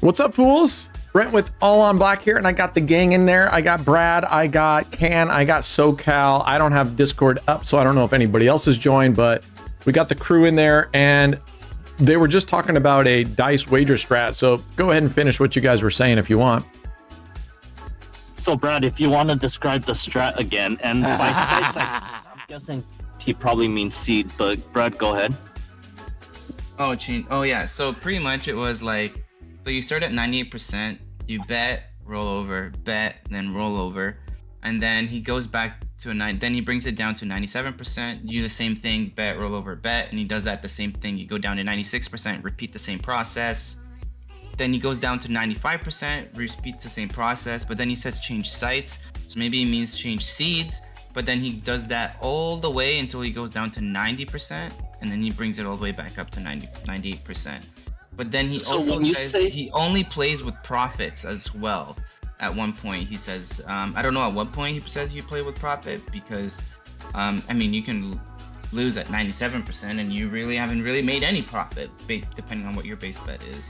What's up, fools? Brent with All on Black here, and I got the gang in there. I got Brad, I got Can, I got SoCal. I don't have Discord up, so I don't know if anybody else has joined, but we got the crew in there, and they were just talking about a dice wager strat. So go ahead and finish what you guys were saying if you want. So Brad, if you want to describe the strat again, and by sites, I'm guessing he probably means seed, but Brad, go ahead. Oh, change. Oh yeah. So pretty much it was like, so you start at 98%, you bet, roll over, bet, then roll over, and then he goes back to a 9. Then he brings it down to 97%. You do the same thing, bet, roll over, bet, and he does that the same thing. You go down to 96%, repeat the same process. Then he goes down to 95%, repeats the same process, but then he says change sites. So maybe he means change seeds, but then he does that all the way until he goes down to 90%, and then he brings it all the way back up to 98%. But then he also says he only plays with profits as well. At one point he says, I don't know at what point he says you play with profit, because, I mean, you can lose at 97% and you really haven't really made any profit, depending on what your base bet is.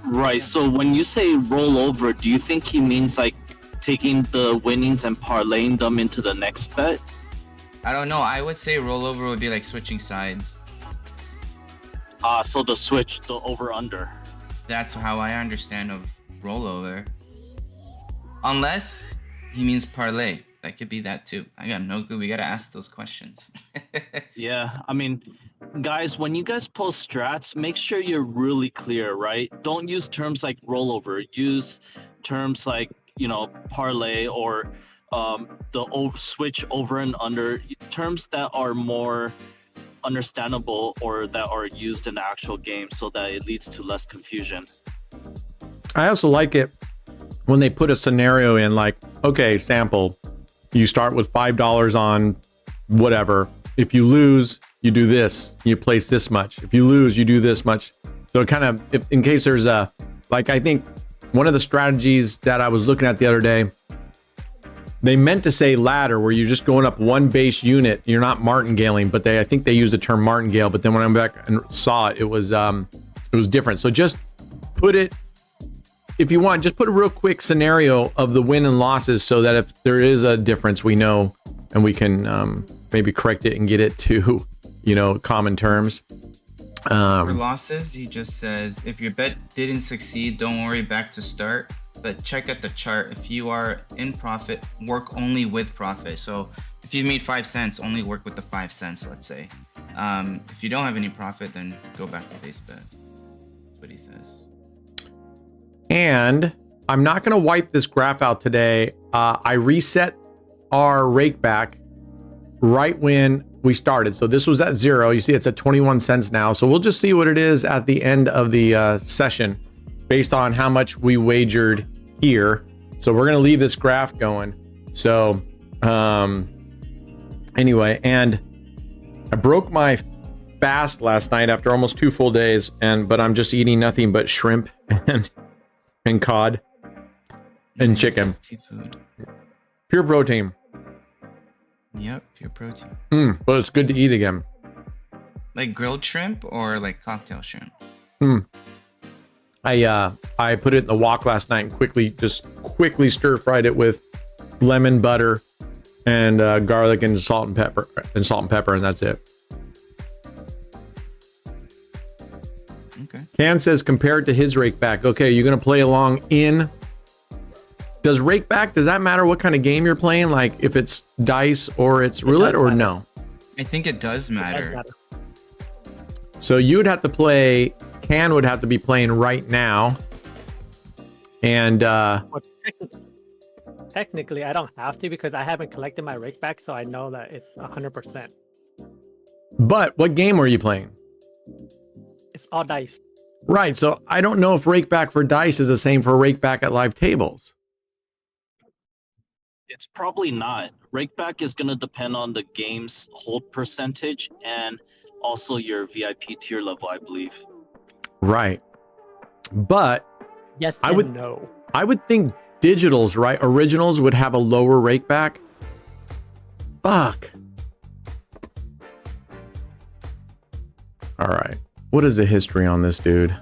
Right. Yeah. So when you say roll over, do you think he means like taking the winnings and parlaying them into the next bet? I don't know. I would say rollover would be like switching sides. So the switch, the over under. That's how I understand of rollover. Unless he means parlay. That could be that too. I got no clue. We gotta ask those questions. Yeah, I mean, guys, when you guys post strats, make sure you're really clear, right? Don't use terms like rollover. Use terms like, you know, parlay or the switch over and under, terms that are more understandable or that are used in the actual game, so that it leads to less confusion. I also like it when they put a scenario in, like, okay, sample, you start with $5 on whatever. If you lose, you do this, you place this much. If you lose, you do this much. So it kind of, if, in case there's a, like, I think one of the strategies that I was looking at the other day, they meant to say ladder, where you're just going up one base unit. You're not martingaling, but I think they used the term martingale. But then when I went back and saw it, it was different. So just put it, if you want, just put a real quick scenario of the win and losses, so that if there is a difference, we know and we can maybe correct it and get it to, you know, common terms. For losses, he just says, if your bet didn't succeed, don't worry, back to start. But check at the chart. If you are in profit, work only with profit. So if you made 5 cents, only work with the 5 cents, let's say. If you don't have any profit, then go back to base bet. That's what he says. And I'm not going to wipe this graph out today. I reset our Rakeback right when we started. So this was at 0. You see it's at 21 cents now. So we'll just see what it is at the end of the session based on how much we wagered here. So we're going to leave this graph going. So anyway, and I broke my fast last night after almost 2 full days, but I'm just eating nothing but shrimp and cod and chicken. Seafood. Pure protein. Yep, pure protein. But it's good to eat again. Like grilled shrimp or like cocktail shrimp? I put it in the wok last night and quickly stir fried it with lemon, butter, and garlic and salt and pepper, and that's it. Okay. Can says compared to his Rakeback. Okay, you're gonna play along in. Does Rakeback, does that matter what kind of game you're playing? Like if it's dice or it's roulette or no? I think it does matter. It does matter. So you would have to play, Can would have to be playing right now. And Well, technically, I don't have to because I haven't collected my Rakeback, so I know that it's 100%. but what game were you playing? It's all dice. Right, so I don't know if Rakeback for dice is the same for Rakeback at live tables. It's probably not. Rakeback is going to depend on the game's hold percentage and also your VIP tier level, I believe. Right. But Yes, I and would- no. I would think digitals, right? Originals would have a lower Rakeback. Fuck. All right. What is the history on this dude?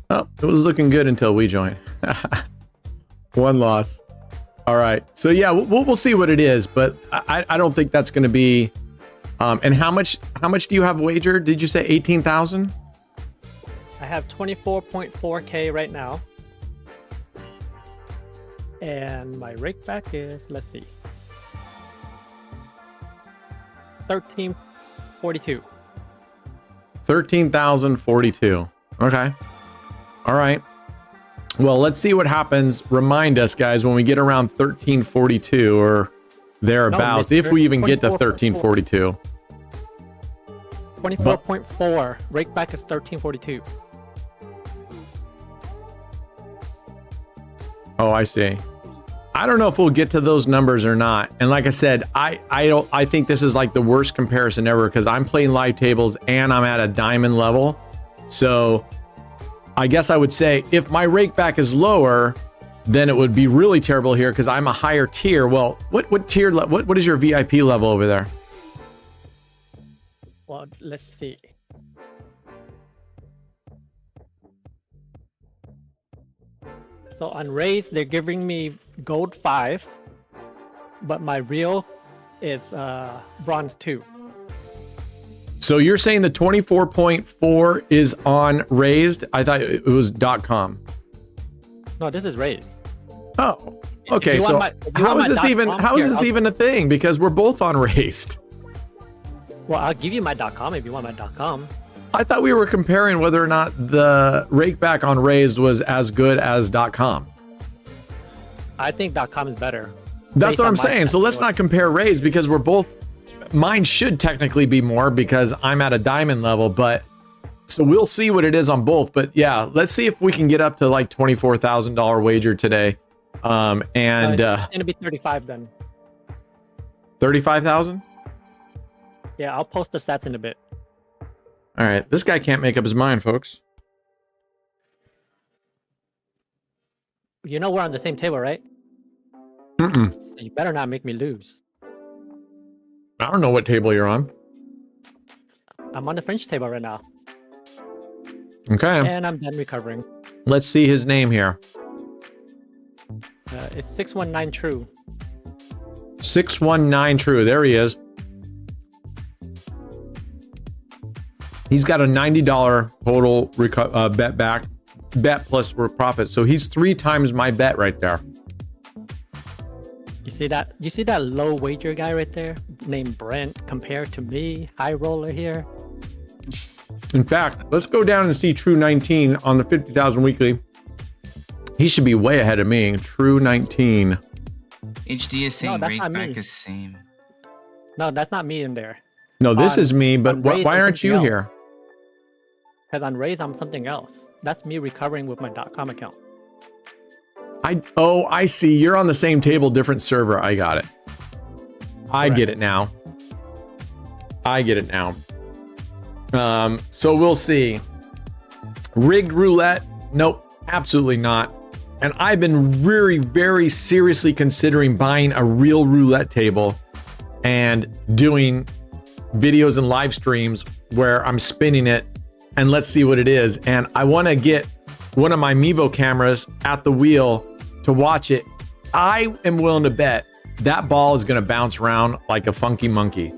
Oh, it was looking good until we joined. 1 loss. All right. So yeah, we'll see what it is, but I don't think that's going to be And how much do you have wagered? Did you say 18,000? I have 24.4K right now. And my rakeback is, let's see, 1342. 13,042. Okay. All right. Well, let's see what happens. Remind us, guys, when we get around 1342 or thereabouts, if we even get to 1342. 24.4. Rakeback is 1342. Oh, I see. I don't know if we'll get to those numbers or not. And like I said, I think this is like the worst comparison ever because I'm playing live tables and I'm at a diamond level. So I guess I would say if my rakeback is lower, then it would be really terrible here because I'm a higher tier. Well, what tier? What is your VIP level over there? Well, let's see. So on raise, they're giving me gold 5, but my real is bronze 2. So you're saying the 24.4 is on raised? I thought it was .com. No, this is raised. Oh, okay. So how is this even a thing? Because we're both on raised. Well, I'll give you my .com if you want my .com. I thought we were comparing whether or not the rakeback on raised was as good as .com. I think .com is better. That's what I'm saying. So let's not compare raised because we're both. Mine should technically be more because I'm at a diamond level, but so we'll see what it is on both. But yeah, let's see if we can get up to like $24,000 wager today. And it's gonna be 35 then. 35,000. Yeah, I'll post the stats in a bit. All right, this guy can't make up his mind, folks. You know we're on the same table, right? Mm-mm. So you better not make me lose. I don't know what table you're on. I'm on the French table right now. Okay. And I'm done recovering. Let's see his name here. It's 619 true. 619 true. There he is. He's got a $90 total bet plus profit. So he's 3 times my bet right there. You see that? You see that low wager guy right there named Brent compared to me, high roller here? In fact, let's go down and see True 19 on the 50,000 weekly. He should be way ahead of me. True 19. HD is saying that's not me. rakeback is same. No, that's not me in there. No, this is me, but Raise why is aren't you something here? Because on Raise, I'm something else. That's me recovering with my .com account. I see. You're on the same table, different server. I got it. I get it now. So we'll see. Rigged roulette? Nope, absolutely not. And I've been very, very seriously considering buying a real roulette table and doing videos and live streams where I'm spinning it and let's see what it is. And I want to get one of my Mevo cameras at the wheel to watch it. I am willing to bet that ball is going to bounce around like a funky monkey.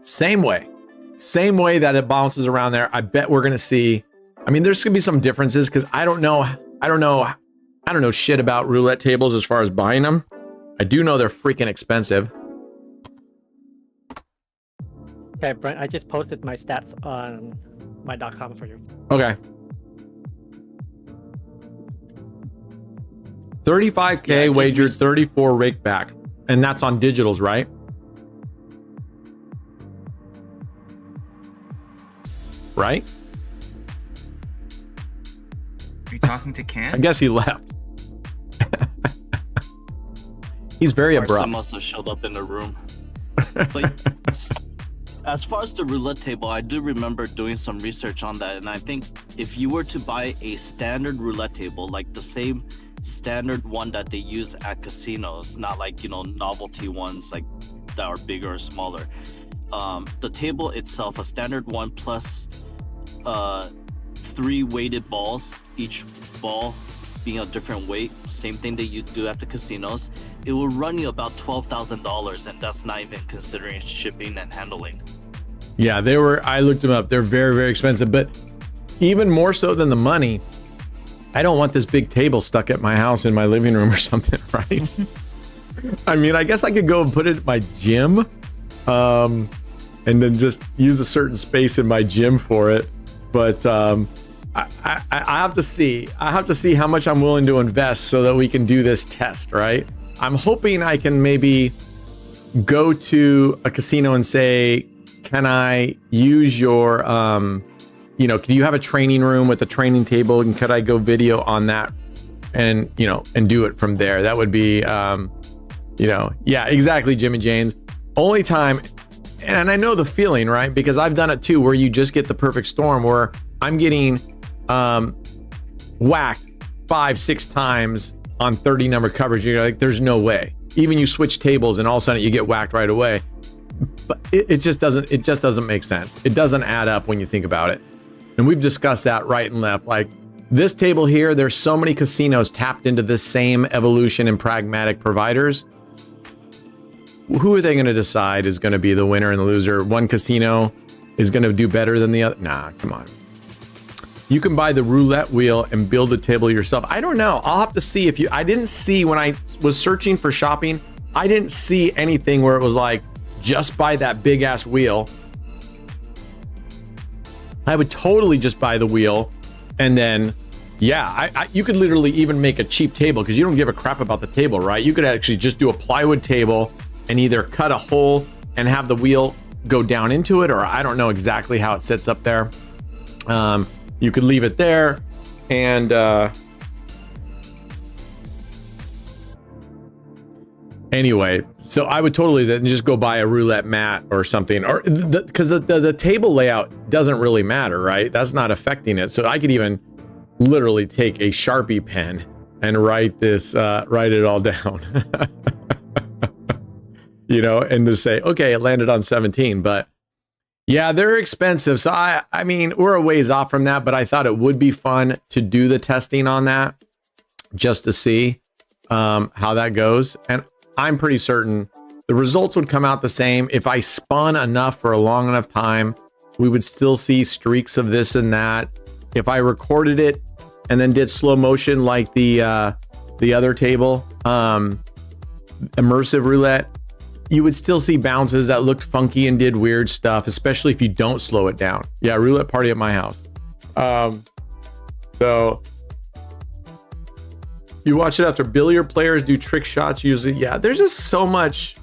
Same way that it bounces around there. I bet we're going to see. I mean, there's going to be some differences because I don't know shit about roulette tables as far as buying them. I do know they're freaking expensive. Okay, Brent, I just posted my stats on my .com for you. Okay. 35K wagered, 34 rakeback. And that's on digitals, right? Right? Are you talking to Cam? I guess he left. He's very abrupt. Some must have showed up in the room. But as far as the roulette table, I do remember doing some research on that, and I think if you were to buy a standard roulette table, like the same standard one that they use at casinos, not like, you know, novelty ones like that are bigger or smaller. The table itself, a standard one plus 3 weighted balls, each ball being a different weight, same thing that you do at the casinos, it will run you about $12,000, and that's not even considering shipping and handling. Yeah, I looked them up. They're very, very expensive, but even more so than the money, I don't want this big table stuck at my house in my living room or something, right? I mean, I guess I could go and put it at my gym, and then just use a certain space in my gym for it. But I have to see. I have to see how much I'm willing to invest so that we can do this test, right? I'm hoping I can maybe go to a casino and say, can I use your, can you have a training room with a training table, and could I go video on that and do it from there? That would be, yeah, exactly, Jimmy James. Only time, and I know the feeling, right? Because I've done it too, where you just get the perfect storm where I'm getting whacked 5-6 times on 30 number coverage. You're like, there's no way. Even you switch tables and all of a sudden you get whacked right away. But it just doesn't make sense. It doesn't add up when you think about it. And we've discussed that right and left. Like this table here, there's so many casinos tapped into this same evolution and pragmatic providers. Who are they going to decide is going to be the winner and the loser? One casino is going to do better than the other? Nah, come on. You can buy the roulette wheel and build the table yourself. I don't know. I'll have to see I didn't see when I was searching for shopping, I didn't see anything where it was like, just buy that big ass wheel. I would totally just buy the wheel. And then, yeah, you could literally even make a cheap table because you don't give a crap about the table, right? You could actually just do a plywood table and either cut a hole and have the wheel go down into it, or I don't know exactly how it sits up there. You could leave it there and anyway, so I would totally then just go buy a roulette mat or something, or because the table layout doesn't really matter, right? That's not affecting it. So I could even literally take a Sharpie pen and write it all down, and just say, okay, it landed on 17, but yeah, they're expensive. So I mean, we're a ways off from that, but I thought it would be fun to do the testing on that just to see how that goes. And I'm pretty certain the results would come out the same. If I spun enough for a long enough time, we would still see streaks of this and that. If I recorded it and then did slow motion like the other table, immersive roulette, you would still see bounces that looked funky and did weird stuff, especially if you don't slow it down. Yeah, roulette party at my house. So you watch it after billiard players do trick shots usually. Yeah, there's just so much.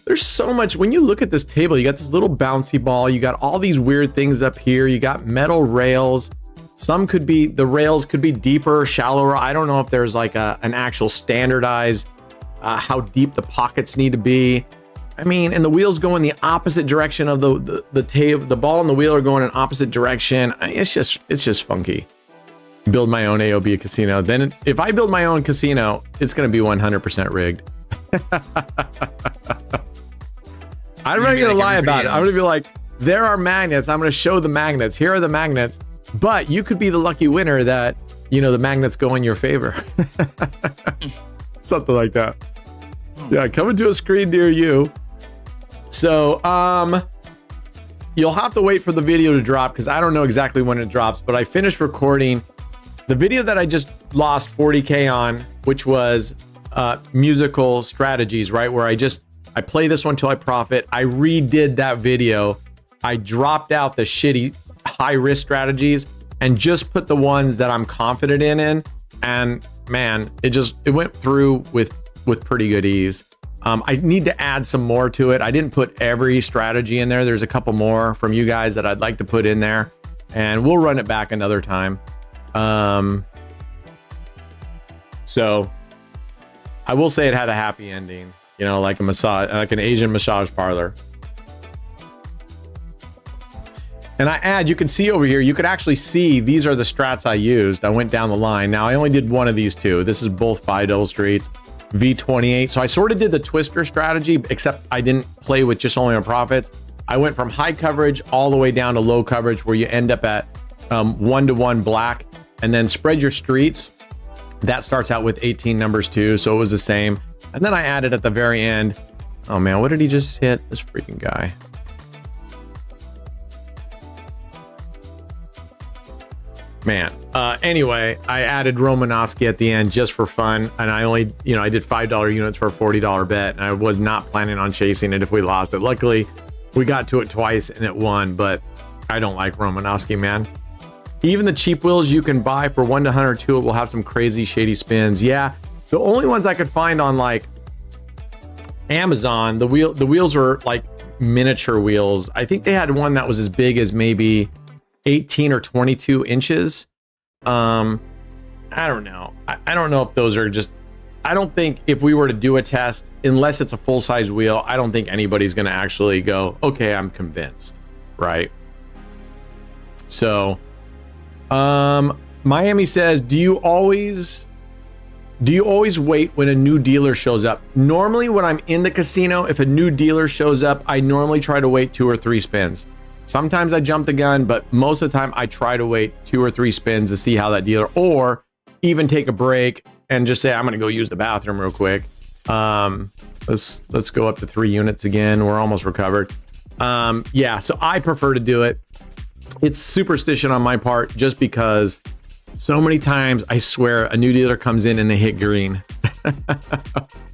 There's so much. When you look at this table, you got this little bouncy ball. You got all these weird things up here. You got metal rails. The rails could be deeper or shallower. I don't know if there's like an actual standardized how deep the pockets need to be. I mean, and the wheels go in the opposite direction of the table. The ball and the wheel are going in opposite direction. It's just funky. Build my own AOB casino. Then if I build my own casino, it's going to be 100% rigged. I'm not going to lie about it. I'm going to be like, there are magnets. I'm going to show the magnets. Here are the magnets. But you could be the lucky winner that, the magnets go in your favor. Something like that. Yeah, coming to a screen near you. So, you'll have to wait for the video to drop because I don't know exactly when it drops, but I finished recording the video that I just lost 40K on, which was musical strategies, right? Where I play this one till I profit. I redid that video. I dropped out the shitty high risk strategies and just put the ones that I'm confident in. And man, it went through with pretty good ease. I need to add some more to it. I didn't put every strategy in there. There's a couple more from you guys that I'd like to put in there, and we'll run it back another time. So I will say it had a happy ending, like like an Asian massage parlor. And you can see over here, you could actually see these are the strats I used. I went down the line. Now I only did one of these two. This is both 5 double streets, V28. So I sort of did the twister strategy, except I didn't play with just only on profits. I went from high coverage all the way down to low coverage where you end up at 1-to-1 black, and then spread your streets That starts out with 18 numbers too, so it was the same. And then I added at the very end. Oh man, what did he just hit? This freaking guy. Man. Anyway, I added Romanowski at the end just for fun, and I only, I did $5 units for a $40 bet, and I was not planning on chasing it if we lost it. Luckily, we got to it twice and it won, but I don't like Romanowski, man. Even the cheap wheels you can buy for 1 to 102 will have some crazy shady spins. Yeah, the only ones I could find on like Amazon, the wheels were like miniature wheels. I think they had one that was as big as maybe 18 or 22 inches. I don't know. I don't know if those are just, I don't think if we were to do a test, unless it's a full-size wheel, I don't think anybody's going to actually go, okay, I'm convinced, right? So, Miami says, do you always wait when a new dealer shows up? Normally when I'm in the casino, if a new dealer shows up, I normally try to wait 2 or 3 spins. Sometimes I jump the gun, but most of the time I try to wait 2 or 3 spins to see how that dealer, or even take a break and just say, I'm going to go use the bathroom real quick. Let's go up to 3 units again. We're almost recovered. Yeah, so I prefer to do it. It's superstition on my part, just because so many times I swear a new dealer comes in and they hit green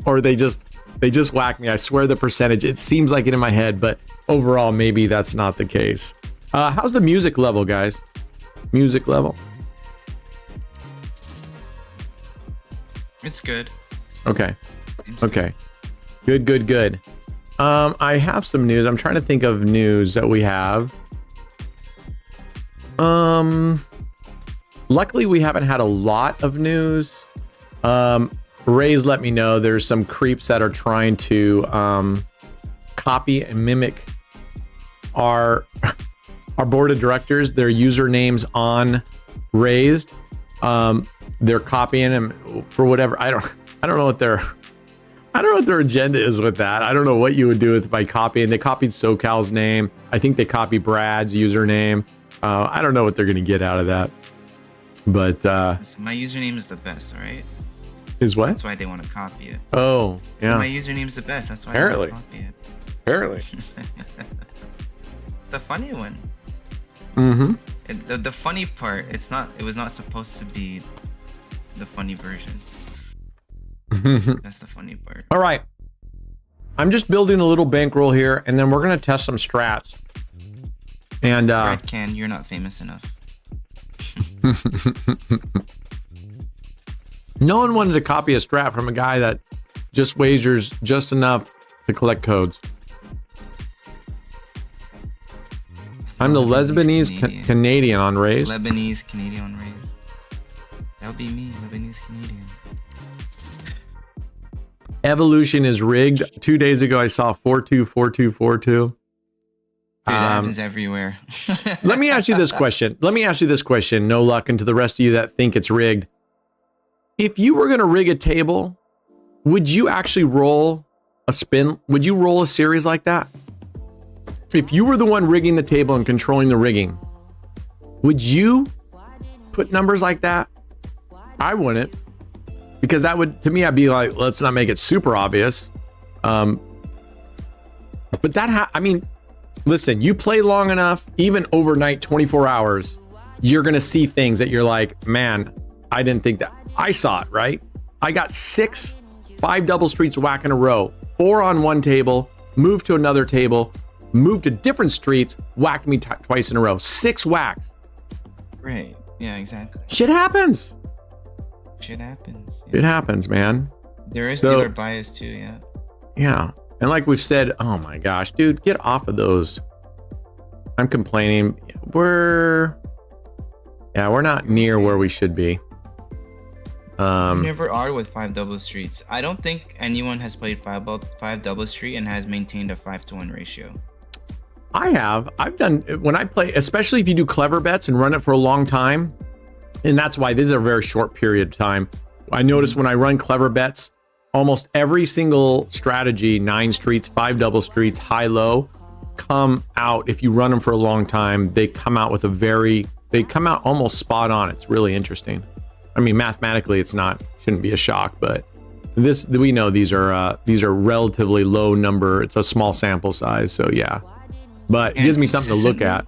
or they just whack me. I swear the percentage, it seems like it in my head, but overall, maybe that's not the case. How's the music level, guys? Music level? It's good. Okay. Okay. Good. I have some news. I'm trying to think of news that we have. Luckily we haven't had a lot of news. Ray's let me know there's some creeps that are trying to copy and mimic our board of directors, their usernames on Raised. They're copying them for whatever. I don't know what their agenda is with that. I don't know what you would do with by copying. They copied SoCal's name. I think they copied Brad's username. I don't know what they're going to get out of that. But my username is the best, all right? Is what? That's why they want to copy it. Oh, yeah. My username's the best. That's why Apparently. they want to copy it. Apparently. It's a funny one. Mm-hmm. The funny part, it was not supposed to be the funny version. That's the funny part. All right. I'm just building a little bankroll here, and then we're going to test some strats. And Brad Can, you're not famous enough. No one wanted to copy a strat from a guy that just wagers just enough to collect codes. I'm the Lebanese Canadian on Raised. Lebanese Canadian on Raised. That would be me, Lebanese Canadian. Evolution is rigged. 2 days ago, I saw 424242. Dude, it happens everywhere. Let me ask you this question. No luck, and to the rest of you that think it's rigged. If you were going to rig a table, would you actually roll a spin? Would you roll a series like that? If you were the one rigging the table and controlling the rigging, would you put numbers like that? I wouldn't, because that would, to me, I'd be like, let's not make it super obvious. But that, I mean, listen, you play long enough, even overnight, 24 hours, you're going to see things that you're like, man, I didn't think that. I saw it, right? I got 5 double streets whack in a row, 4 on one table, moved to another table, moved to different streets, whacked me twice in a row. 6 whacks. Right. Yeah, exactly. Shit happens. Yeah. It happens, man. There is dealer bias too, yeah. Yeah. And like we've said, oh my gosh, dude, get off of those. I'm complaining. We're not near where we should be. You never are with 5 double streets. I don't think anyone has played 5 double street and has maintained a 5-to-1 ratio. I have. I've done, when I play, especially if you do clever bets and run it for a long time. And that's why this is a very short period of time. I notice when I run clever bets, almost every single strategy, 9 streets, 5 double streets, high, low, come out. If you run them for a long time, they come out with they come out almost spot on. It's really interesting. I mean, mathematically, shouldn't be a shock, but we know these are relatively low number. It's a small sample size, so yeah. But it gives me something to look at.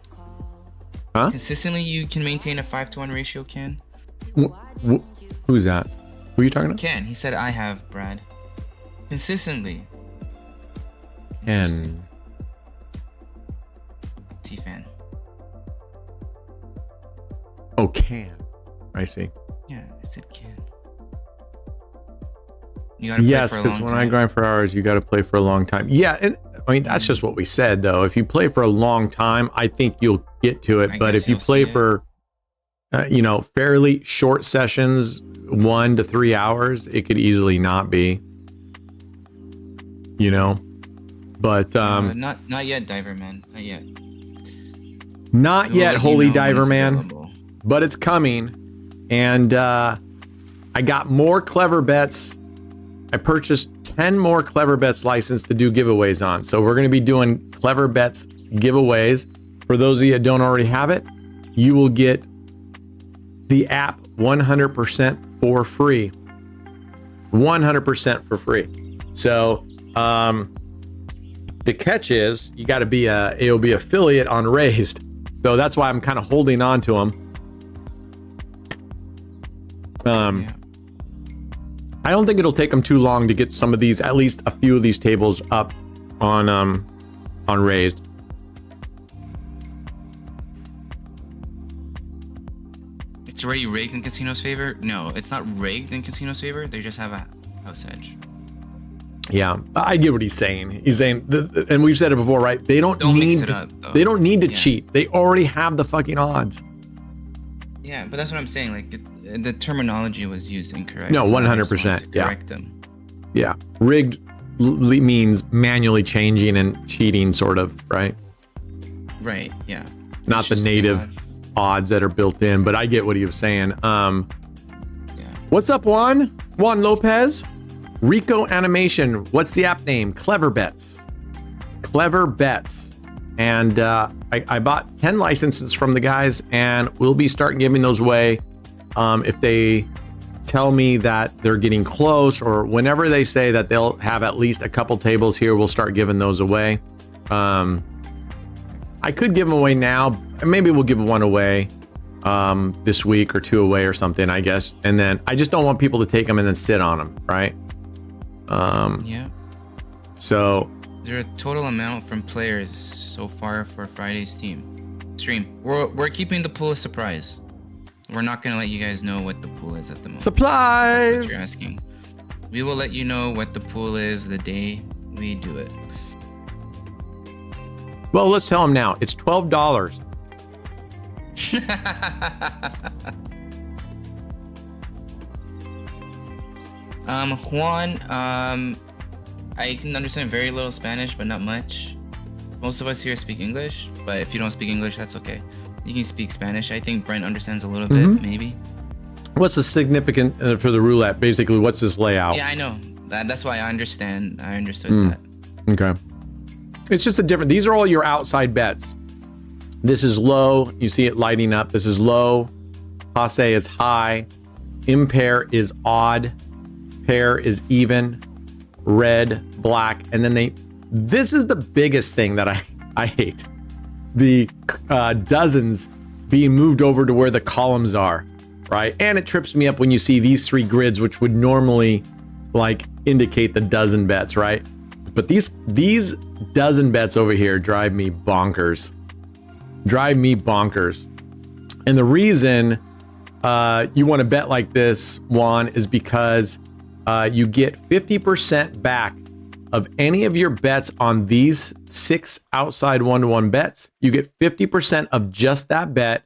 Huh? Consistently, you can maintain a 5-to-1 ratio, Ken. Who's that? Who are you talking to? Ken. He said I have, Brad. Consistently. Ken. T-fan. Oh, can. I see. Yeah, I said Ken. You gotta Yes, because when I grind for hours, you got to play for a long time. Yeah, and I mean that's just what we said, though. If you play for a long time, I think you'll get to it. But if you play for, fairly short sessions, 1 to 3 hours, it could easily not be. But not yet, Diver Man. Not yet. Not yet, Holy Diver Man. But it's coming, and I got more Clever Bets. I purchased 10 more Clever Bets license to do giveaways on. So we're going to be doing Clever Bets giveaways. For those of you that don't already have it, you will get the app 100% for free. 100% for free. So the catch is you got to be a AOB affiliate on Raised. So that's why I'm kind of holding on to them. I don't think it'll take them too long to get some of these, at least a few of these tables up on Raised. It's already rigged in Casino's favor? No, it's not rigged in Casino's favor. They just have a house edge. Yeah, I get what he's saying. He's saying, and we've said it before, right? They don't need mix it to, up, though. They don't need to cheat. They already have the fucking odds. Yeah, but that's what I'm saying. Like the terminology was used incorrect. No, so 100%. Yeah. Correct them. Yeah, rigged means manually changing and cheating, sort of, right? Right. Yeah. Not It's the just native odds that are built in, but I get what he was saying. What's up, Juan Lopez? Rico Animation. What's the app name? Clever Bets. Clever Bets. And I bought 10 licenses from the guys, and we'll be starting giving those away if they tell me that they're getting close, or whenever they say that they'll have at least a couple tables here, we'll start giving those away. I could give them away now. Maybe we'll give one away this week or 2 away or something, I guess. And then I just don't want people to take them and then sit on them, right? Yeah. So Is there a total amount from players so far for Friday's stream? We're keeping the pool a surprise. We're not gonna let you guys know what the pool is at the moment. supplies. That's what you're asking. We will let you know what the pool is the day we do it. Well, let's tell them now. It's $12. Juan, I can understand very little Spanish, but not much. Most of us here speak English, but if you don't speak English, that's okay. You can speak Spanish. I think Brent understands a little bit, maybe. What's the significant for the roulette? Basically, what's this layout? Yeah, I know. That's why I understand. I understood that. Okay. It's just a different, these are all your outside bets. This is low. You see it lighting up. This is low. Passe is high. Impair is odd. Pair is even. Red, black. And then this is the biggest thing that I hate. The dozens being moved over to where the columns are, right? And it trips me up when you see these 3 grids, which would normally like indicate the dozen bets, right? But these dozen bets over here drive me bonkers. And the reason you want to bet like this, Juan, is because you get 50% back of any of your bets on these 6 outside 1-to-1 bets. You get 50% of just that bet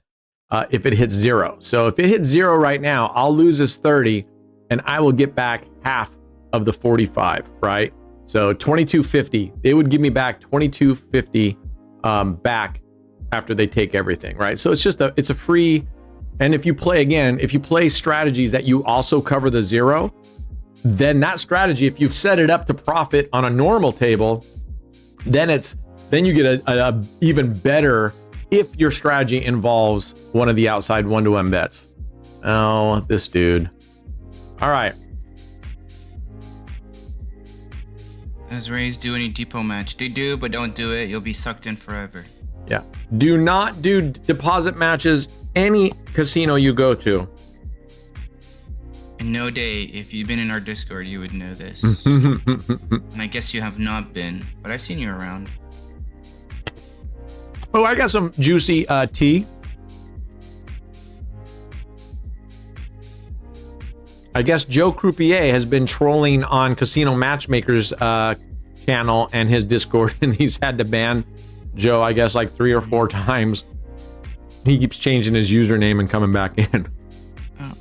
if it hits 0. So if it hits 0 right now, I'll lose this 30 and I will get back half of the 45, right? So 2250, they would give me back 2250 back after they take everything, right? So it's just it's a free, and if you play strategies that you also cover the 0, then that strategy, if you've set it up to profit on a normal table, then you get a even better if your strategy involves one of the outside 1-to-1 bets. Oh, this dude. All right. Does Rays do any depot match? They do, but don't do it. You'll be sucked in forever. Yeah. Do not do deposit matches any casino you go to. And no day, if you've been in our Discord, you would know this. And I guess you have not been, but I've seen you around. Oh, I got some juicy tea. I guess Joe Croupier has been trolling on Casino Matchmaker's channel and his Discord, and he's had to ban Joe, I guess, like 3 or 4 times. He keeps changing his username and coming back in.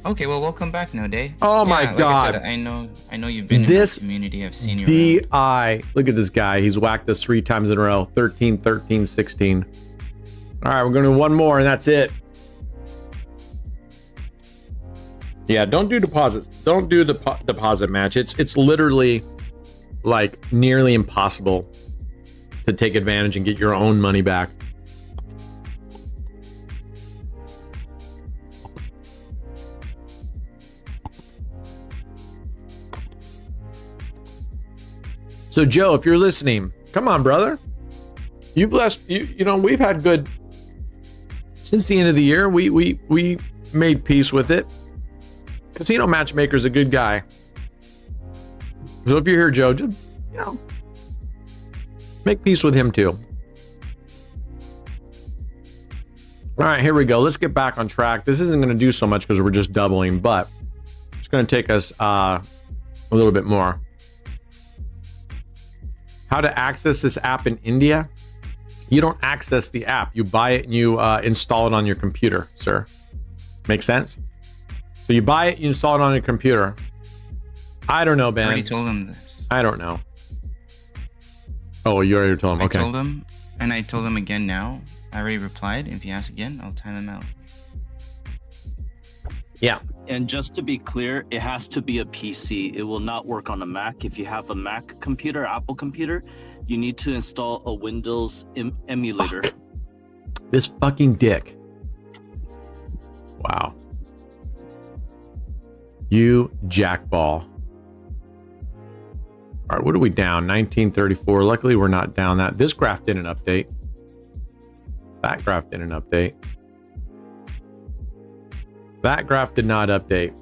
Okay, well, welcome back, No Day. Oh my God! I know you've been This in the community. I've seen you around. DI. Look at this guy. He's whacked us 3 times in a row. 13, 13, 16. All right, we're going to do one more, and that's it. Yeah, don't do deposits. Don't do the deposit match. It's literally like nearly impossible to take advantage and get your own money back. So Joe, if you're listening, come on, brother. You blessed. You know we've had good since the end of the year. We made peace with it. Casino Matchmaker's a good guy. So if you're here, Joe, just, make peace with him too. All right, here we go. Let's get back on track. This isn't going to do so much because we're just doubling, but it's going to take us a little bit more. How to access this app in India? You don't access the app. You buy it and you install it on your computer, sir. Make sense? So you buy it, you install it on your computer. I don't know, Ben. I already told him this. I don't know. Oh, you already told him. Okay. I told him, and I told him again now. I already replied. If he asks again, I'll time him out. Yeah. And just to be clear, it has to be a PC. It will not work on a Mac. If you have a Mac computer, Apple computer, you need to install a Windows emulator. Fuck. This fucking dick. Wow. You jackball. All right, what are we down? 1934. Luckily, we're not down that. This graph didn't update. That graph didn't update. That graph did not update.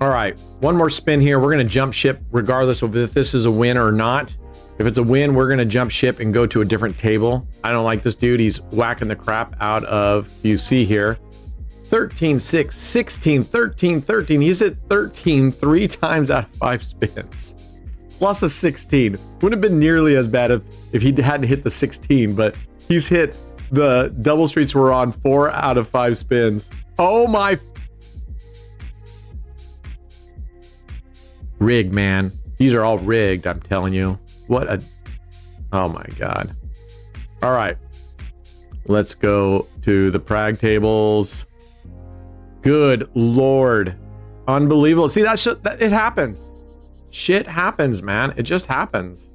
All right, one more spin here. We're going to jump ship regardless of if this is a win or not. If it's a win, we're going to jump ship and go to a different table. I don't like this dude. He's whacking the crap out of, you see here, 13, 6, 16, 13, 13. He's hit 13 3 times out of 5 spins. Plus a 16. Wouldn't have been nearly as bad if he hadn't hit the 16, but he's hit the double streets were on 4 out of 5 spins. Oh my. Rigged, man. These are all rigged, I'm telling you. What a. Oh my God. All right. Let's go to the Prague tables. Good Lord. Unbelievable. See, it happens. Shit happens, man. It just happens.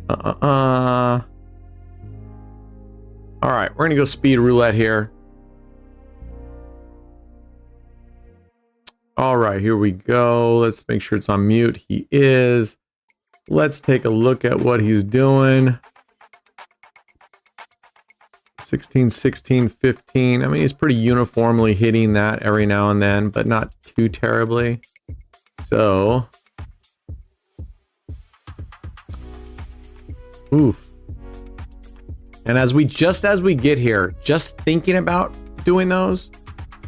All right, we're gonna go speed roulette here. All right, here we go. Let's make sure it's on mute. He is. Let's take a look at what he's doing. 16, 16, 15. I mean, he's pretty uniformly hitting that every now and then, but not too terribly. So, oof. And as we get here, just thinking about doing those,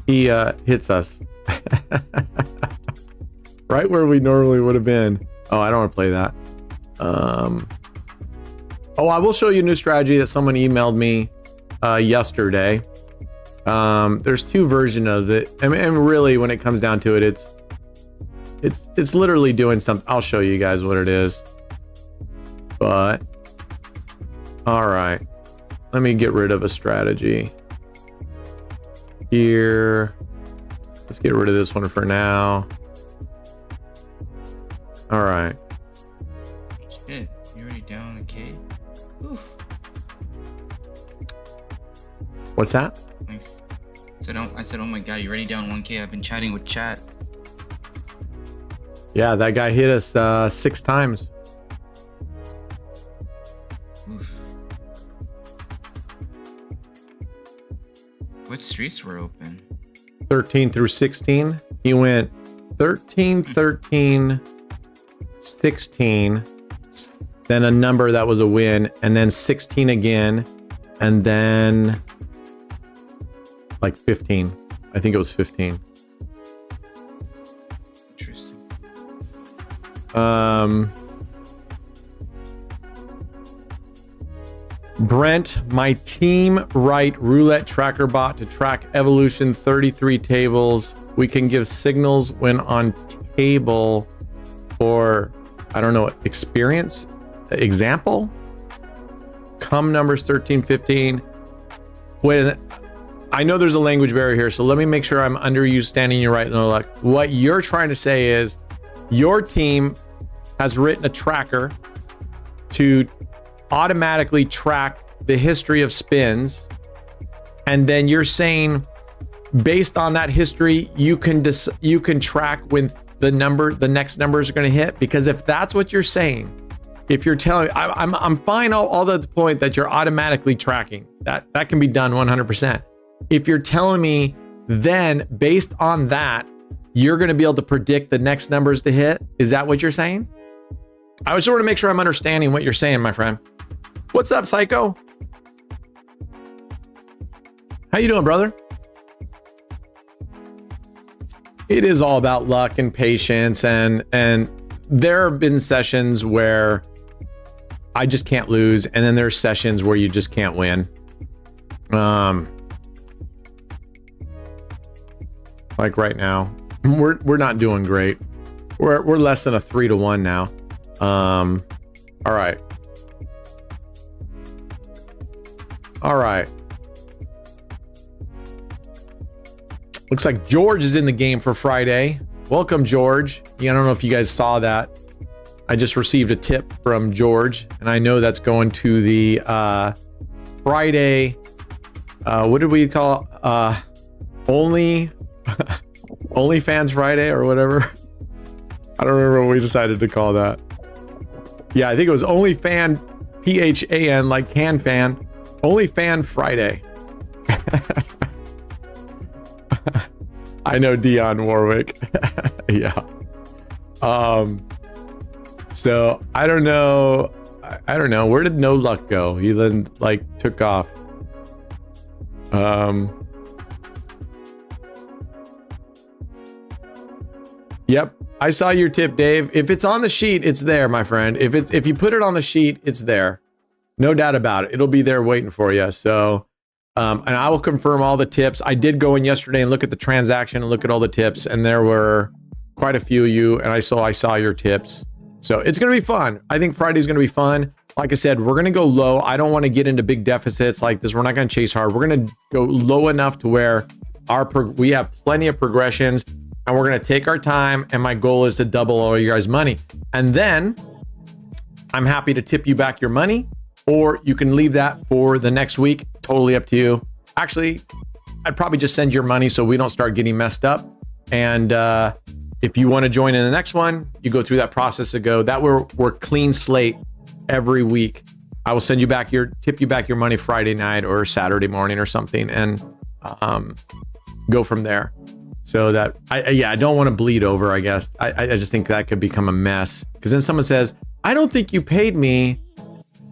he hits us. Right where we normally would have been. Oh, I don't want to play that. Oh, I will show you a new strategy that someone emailed me yesterday. There's 2 versions of it. I mean, and really, when it comes down to it, it's literally doing something. I'll show you guys what it is. But all right. Let me get rid of a strategy here. Let's get rid of this one for now. All right. Shit, you already down a K? Oof. What's that? I said, oh my god, you're already down 1K. I've been chatting with chat. Yeah, that guy hit us 6 times. Oof. What streets were open? 13 through 16. He went 13, 13, 16, then a number that was a win, and then 16 again, and then like 15. I think it was 15. Interesting. Brent, my team write roulette tracker bot to track evolution 33 tables. We can give signals when on table for, I don't know, experience, example. Come numbers 13, 15. Wait, I know there's a language barrier here, so let me make sure I'm understanding you right. No, like what you're trying to say is your team has written a tracker to automatically track the history of spins, and then you're saying based on that history you can track when the next numbers are going to hit. Because if that's what you're saying, if you're telling, I'm fine all the point that you're automatically tracking that can be done 100%. If you're telling me then based on that you're going to be able to predict the next numbers to hit, is that what you're saying? I just want to make sure I'm understanding what you're saying, my friend. What's up, Psycho? How you doing, brother? It is all about luck and patience, and there have been sessions where I just can't lose, and then there's sessions where you just can't win. Like right now, we're not doing great. We're less than a 3-1 now. All right. All right. Looks like George is in the game for Friday. Welcome, George. Yeah, I don't know if you guys saw that. I just received a tip from George, and I know that's going to the Friday. What did we call OnlyFans Friday or whatever? I don't remember what we decided to call that. Yeah, I think it was OnlyFan, PHAN, like can fan. OnlyFan Friday. I know Dionne Warwick. Yeah. So I don't know. Where did No Luck go? He then like took off. Yep. I saw your tip, Dave. If it's on the sheet, it's there, my friend. If you put it on the sheet, it's there. No doubt about it. It'll be there waiting for you. So, and I will confirm all the tips. I did go in yesterday and look at the transaction and look at all the tips, and there were quite a few of you, and I saw your tips. So it's going to be fun. I think Friday's going to be fun. Like I said, we're going to go low. I don't want to get into big deficits like this. We're not going to chase hard. We're going to go low enough to where we have plenty of progressions, and we're going to take our time. And my goal is to double all you guys' money. And then I'm happy to tip you back your money, or you can leave that for the next week. Totally up to you. Actually, I'd probably just send your money so we don't start getting messed up. And if you want to join in the next one, you go through that process to go. That we're clean slate every week. I will tip you back your money Friday night or Saturday morning or something, and go from there. So that I don't want to bleed over. I guess I just think that could become a mess, because then someone says, "I don't think you paid me."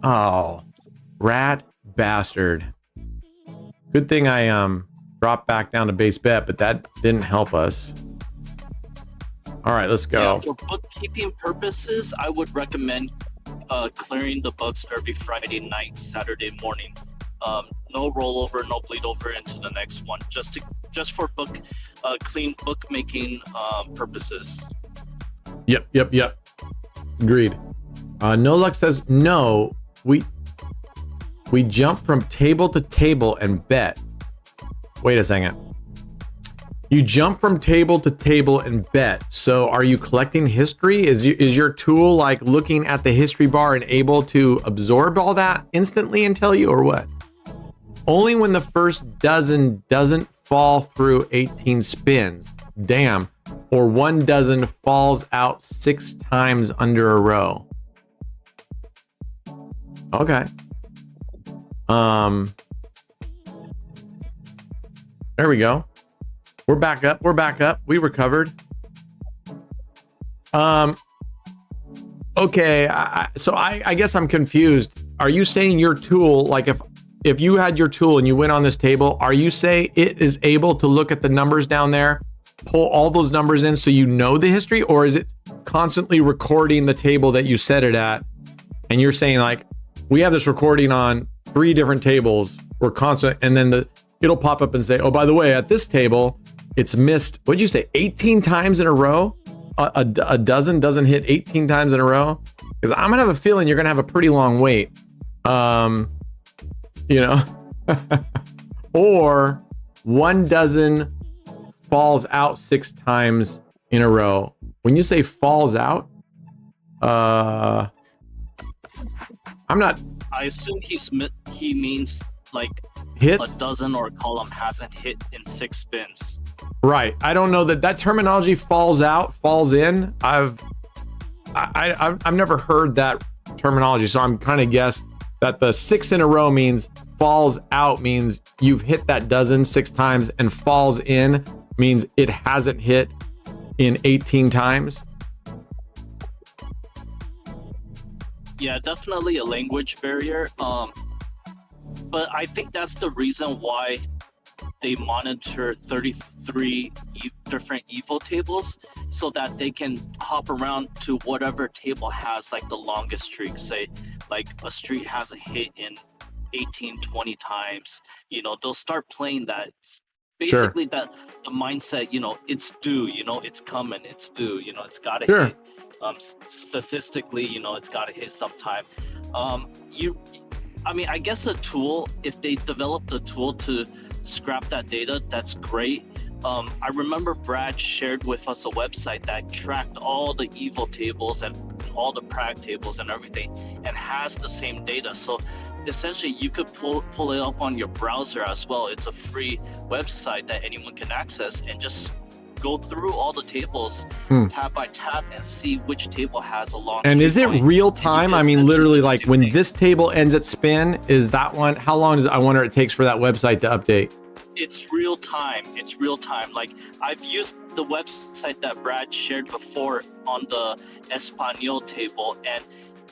Oh, rat bastard. Good thing I dropped back down to base bet, but that didn't help us. All right, let's go. Yeah, for bookkeeping purposes, I would recommend clearing the books every Friday night, Saturday morning. No rollover, no bleed over into the next one. Just for clean bookmaking purposes. Yep. Agreed. No Luck says no. We jump from table to table and bet. Wait a second. You jump from table to table and bet. So are you collecting history? Is your tool like looking at the history bar and able to absorb all that instantly and tell you, or what? Only when the first dozen doesn't fall through 18 spins. Damn. Or 1 dozen falls out 6 times under a row. Okay. There we go. We're back up. We recovered. Okay. So I guess I'm confused. Are you saying your tool, like if you had your tool and you went on this table, are you saying it is able to look at the numbers down there, pull all those numbers in so you know the history, or is it constantly recording the table that you set it at? And you're saying like, we have this recording on 3 different tables. We're constant, and then it'll pop up and say, oh, by the way, at this table, it's missed. What'd you say? 18 times in a row? A dozen doesn't hit 18 times in a row? Because I'm gonna have a feeling you're gonna have a pretty long wait. You know, or 1 dozen falls out 6 times in a row. When you say falls out, I'm not. I assume he means like hits? a dozen or a column hasn't hit in 6 spins. Right. I don't know that terminology falls out, falls in. I've never heard that terminology, so I'm kind of guess that the 6 in a row means falls out means you've hit that dozen 6 times, and falls in means it hasn't hit in 18 times. Yeah, definitely a language barrier. But I think that's the reason why they monitor 33 different EVO tables, so that they can hop around to whatever table has like the longest streak. Say like a streak hasn't hit in 18, 20 times, you know, they'll start playing that. Basically, that the mindset, you know, it's due, you know, it's coming, it's due, you know, it's got to hit. Statistically, you know, it's got to hit sometime. I mean, I guess a tool, if they developed a tool to scrap that data, that's great. I remember Brad shared with us a website that tracked all the EVO tables and all the Prague tables and everything, and has the same data. So essentially, you could pull it up on your browser as well. It's a free website that anyone can access, and just go through all the tables tab by tab and see which table has a long. And is it real time? I mean, literally, like when this table ends its spin, is that one? How long does I wonder it takes for that website to update? It's real time. It's real time. Like, I've used the website that Brad shared before on the Espanol table, and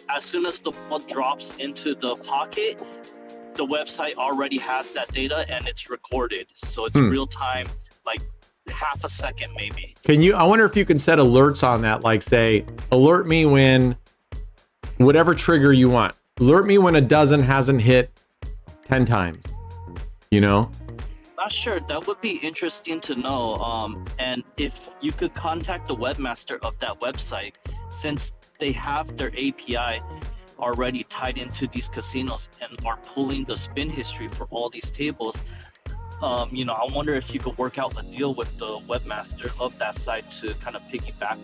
as soon as the ball drops into the pocket, the website already has that data and it's recorded. So it's real time, like half a second maybe. I wonder if you can set alerts on that, like say, alert me when whatever trigger you want. Alert me when a dozen hasn't hit 10 times, you know? Not sure. That would be interesting to know. And if you could contact the webmaster of that website, since they have their API already tied into these casinos and are pulling the spin history for all these tables, you know, I wonder if you could work out a deal with the webmaster of that site to kind of piggyback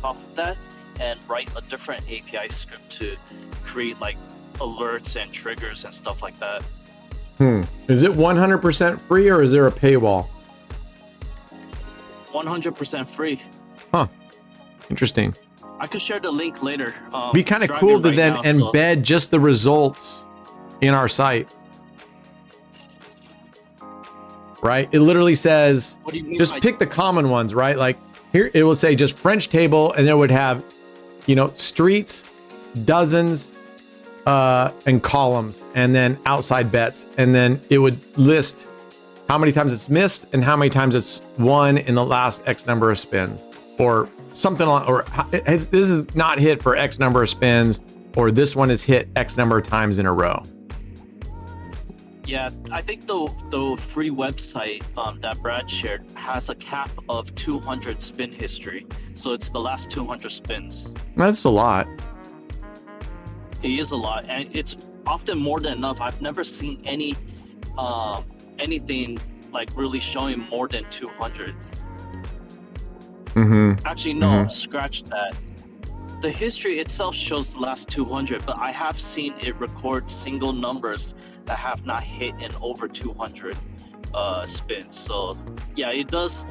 off of that and write a different API script to create like alerts and triggers and stuff like that. Is it 100% free, or is there a paywall? 100% free. Huh. Interesting. I could share the link later. Be kind of cool to then embed just the results in our site. Right? It literally says, what do you mean just pick the common ones, right? Like here, it will say just French table, and it would have, you know, streets, dozens, and columns, and then outside bets, and then it would list how many times it's missed and how many times it's won in the last X number of spins, or something like, or this is not hit for X number of spins, or this one is hit X number of times in a row. Yeah, I think the free website that Brad shared has a cap of 200 spin history, so it's the last 200 spins. That's a lot. It is a lot, and it's often more than enough. I've never seen anything like really showing more than 200. Actually, no, scratch that. The history itself shows the last 200, but I have seen it record single numbers that have not hit in over 200. spins. So yeah, it does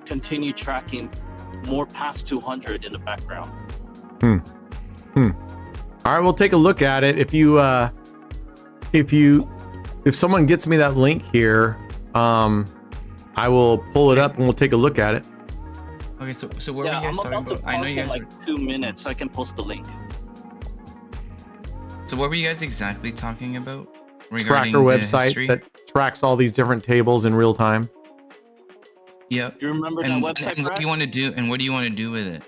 continue tracking more past 200 in the background. All right, we'll take a look at it. If someone gets me that link here, I will pull it up and we'll take a look at it. Okay, so what Yeah, were you I'm guys talking about to about? I know pause you in guys. like 2 minutes. I can post the link. So what were you guys exactly talking about regarding Tracker the website history? that tracks all these different tables in real time. Yep. You remember And, that website, and what Brad? do you want to do? And what do you want to do with it?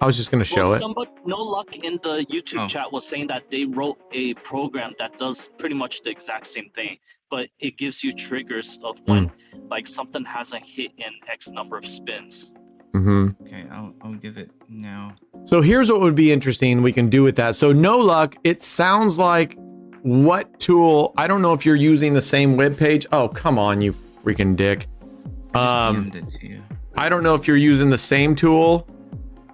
I was just going to show it. Somebody, No Luck in the YouTube Oh. chat was saying that they wrote a program that does pretty much the exact same thing, but it gives you triggers of when like something hasn't hit in X number of spins. Okay, I'll give it now. So here's what would be interesting we can do with that. So No Luck, it sounds like what tool? I don't know if you're using the same web page. Oh, come on, you freaking dick. I just DM'd it to you. I don't know if you're using the same tool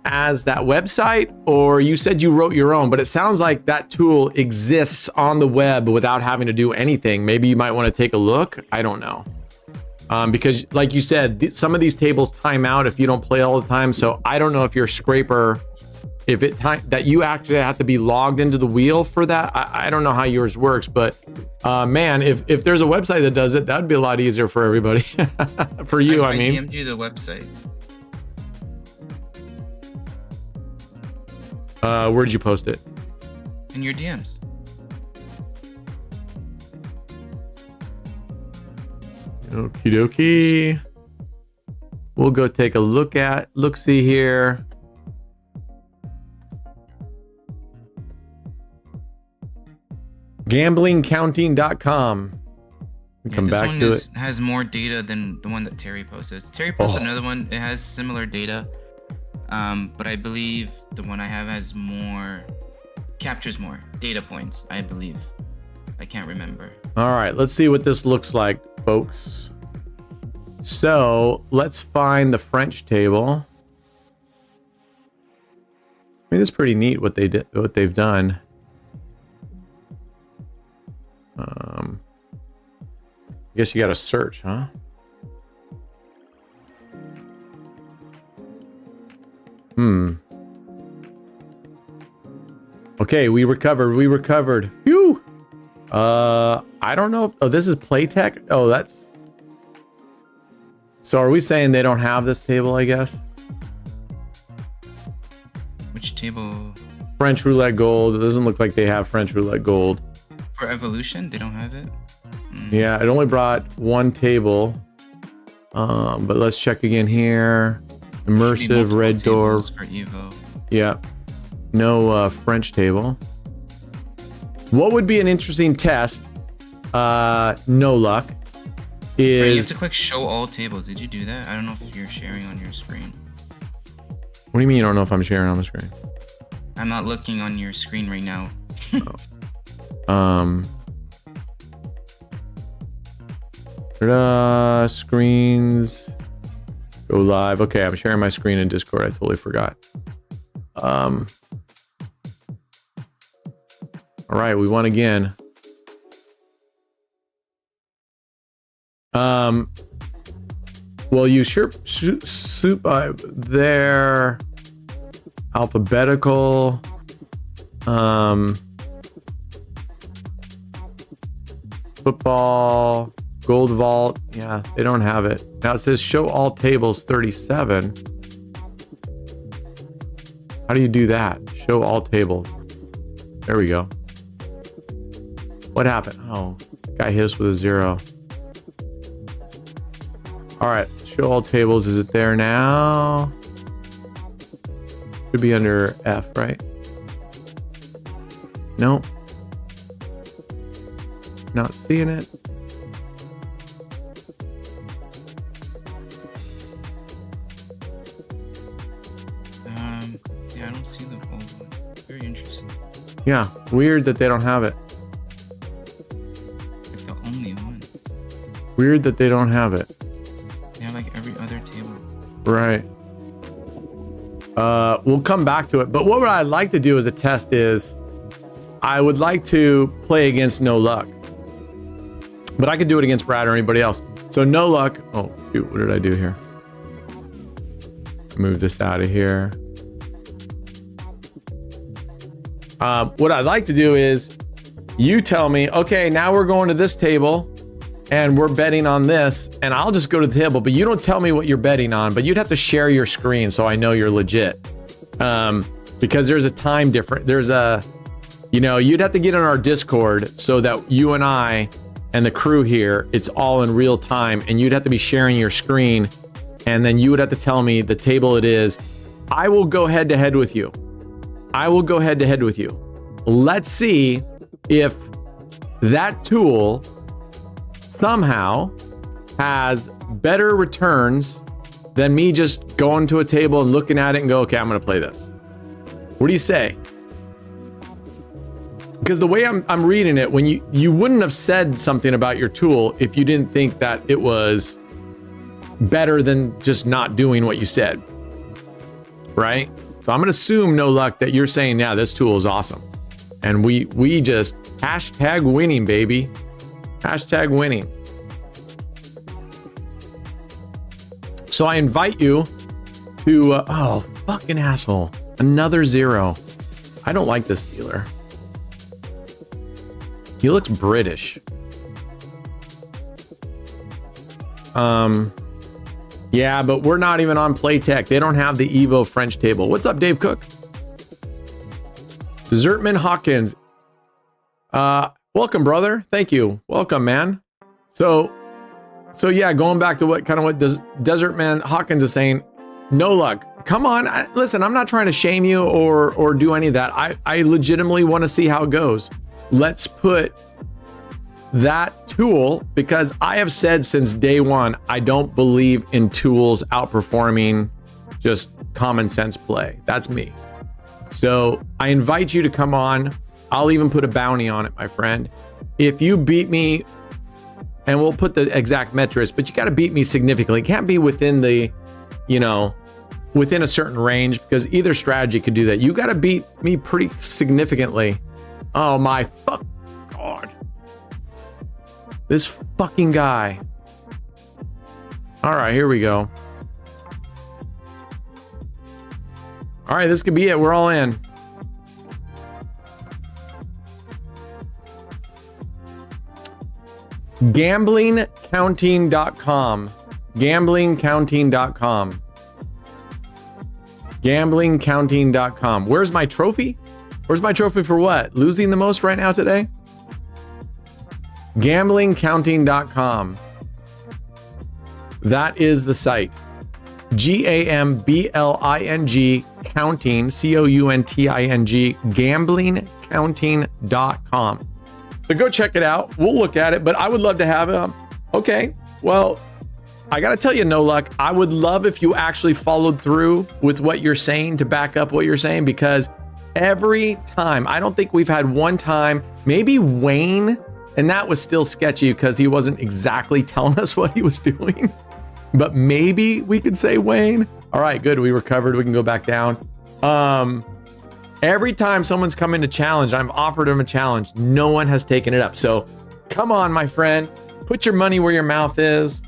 as that website, or you said you wrote your own, but it sounds like that tool exists on the web without having to do anything. Maybe you might want to take a look. I don't know. Because like you said, some of these tables time out if you don't play all the time. So I don't know if your scraper, if it that you actually have to be logged into the wheel for that. I don't know how yours works, but man, if there's a website that does it, that'd be a lot easier for everybody. For you, I mean. I DM'd you the website. Where'd you post it? In your DMs. Okie dokie. We'll go take a look-see here. Gamblingcounting.com. Come This back one to it. has more data than the one that Terry posted. Terry posted another one. It has similar data, but I believe the one I have has captures more data points. I believe. I can't remember. All right, let's see what this looks like, folks. So let's find the French table. I mean, it's pretty neat what they've done. I guess you got to search, huh? Okay, we recovered. Phew. I don't know. Oh, this is Playtech. Oh, that's. So are we saying they don't have this table, I guess? Which table? French Roulette Gold. It doesn't look like they have French Roulette Gold. For Evolution, they don't have it. Yeah, it only brought one table. But let's check again here. Immersive red door. For Evo. Yeah. No French table. What would be an interesting test? No luck. Right, you have Is to click show all tables. Did you do that? I don't know if you're sharing on your screen. what do you mean you don't know if I'm sharing on the screen? I'm not looking on your screen right now. Screens go live. Okay, I'm sharing my screen in Discord. I totally forgot. All right, we won again. Well, you soup there. Alphabetical. Football. Gold vault. Yeah, they don't have it. Now it says show all tables 37. How do you do that? Show all tables. There we go. What happened? Oh, guy hit us with a 0. All right, show all tables. Is it there now? Should be under F, right? Nope. Not seeing it. Yeah, I don't see the whole one. Very interesting. Yeah, weird that they don't have it. Like the only one. Weird that they don't have it. They have like every other table. Right. We'll come back to it. But what I'd like to do as a test is I would like to play against No Luck. But I could do it against Brad or anybody else. So no luck. Oh, shoot. What did I do here? Move this out of here. What I'd like to do is you tell me, okay, now we're going to this table and we're betting on this, and I'll just go to the table, but you don't tell me what you're betting on, but you'd have to share your screen so I know you're legit. Because there's a time difference. There's a, you know, you'd have to get on our Discord so that you and I and the crew here, it's all in real time, and you'd have to be sharing your screen, and then you would have to tell me the table it is. I will go head to head with you. I will go head to head with you. Let's see if that tool somehow has better returns than me just going to a table and looking at it and go, okay, I'm going to play this. What do you say? Because the way I'm reading it, when you wouldn't have said something about your tool if you didn't think that it was better than just not doing what you said, right? So I'm gonna assume, no luck, that you're saying, yeah, this tool is awesome, and we just hashtag winning, baby, hashtag winning. So I invite you to oh, fucking asshole, another 0. I don't like this dealer. He looks British. Yeah, but we're not even on Playtech. They don't have the Evo French table. What's up, Dave Cook? Desertman Hawkins. Welcome, brother. Thank you. Welcome, man. So yeah, going back to what Desertman Hawkins is saying, no luck. Come on. Listen, I'm not trying to shame you or do any of that. I legitimately want to see how it goes. Let's put that tool, because I have said since day one, I don't believe in tools outperforming just common sense play. That's me. So I invite you to come on. I'll even put a bounty on it, my friend. If you beat me, and we'll put the exact metrics, but you got to beat me significantly. It can't be within the, you know, within a certain range, because either strategy could do that. You got to beat me pretty significantly. Oh my fuck God. This fucking guy. All right, here we go. All right, this could be it. We're all in. Gamblingcounting.com. Gamblingcounting.com. Gamblingcounting.com. Where's my trophy? Where's my trophy for what? Losing the most right now today? Gamblingcounting.com. That is the site. GAMBLING counting, COUNTING, gamblingcounting.com. So go check it out. We'll look at it, but I would love to have it. Okay, well, I got to tell you, no luck. I would love if you actually followed through with what you're saying to back up what you're saying, because every time, I don't think we've had one time, maybe Wayne, and that was still sketchy because he wasn't exactly telling us what he was doing, but maybe we could say Wayne. All right, good. We recovered. We can go back down. Every time someone's come in to challenge, I've offered him a challenge. No one has taken it up. So come on, my friend, put your money where your mouth is.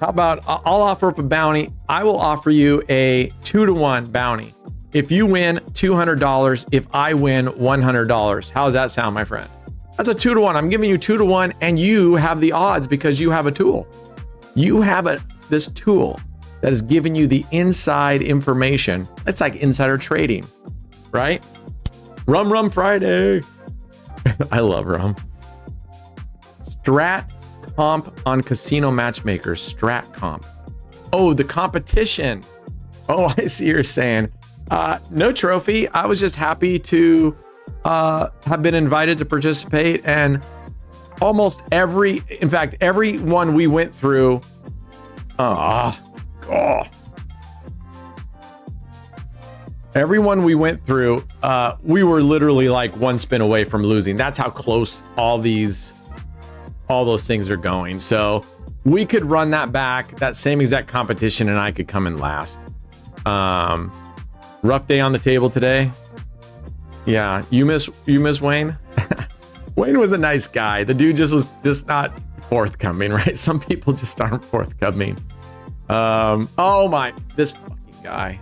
How about I'll offer up a bounty. I will offer you a 2-to-1 bounty. If you win $200, if I win $100. How does that sound, my friend? That's a 2-to-1. I'm giving you 2-to-1, and you have the odds because you have a tool. You have this tool that is giving you the inside information. It's like insider trading, right? Rum Friday. I love rum. Strat comp on casino matchmakers. Strat comp. Oh, the competition. Oh, I see you're saying. No trophy. I was just happy to have been invited to participate, and almost every one we went through. Everyone we went through, we were literally like one spin away from losing. That's how close all those things are going. So we could run that back, that same exact competition, and I could come in last. Rough day on the table today. Yeah, you miss Wayne. Wayne was a nice guy. The dude was just not forthcoming, right? Some people just aren't forthcoming. Oh my, this fucking guy.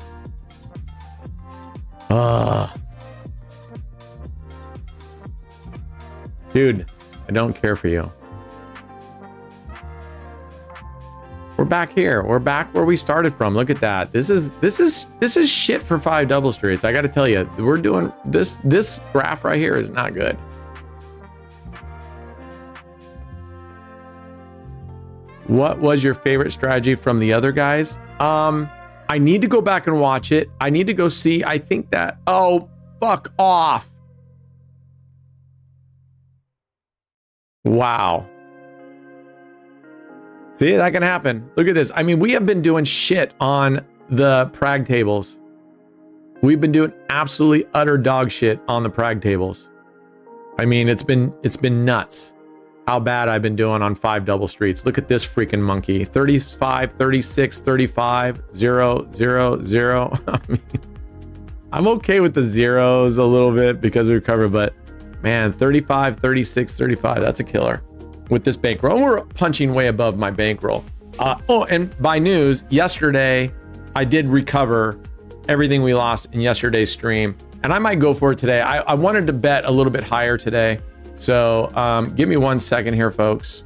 Dude, I don't care for you. We're back here. We're back where we started from. Look at that. This is shit for 5 double streets. I got to tell you, we're doing this graph right here is not good. What was your favorite strategy from the other guys? I need to go back and watch it. I need to go see. I think that, oh, fuck off. Wow. See, that can happen. Look at this. I mean, we have been doing shit on the Prague tables. We've been doing absolutely utter dog shit on the Prague tables. I mean, it's been nuts how bad I've been doing on 5 double streets. Look at this freaking monkey. 35, 36, 35, 0, 0, 0. I mean, I'm okay with the zeros a little bit because we recovered, but man, 35, 36, 35, that's a killer with this bankroll. We're punching way above my bankroll. Oh, and by news, yesterday, I did recover everything we lost in yesterday's stream, and I might go for it today. I wanted to bet a little bit higher today. So give me 1 second here, folks.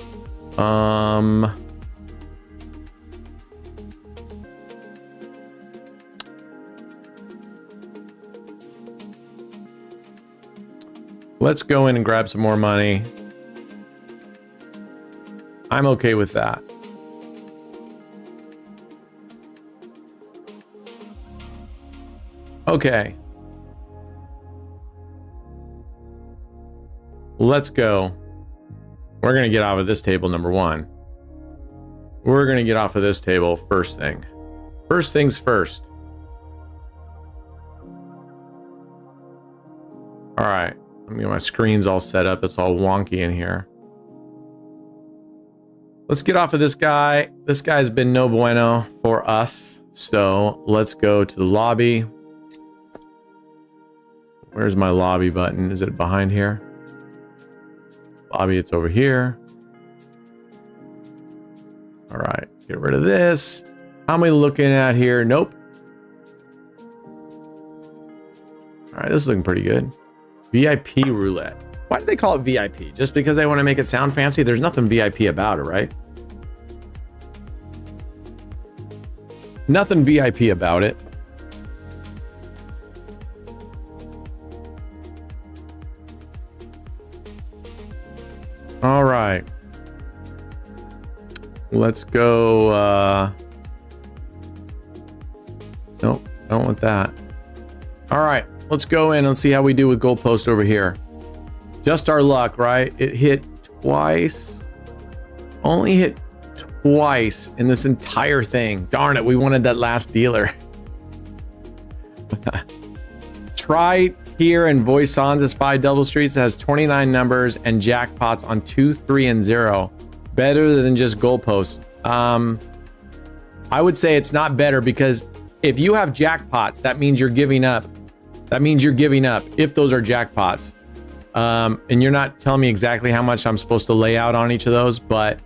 Let's go in and grab some more money. I'm okay with that. Okay. Let's go. We're going to get off of this table, number 1. We're going to get off of this table first thing. First things first. All right. Let me get my screens all set up. It's all wonky in here. Let's get off of this guy. This guy's been no bueno for us. So let's go to the lobby. Where's my lobby button? Is it behind here? Lobby, it's over here. All right, get rid of this. How am I looking at here? Nope. All right, this is looking pretty good. VIP roulette. Why do they call it VIP? Just because they want to make it sound fancy? There's nothing VIP about it, right? Nothing VIP about it. All right. Let's go. Nope, don't want that. All right, let's go in and see how we do with goalpost over here. Just our luck, right? It hit twice. It's only hit twice in this entire thing. Darn it, we wanted that last dealer. Try tier and voice songs as 5 double streets has 29 numbers and jackpots on 2, 3, and 0. Better than just goalposts. I would say it's not better because if you have jackpots, that means you're giving up. That means you're giving up if those are jackpots. And you're not telling me exactly how much I'm supposed to lay out on each of those, but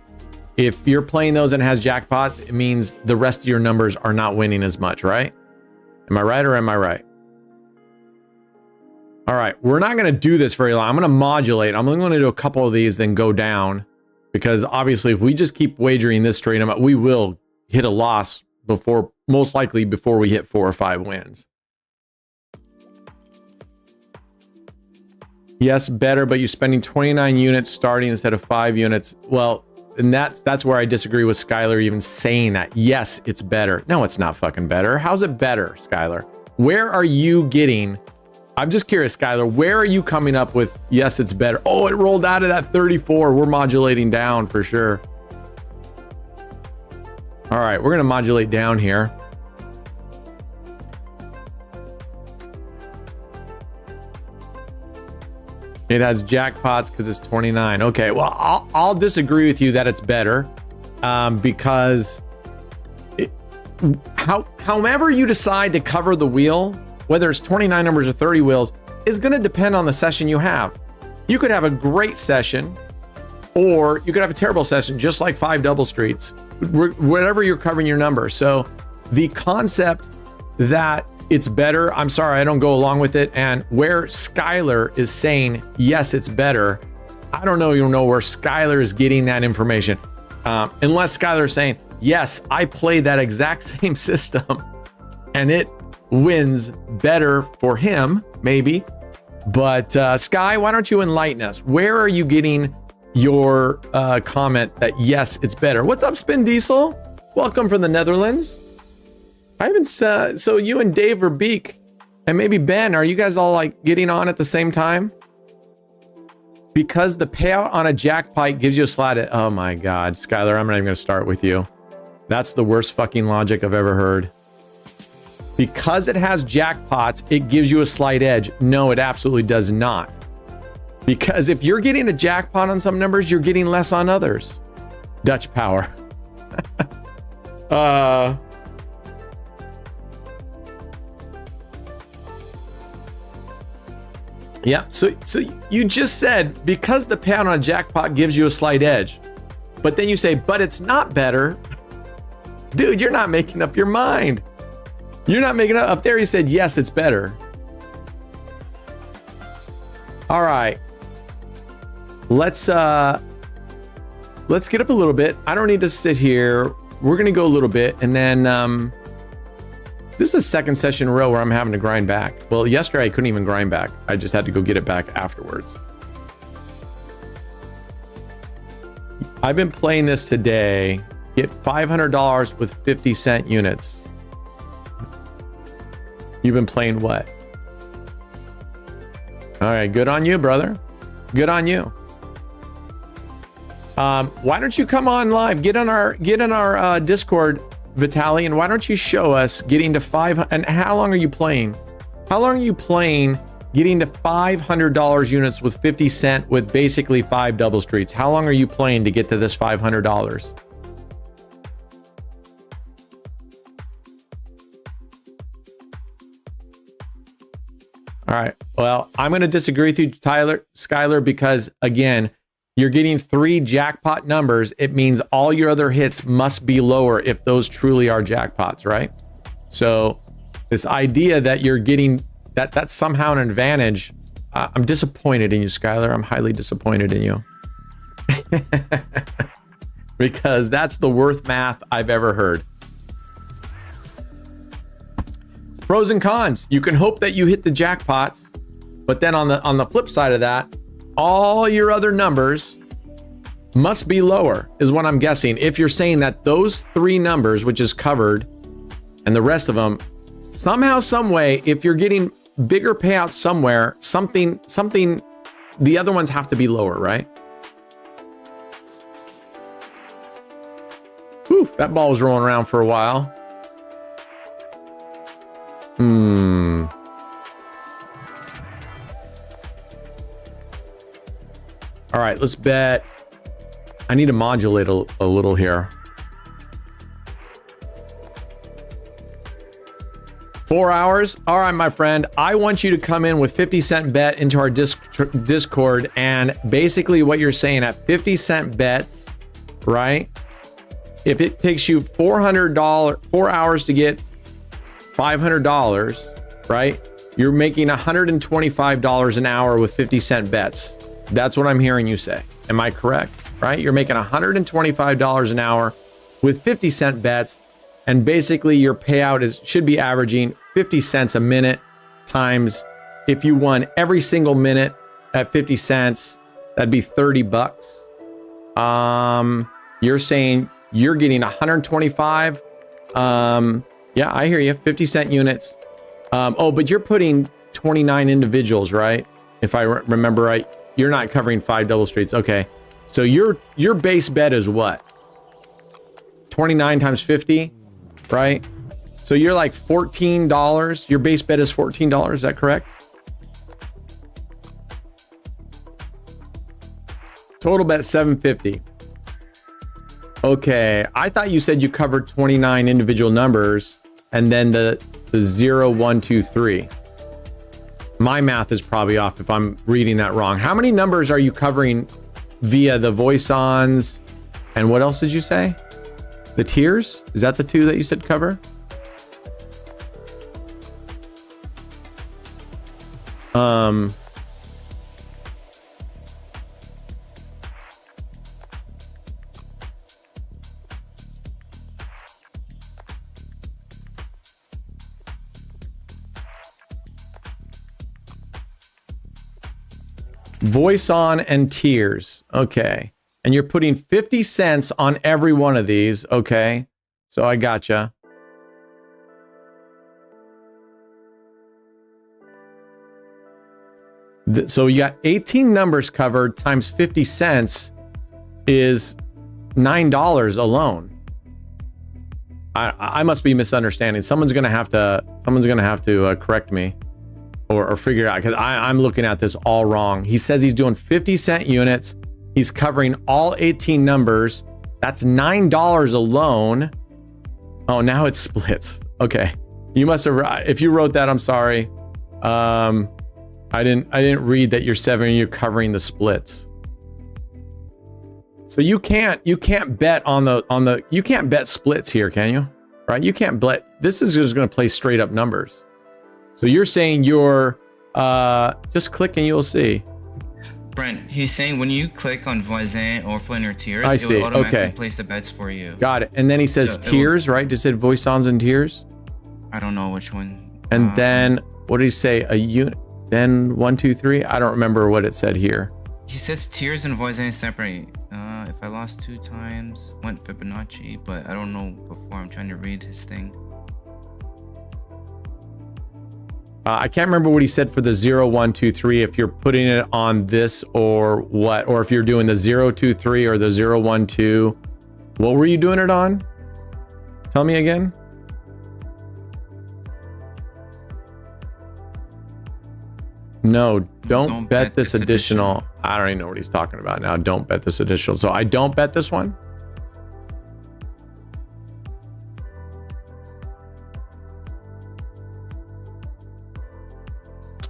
if you're playing those and it has jackpots, it means the rest of your numbers are not winning as much, right? Am I right or am I right? All right, we're not going to do this very long. I'm going to modulate. I'm only going to do a couple of these, then go down. Because obviously, if we just keep wagering this straight amount, we will hit a loss before, most likely before we hit 4 or 5 wins. Yes, better, but you're spending 29 units starting instead of 5 units. Well, and that's where I disagree with Skylar even saying that. Yes, it's better. No, it's not fucking better. How's it better, Skylar? Where are you getting... I'm just curious, Skylar, where are you coming up with, yes, it's better? Oh, it rolled out of that 34. We're modulating down for sure. All right, we're going to modulate down here. It has jackpots because it's 29. Okay, well, I'll disagree with you that it's better because however you decide to cover the wheel, whether it's 29 numbers or 30 wheels, is going to depend on the session you have. You could have a great session or you could have a terrible session, just like 5 double streets, whatever you're covering your number. So the concept that it's better, I'm sorry, I don't go along with it. And where Skylar is saying, yes, it's better, I don't know, you know where Skylar is getting that information. Unless Skylar is saying, yes, I played that exact same system and it wins better for him, maybe. But Sky, why don't you enlighten us? Where are you getting your comment that yes, it's better? What's up, Spin Diesel? Welcome from the Netherlands. I haven't so you and Dave Verbeek and maybe Ben, are you guys all like getting on at the same time? Because the payout on a jackpot gives you a slide at, oh my God, Skylar, I'm not even gonna start with you. That's the worst fucking logic I've ever heard. Because it has jackpots, it gives you a slight edge. No, it absolutely does not. Because if you're getting a jackpot on some numbers, you're getting less on others. Dutch power. Yeah, so you just said because the payout on a jackpot gives you a slight edge, but then you say, but it's not better. Dude, you're not making up your mind. You're not making up there. You said, yes, it's better. All right. Let's get up a little bit. I don't need to sit here. We're going to go a little bit. And then this is the second session in a row where I'm having to grind back. Well, yesterday I couldn't even grind back. I just had to go get it back afterwards. I've been playing this today. Get $500 with 50-cent units. You've been playing what? All right, good on you, brother. Good on you. Why don't you come on live? Get in our Discord, Vitaly, and why don't you show us getting to and how long are you playing? How long are you playing getting to $500 units with 50 cent with basically 5 double streets? How long are you playing to get to this $500? All right. Well, I'm going to disagree with you, Skylar, because again, you're getting 3 jackpot numbers. It means all your other hits must be lower if those truly are jackpots, right? So this idea that you're getting that's somehow an advantage. I'm disappointed in you, Skylar. I'm highly disappointed in you. Because that's the worst math I've ever heard. Pros and cons. You can hope that you hit the jackpots, but then on the flip side of that, all your other numbers must be lower, is what I'm guessing. If you're saying that those 3 numbers, which is covered, and the rest of them, somehow, some way, if you're getting bigger payouts somewhere, something, the other ones have to be lower, right? Whew, that ball was rolling around for a while. All right, let's bet. I need to modulate a little here. 4 hours? All right, my friend. I want you to come in with 50-cent bet into our Discord. And basically what you're saying at 50-cent bets, right? If it takes you $4 hours to get $500, right? You're making $125 an hour with 50-cent bets. That's what I'm hearing you say. Am I correct? Right? You're making $125 an hour with 50-cent bets, and basically your payout should be averaging 50 cents a minute times, if you won every single minute at 50 cents, that'd be $30. You're saying you're getting 125. Yeah, I hear you. 50-cent units. Oh, but you're putting 29 individuals, right? If I remember right, you're not covering 5 double streets. Okay. So your base bet is what? 29 times 50, right? So you're like $14. Your base bet is $14. Is that correct? Total bet $750. Okay. I thought you said you covered 29 individual numbers and then the 0, 1, 2, 3. My math is probably off if I'm reading that wrong. How many numbers are you covering via the voice-ons. And what else did you say? The tiers? Is that the two that you said cover? Voice on and tiers. Okay. And you're putting 50 cents on every one of these. Okay. So I gotcha. So you got 18 numbers covered times 50 cents is $9 alone. I must be misunderstanding. Someone's gonna have to correct me or figure it out, because I'm looking at this all wrong. He says he's doing 50-cent units. He's covering all 18 numbers. That's $9 alone. Oh, now it splits. Okay, you must have. If you wrote that, I'm sorry. I didn't read that you're covering the splits. So you can't bet you can't bet splits here, can you? Right? You can't bet. This is just going to play straight up numbers. So you're saying you're just click and you'll see. Brent, he's saying when you click on voisin or flaneur tiers, it will automatically okay. place the bets for you. Got it. And then he says tiers, right? Just said voice-ons and tiers. I don't know which one. And then what did he say? A unit. Then 1, 2, 3. I don't remember what it said here. He says tiers and voisin separate. If I lost 2 times, went Fibonacci, but I don't know before. I'm trying to read his thing. I can't remember what he said for the 0, 1, 2, 3, if you're putting it on this or what, or if you're doing the 0, 2, 3 or the 0, 1, 2. What were you doing it on? Tell me again. No, don't bet this additional. I don't even know what he's talking about now. Don't bet this additional. So I don't bet this one.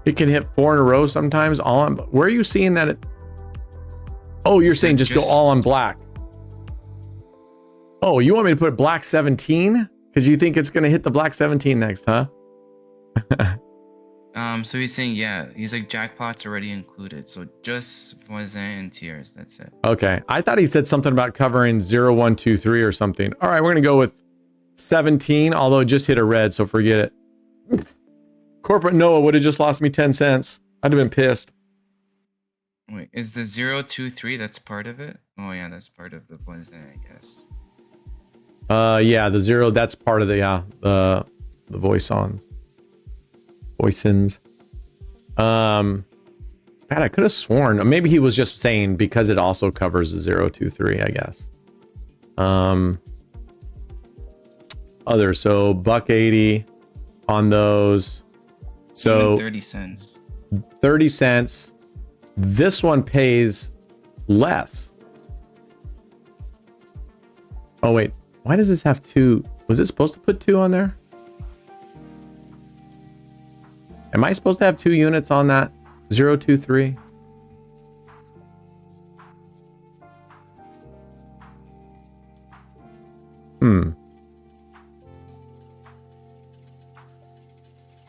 It can hit 4 in a row sometimes. All on. Where are you seeing that? Oh, you're saying just go all on black. Oh, you want me to put black 17? Because you think it's going to hit the black 17 next, huh? So he's saying, yeah, he's like jackpot's already included. So just voisin and tiers. That's it. Okay. I thought he said something about covering 0, 1, 2, 3 or something. All right, we're going to go with 17, although it just hit a red, so forget it. Corporate Noah would have just lost me 10 cents. I'd have been pissed. Wait, is the 0, 2, 3 that's part of it? Oh yeah, that's part of the voisin, I guess. Yeah, the 0, that's part of the voice-ons. Voice-ins. God, I could have sworn maybe he was just saying because it also covers the 0, 2, 3, I guess. Other, so $1.80 on those. So even 30 cents. 30 cents. This one pays less. Oh wait, why does this have 2? Was it supposed to put 2 on there? Am I supposed to have 2 units on that? 0, 2, 3?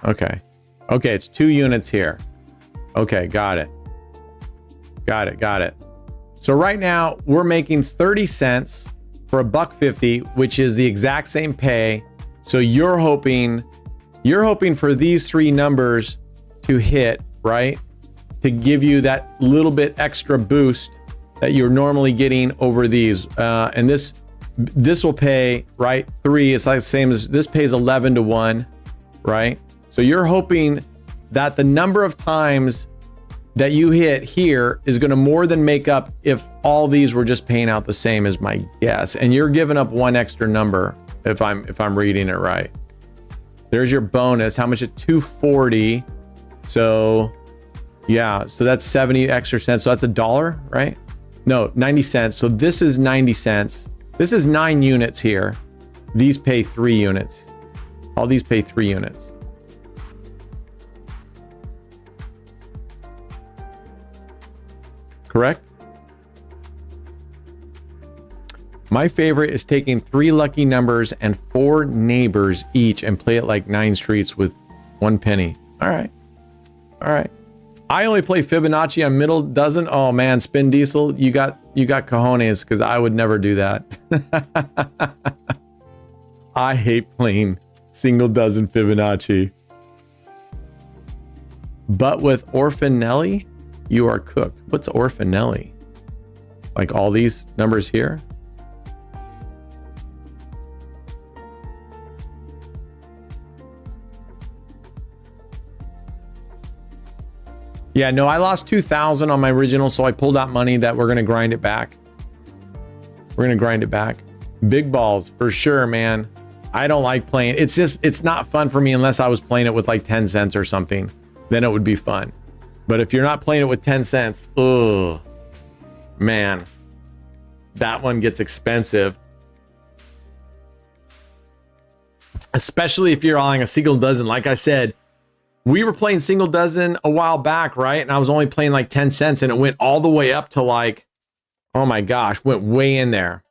Okay. Okay, it's 2 units here. Okay, got it. Got it. So right now we're making 30 cents for $1.50, which is the exact same pay. So you're hoping for these 3 numbers to hit, right? To give you that little bit extra boost that you're normally getting over these. And this will pay, right? 3, it's like the same as this pays 11 to 1, right? So you're hoping that the number of times that you hit here is going to more than make up if all these were just paying out the same, as my guess. And you're giving up 1 extra number if I'm reading it right. There's your bonus. How much? At 240. So yeah, so that's 70 extra cents. So that's $1, right? No, 90 cents. So this is 90 cents. This is 9 units here. These pay 3 units. All these pay 3 units. Correct? My favorite is taking 3 lucky numbers and 4 neighbors each and play it like 9 streets with 1 penny. All right. All right. I only play Fibonacci on middle dozen. Oh man, Spin Diesel, you got cojones, because I would never do that. I hate playing single dozen Fibonacci. But with Orfanelli, you are cooked. What's Orfanelli? Like all these numbers here? Yeah, no, I lost 2,000 on my original, so I pulled out money that we're going to grind it back. We're going to grind it back. Big balls, for sure, man. I don't like playing. It's not fun for me unless I was playing it with like 10 cents or something. Then it would be fun. But if you're not playing it with 10 cents, ugh, man, that one gets expensive. Especially if you're on a single dozen. Like I said, we were playing single dozen a while back, right? And I was only playing like 10 cents and it went all the way up to like, oh my gosh, went way in there.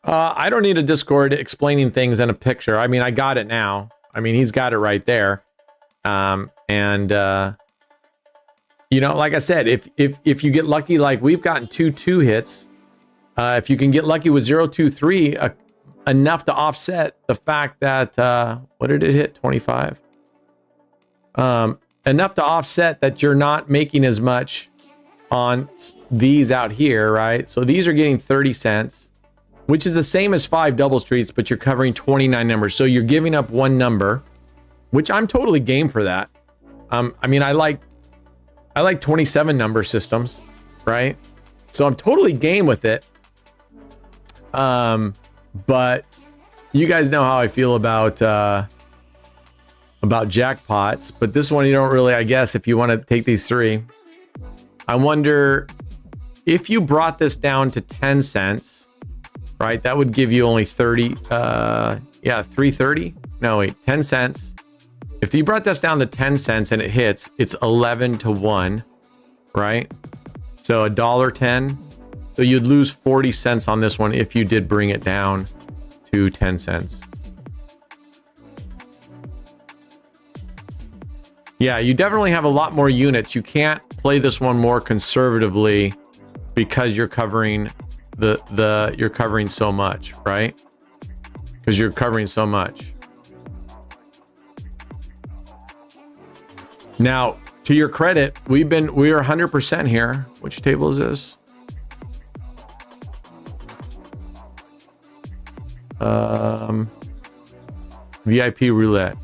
I don't need a Discord explaining things in a picture. I mean, I got it now. I mean, he's got it right there. You know, like I said, if you get lucky, like we've gotten 2 hits, if you can get lucky with 0, 2, 3, enough to offset the fact that, what did it hit? 25. Enough to offset that you're not making as much on these out here, right? So these are getting 30 cents, which is the same as 5 double streets, but you're covering 29 numbers. So you're giving up 1 number, which I'm totally game for that. I mean, I like 27 number systems, right? So I'm totally game with it. But you guys know how I feel about jackpots, but this one you don't really, I guess, if you want to take these 3. I wonder if you brought this down to 10 cents, right? That would give you only 30, yeah, 330. No, wait, 10 cents. If you brought this down to 10 cents and it hits, it's 11 to 1, right? So $1.10. So you'd lose 40 cents on this one if you did bring it down to 10 cents. Yeah, you definitely have a lot more units. You can't play this one more conservatively because you're covering you're covering so much, right? Because you're covering so much. Now, to your credit, we are 100% here. Which table is this? VIP roulette.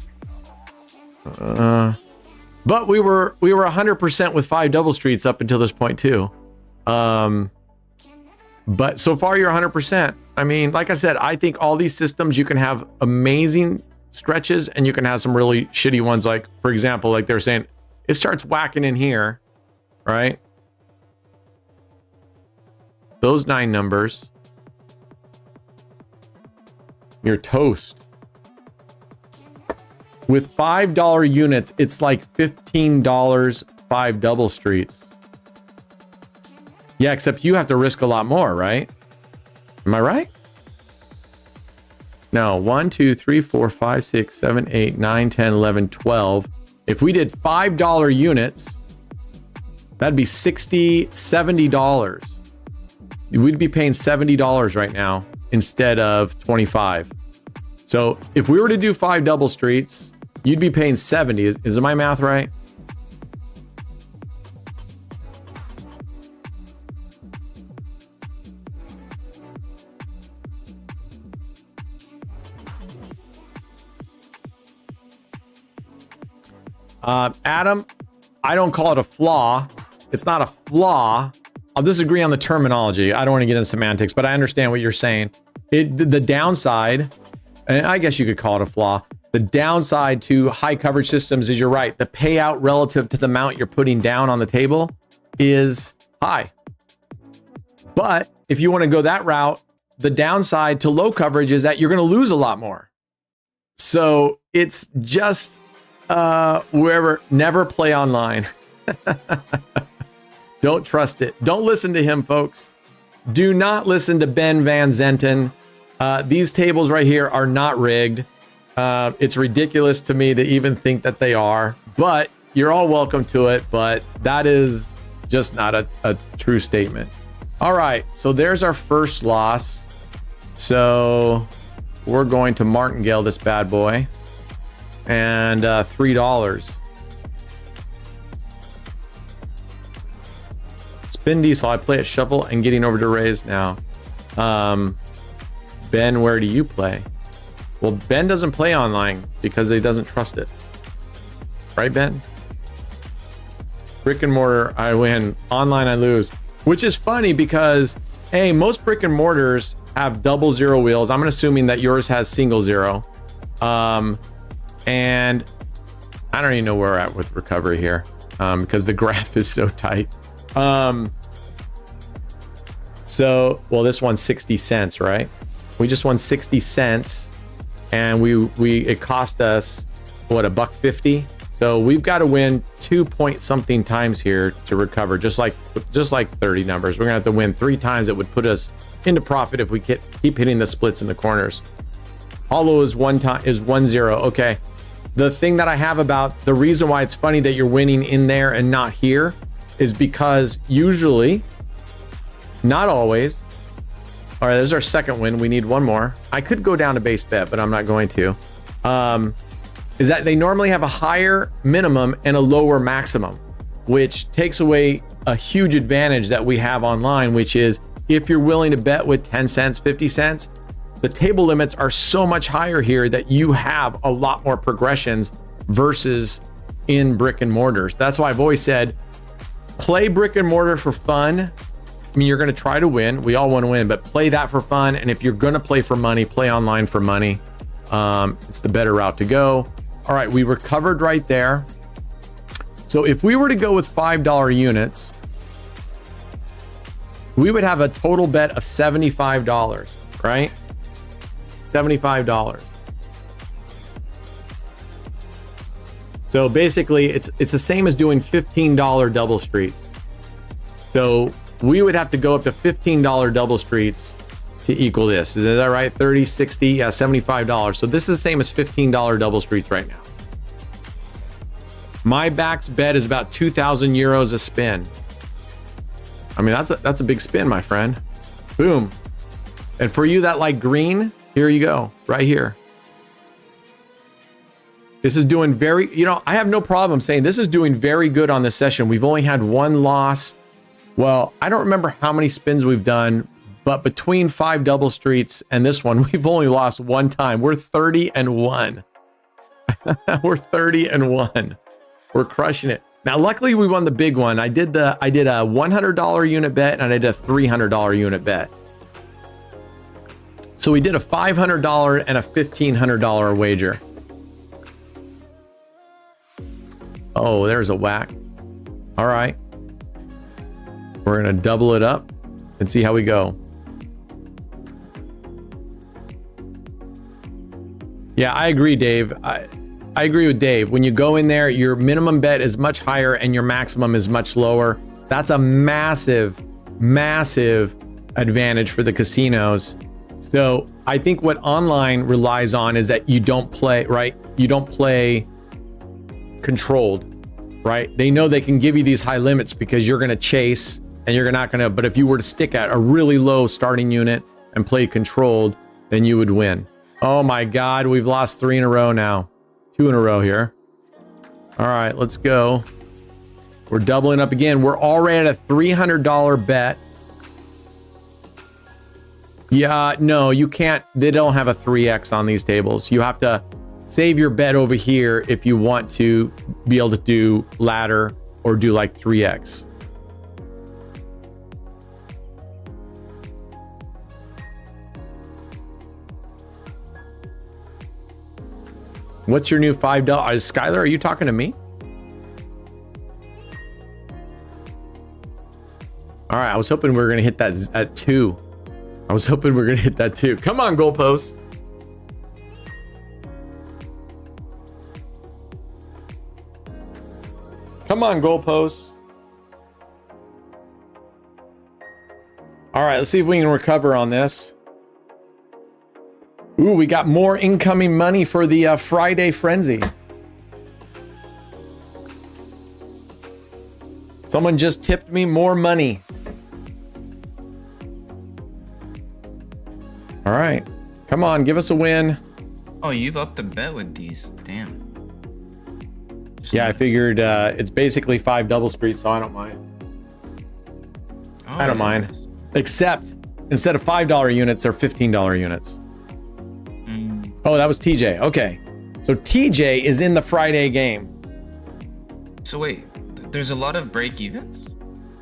But we were 100% with 5 double streets up until this point too. But so far you're 100%. I mean, like I said, I think all these systems you can have amazing stretches and you can have some really shitty ones. Like, for example, like they're saying, it starts whacking in here, right? Those 9 numbers. You're toast. With $5 units, it's like $15, 5 double streets. Yeah, except you have to risk a lot more, right? Am I right? No, 1, 2, 3, 4, 5, 6, 7, 8, 9, 10, 11, 12. If we did $5 units, that'd be $70. We'd be paying $70 right now instead of 25. So if we were to do 5 double streets, you'd be paying 70. Is my math right? Adam, I don't call it a flaw. It's not a flaw. I'll disagree on the terminology. I don't want to get into semantics, but I understand what you're saying. The downside, and I guess you could call it a flaw. The downside to high coverage systems is, you're right, the payout relative to the amount you're putting down on the table is high. But if you want to go that route, the downside to low coverage is that you're going to lose a lot more. So it's just wherever, never play online. Don't trust it. Don't listen to him, folks. do not listen to Ben Van Zenten. These tables right here are not rigged. It's ridiculous to me to even think that they are, but you're all welcome to it. But that is just not a true statement. All right, so there's our first loss. So we're going to martingale this bad boy, and $3. Spin diesel. I play at shuffle and getting over to raise now. Ben, where do you play? Well, Ben doesn't play online because he doesn't trust it. Right, Ben? Brick and mortar, I win. Online, I lose. Which is funny because, hey, most brick and mortars have double zero wheels. I'm assuming that yours has single zero. And I don't even know where we're at with recovery here because the graph is so tight. So, well, this one's 60 cents, right? We just won 60 cents and it cost us what, $1.50? So we've got to win 2 point something times here to recover, just like 30 numbers. We're gonna have to win 3 times. It would put us into profit if we keep hitting the splits in the corners. Hollow is 1-0. Okay. The thing that I have about the reason why it's funny that you're winning in there and not here is because usually, not always. All right, there's our second win. We need one more. I could go down to base bet, but I'm not going to. Is that they normally have a higher minimum and a lower maximum, which takes away a huge advantage that we have online, which is if you're willing to bet with 10 cents, 50 cents, the table limits are so much higher here that you have a lot more progressions versus in brick and mortars. That's why I've always said, play brick and mortar for fun. I mean, you're going to try to win. We all want to win, but play that for fun. And if you're going to play for money, play online for money. It's the better route to go. All right, we recovered right there. So if we were to go with $5 units, we would have a total bet of $75, right? $75. So basically, it's the same as doing $15 double streets. So we would have to go up to $15 double streets to equal this. Is that right? 30, 60, yeah, $75. So this is the same as $15 double streets right now. My back's bet is about 2,000 euros a spin. I mean, that's a big spin, my friend. Boom. And for you that like green, here you go, right here. This is doing I have no problem saying this is doing very good on this session. We've only had one loss. Well, I don't remember how many spins we've done, but between 5 double streets and this one, we've only lost one time. We're 30-1. We're 30-1. We're crushing it. Now, luckily we won the big one. I did a $100 unit bet and I did a $300 unit bet. So we did a $500 and a $1,500 wager. Oh, there's a whack. All right. We're going to double it up and see how we go. Yeah, I agree, Dave. I agree with Dave. When you go in there, your minimum bet is much higher and your maximum is much lower. That's a massive, massive advantage for the casinos. So I think what online relies on is that you don't play, right? You don't play controlled, right? They know they can give you these high limits because you're going to chase and you're not going to, but if you were to stick at a really low starting unit and play controlled, then you would win. Oh my God, we've lost 3 in a row now. 2 in a row here. All right, let's go. We're doubling up again. We're already at a $300 bet. Yeah, no, you can't. They don't have a 3x on these tables. You have to save your bet over here if you want to be able to do ladder or do like 3x. What's your new $5? Skylar, are you talking to me? All right, I was hoping we were going to hit that at 2. I was hoping we were going to hit that 2. Come on, goalposts. Come on, goalposts. All right, let's see if we can recover on this. Ooh, we got more incoming money for the Friday Frenzy. Someone just tipped me more money. All right, come on, give us a win. Oh, you've upped the bet with these. Damn. Yeah, I figured it's basically 5 double streets, so I don't mind. Oh, I don't mind. Except instead of $5 units, they're $15 units. Oh, that was TJ. Okay. So TJ is in the Friday game. So wait, there's a lot of break evens?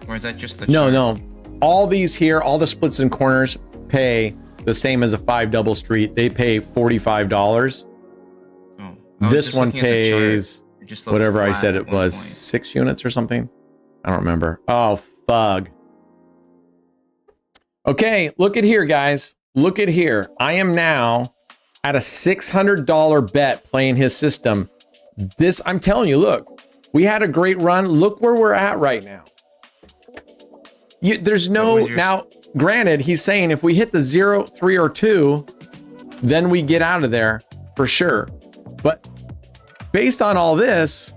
Or is that just the No. All these here, all the splits and corners pay the same as a 5 double street. They pay $45. Oh. This one pays whatever I said it was, point. 6 units or something. I don't remember. Oh, fug. Okay, look at here, guys. Look at here. I am now at a $600 bet playing his system. This, I'm telling you, look, we had a great run. Look where we're at right now. There's no, now, granted, he's saying if we hit the 0, 3, or 2, then we get out of there for sure. But based on all this,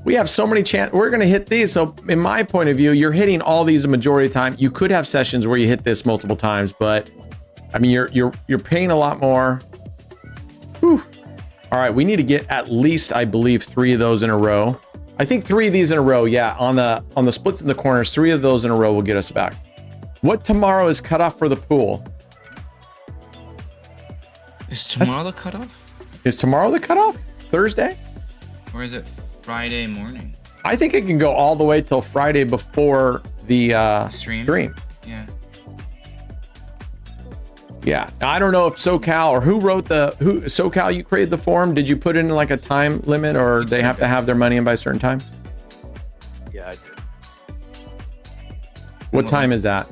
we have so many chances. We're going to hit these. So in my point of view, you're hitting all these a majority of the time. You could have sessions where you hit this multiple times, but I mean, you're paying a lot more. Whew. All right, we need to get at least, I believe, 3 of those in a row. I think 3 of these in a row. Yeah, on the splits in the corners, 3 of those in a row will get us back. What tomorrow is cut off for the pool? Is tomorrow the cutoff? Is tomorrow the cutoff? Thursday? Or is it Friday morning? I think it can go all the way till Friday before the stream. Yeah. Yeah. I don't know if SoCal or who SoCal, you created the form. Did you put in like a time limit or they have to have their money in by a certain time? Yeah, I did. What time is that?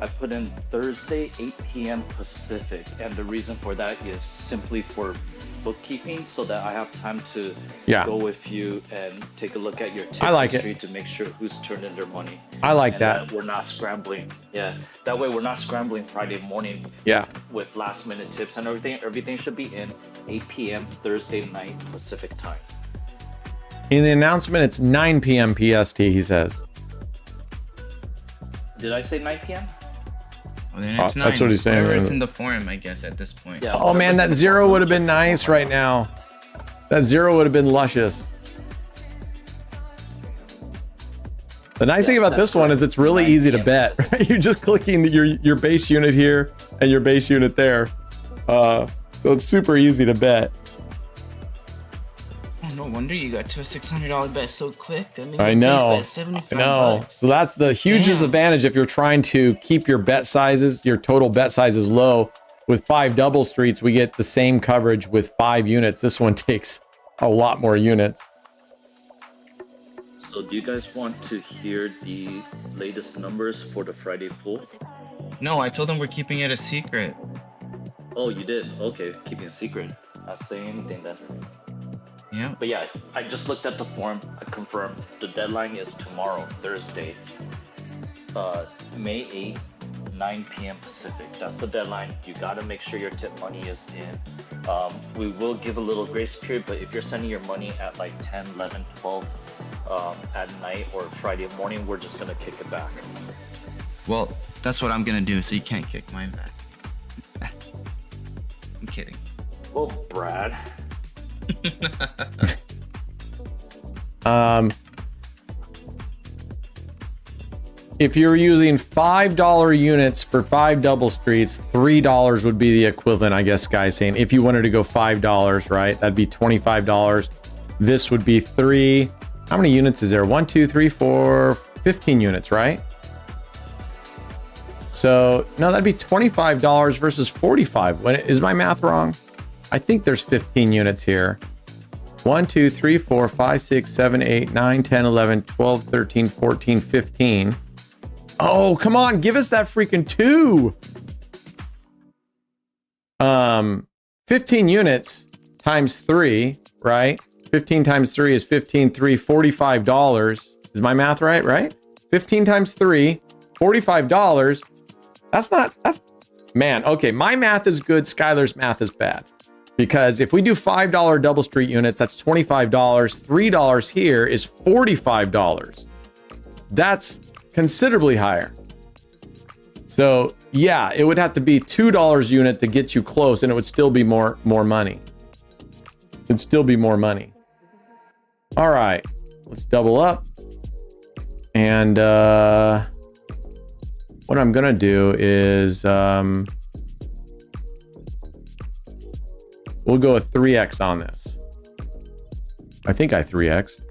I put in Thursday, 8 p.m. Pacific, and the reason for that is simply for bookkeeping, so that I have time to go with you and take a look at your tip history to make sure who's turned in their money. I like that. We're not scrambling. Yeah, that way we're not scrambling Friday morning. Yeah. With last minute tips and everything. Everything should be in 8 p.m. Thursday night Pacific time. In the announcement, it's 9 p.m. PST, he says. Did I say 9 p.m.? Well, then it's 9. That's what he's saying. It's in the forum, I guess, at this point. Yeah, oh man, that 0 would have been nice right now. That 0 would have been luscious. The nice thing about this one is it's really easy to bet. Right? You're just clicking your base unit here and your base unit there. So it's super easy to bet. Oh, no wonder you got to a $600 bet so quick. That means I know. $75. So that's the hugest advantage if you're trying to keep your bet sizes, your total bet sizes low. With 5 double streets, we get the same coverage with 5 units. This one takes a lot more units. So do you guys want to hear the latest numbers for the Friday pool? No, I told them we're keeping it a secret. Oh, you did? Okay, keeping a secret. Not saying anything then. Yeah. But yeah, I just looked at the form. I confirmed the deadline is tomorrow, Thursday, May 8th, 9 p.m. Pacific. That's the deadline. You got to make sure your tip money is in. We will give a little grace period, but if you're sending your money at like 10, 11, 12 at night or Friday morning, we're just going to kick it back. Well, that's what I'm going to do, so you can't kick mine back. I'm kidding. Well, Brad. If you're using $5 units for 5 double streets, $3 would be the equivalent, I guess, guys saying. If you wanted to go $5, right? That'd be $25. This would be 3. How many units is there? 1, 2, 3, 4, 15 units, right? So, no, that'd be $25 versus 45. Is my math wrong? I think there's 15 units here. 1, 2, 3, 4, 5, 6, 7, 8, 9, 10, 11, 12, 13, 14, 15. Oh, come on, give us that freaking 2. 15 units times 3, right? 15 times 3 is 15, 3, $45. Is my math right? 15 times 3, $45. That's man, okay, my math is good, Skylar's math is bad. Because if we do $5 double street units, that's $25. $3 here is $45. That's considerably higher. So yeah, it would have to be $2 unit to get you close, and it would still be more money. It'd still be more money. All right, let's double up. And what I'm gonna do is we'll go with 3x on this. I think I 3x'd.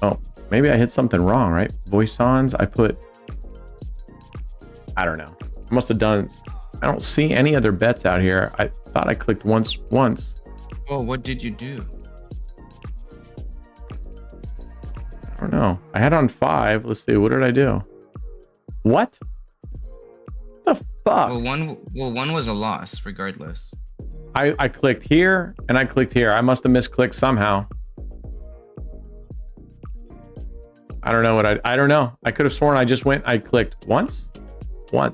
Oh, maybe I hit something wrong, right? Voice ons, I don't know. I must have done, I don't see any other bets out here. I thought I clicked once. Oh, what did you do? I don't know. I had on 5. Let's see. What did I do? What? The fuck? Well, one was a loss, regardless. I clicked here and I clicked here. I must have misclicked somehow. I don't know what I don't know. I could have sworn I clicked once. I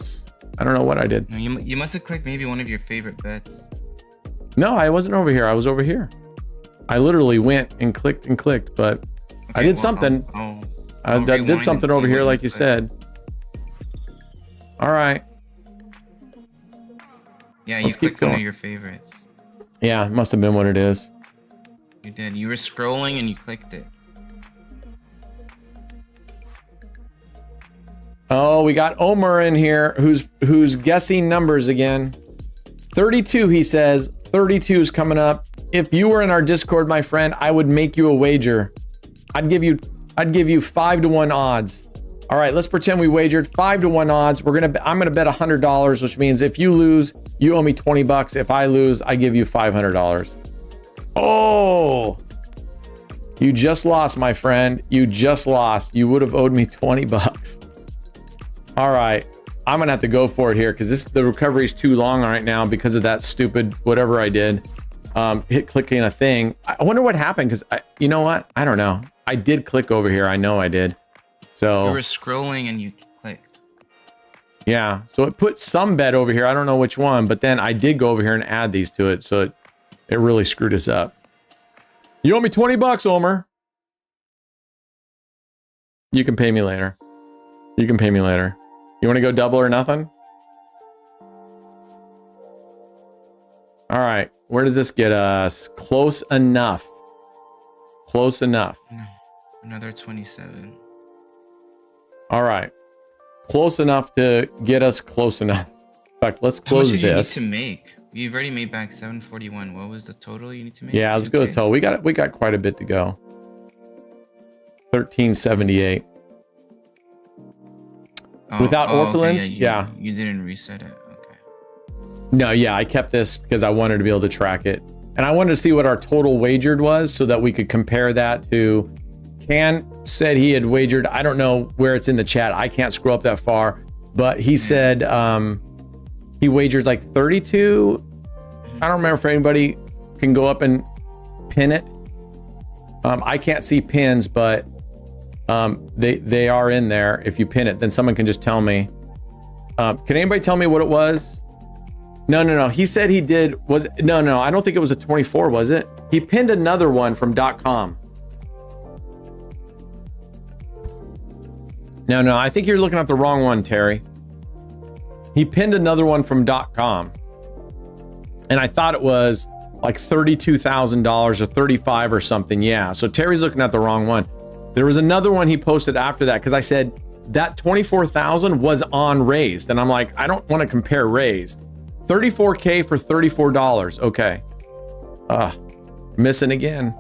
don't know what I did. No, you must have clicked maybe one of your favorite bets. No, I wasn't over here. I was over here. I literally went and clicked, but okay, I did something. I did something over here, like you said. All right. Yeah, you clicked one of your favorites. Yeah, it must have been what it is. You did. You were scrolling and you clicked it. Oh, we got Omer in here who's guessing numbers again. 32, he says. 32 is coming up. If you were in our Discord, my friend, I would make you a wager. I'd give you 5-to-1 odds. All right, let's pretend we wagered 5-to-1 odds. I'm gonna bet $100, which means if you lose, you owe me $20. If I lose, I give you $500. Oh, you just lost, my friend. You just lost. You would have owed me $20. All right, I'm gonna have to go for it here because the recovery is too long right now because of that stupid whatever I did. Hit clicking a thing. I wonder what happened because you know what? I don't know. I did click over here. I know I did. So you were scrolling and you clicked. Yeah, so it put some bet over here. I don't know which one, but then I did go over here and add these to it, so it really screwed us up. You owe me $20, Omer. You can pay me later. You can pay me later. You want to go double or nothing? All right, where does this get us? Close enough. Close enough. Another 27. All right. Close enough to get us close enough. In fact, let's close this. How much do you need to make? You've already made back 741. What was the total you need to make? Yeah, let's go to total. We got quite a bit to go. 1378. Without Orphalins? Okay, yeah. You didn't reset it. Okay. No, yeah, I kept this because I wanted to be able to track it. And I wanted to see what our total wagered was so that we could compare that to... Can said he had wagered, I don't know where it's in the chat. I can't scroll up that far. But he said he wagered like 32. I don't remember if anybody can go up and pin it. I can't see pins, but they are in there. If you pin it, then someone can just tell me. Can anybody tell me what it was? No. He said he did. No. I don't think it was a 24, was it? He pinned another one from .com. No. I think you're looking at the wrong one, Terry. He pinned another one from .com. And I thought it was like $32,000 or 35 or something. Yeah. So Terry's looking at the wrong one. There was another one he posted after that because I said that 24,000 was on raised. And I'm like, I don't want to compare raised. 34K for $34. Okay. Missing again.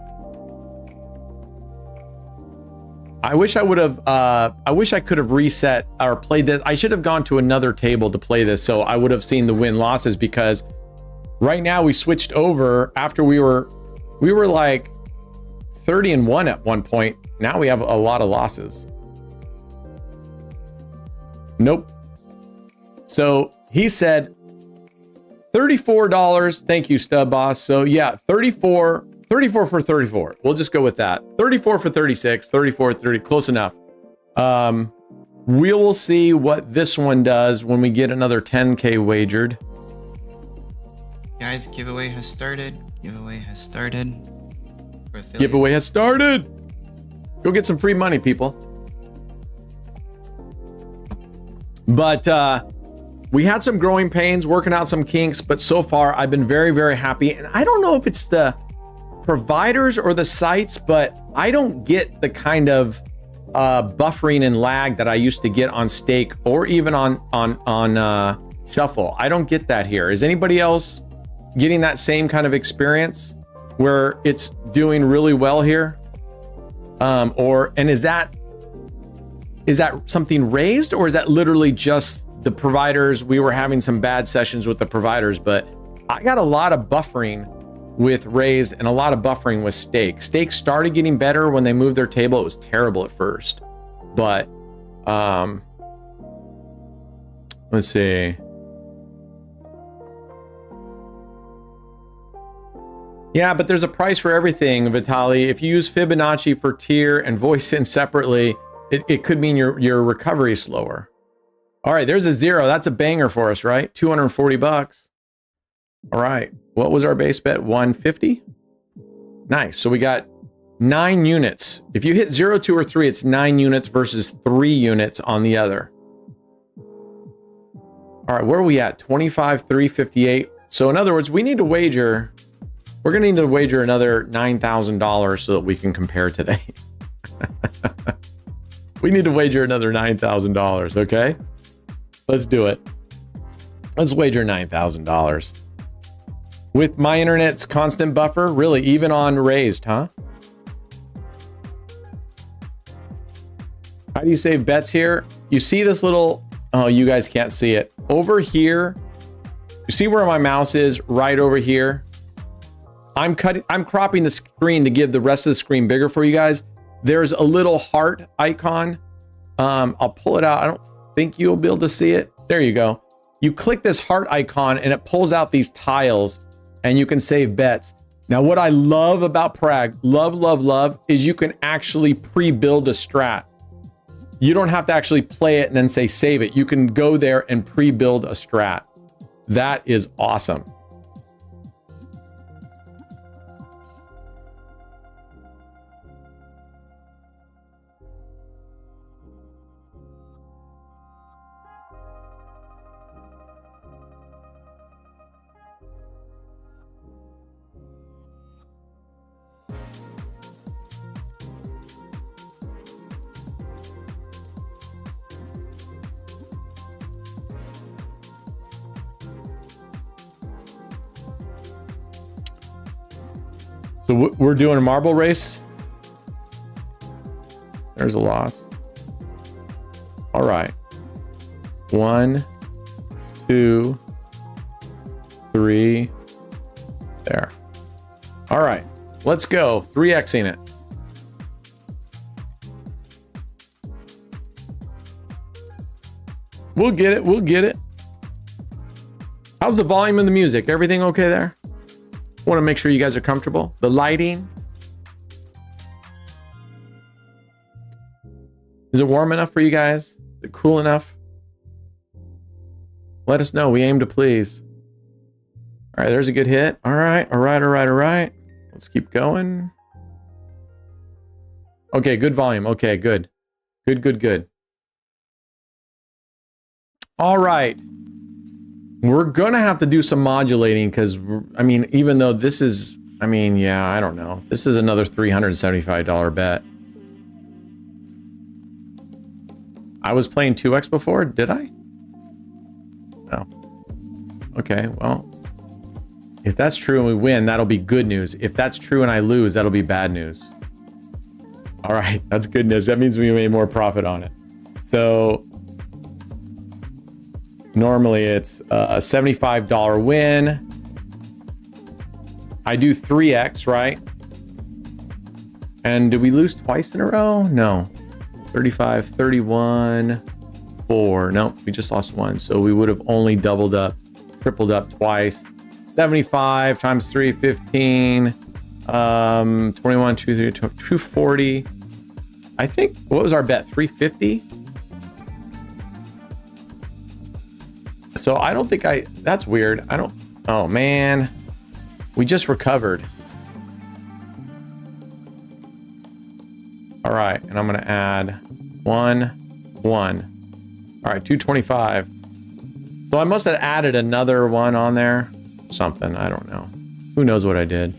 I wish I would have, I wish I could have reset or played this. I should have gone to another table to play this. So I would have seen the win losses because right now we switched over after we were like 30-1 at one point. Now we have a lot of losses. Nope. So he said $34. Thank you, Stub Boss. So yeah, 34 34 for 34. We'll just go with that. 34 for 36, 34, 30, close enough. We will see what this one does when we get another 10K wagered. Guys, giveaway has started. Giveaway has started. Giveaway has started. Go get some free money, people. But we had some growing pains, working out some kinks, but so far I've been very, very happy. And I don't know if it's the providers or the sites, but I don't get the kind of buffering and lag that I used to get on Stake or even on Shuffle. I don't get that here. Is anybody else getting that same kind of experience where it's doing really well here? And is that something raised, or is that literally just the providers? We were having some bad sessions with the providers, but I got a lot of buffering with raised and a lot of buffering with Stake. Stake started getting better when they moved their table. It was terrible at first, but let's see. Yeah, but there's a price for everything, Vitaly. If you use Fibonacci for tier and voice in separately, it could mean your recovery is slower. All right, there's a 0. That's a banger for us, right? 240 bucks. All right, what was our base bet? 150? Nice. So we got 9 units. If you hit 0, 2, or 3, it's 9 units versus 3 units on the other. All right, where are we at? 25, 358. So in other words, we need to wager. We're going to need to wager another $9,000 so that we can compare today. We need to wager another $9,000, okay? Let's do it. Let's wager $9,000. With my internet's constant buffer, really, even on raised, huh? How do you save bets here? You see this little, oh, you guys can't see it. Over here, you see where my mouse is? Right over here. I'm cropping the screen to give the rest of the screen bigger for you guys. There's a little heart icon. I'll pull it out. I don't think you'll be able to see it. There you go. You click this heart icon and it pulls out these tiles and you can save bets. Now, what I love about Prag, love, is you can actually pre-build a strat. You don't have to actually play it and then say save it. You can go there and pre-build a strat. That is awesome. So we're doing a marble race. There's a loss. All right. 1, 2, 3. There. All right. Let's go. 3xing it. We'll get it. We'll get it. How's the volume of the music? Everything okay there? Want to make sure you guys are comfortable. The lighting. Is it warm enough for you guys? Is it cool enough? Let us know. We aim to please. All right, there's a good hit. All right. Let's keep going. Okay, good volume. Okay, good. Good. All right. We're going to have to do some modulating because, I mean, even though this is, I mean, yeah, I don't know. This is another $375 bet. I was playing 2x before, did I? No. Okay, well, if that's true and we win, that'll be good news. If that's true and I lose, that'll be bad news. All right, that's good news. That means we made more profit on it. So normally it's a $75 win. I do 3x, right? And did we lose twice in a row? No. 35, 31, 4. Nope, we just lost one. So we would have only doubled up, tripled up twice. 75 times 3, 15. 21, 240. I think, what was our bet? 350? So I don't think that's weird. Oh man. We just recovered. All right, and I'm gonna add 1. All right, 225. So I must have added another one on there. Something, I don't know. Who knows what I did?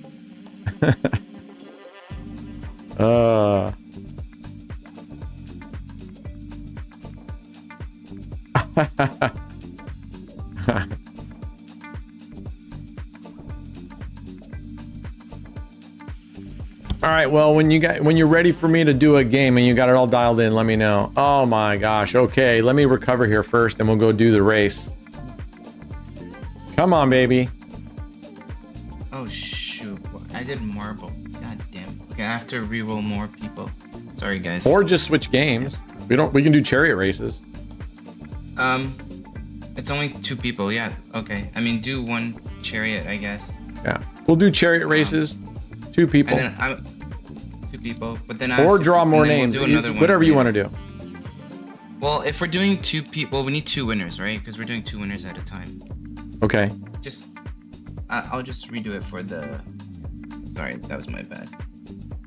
All right, well, when you're ready for me to do a game and you got it all dialed in, let me know. Oh my gosh. Okay, let me recover here first and we'll go do the race. Come on, baby. Oh shoot. I did marble. God damn. Okay, I have to reroll more people. Sorry guys. Or just switch games. We can do chariot races. It's only 2 people, yeah. Okay. I mean, do 1 chariot, I guess. Yeah. We'll do chariot races. 2 people. And then 2 people, but then or draw more names. It's whatever you want to do. Well, if we're doing 2 people, we need 2 winners, right? Because we're doing 2 winners at a time. Okay. I'll just redo it for the. Sorry, that was my bad.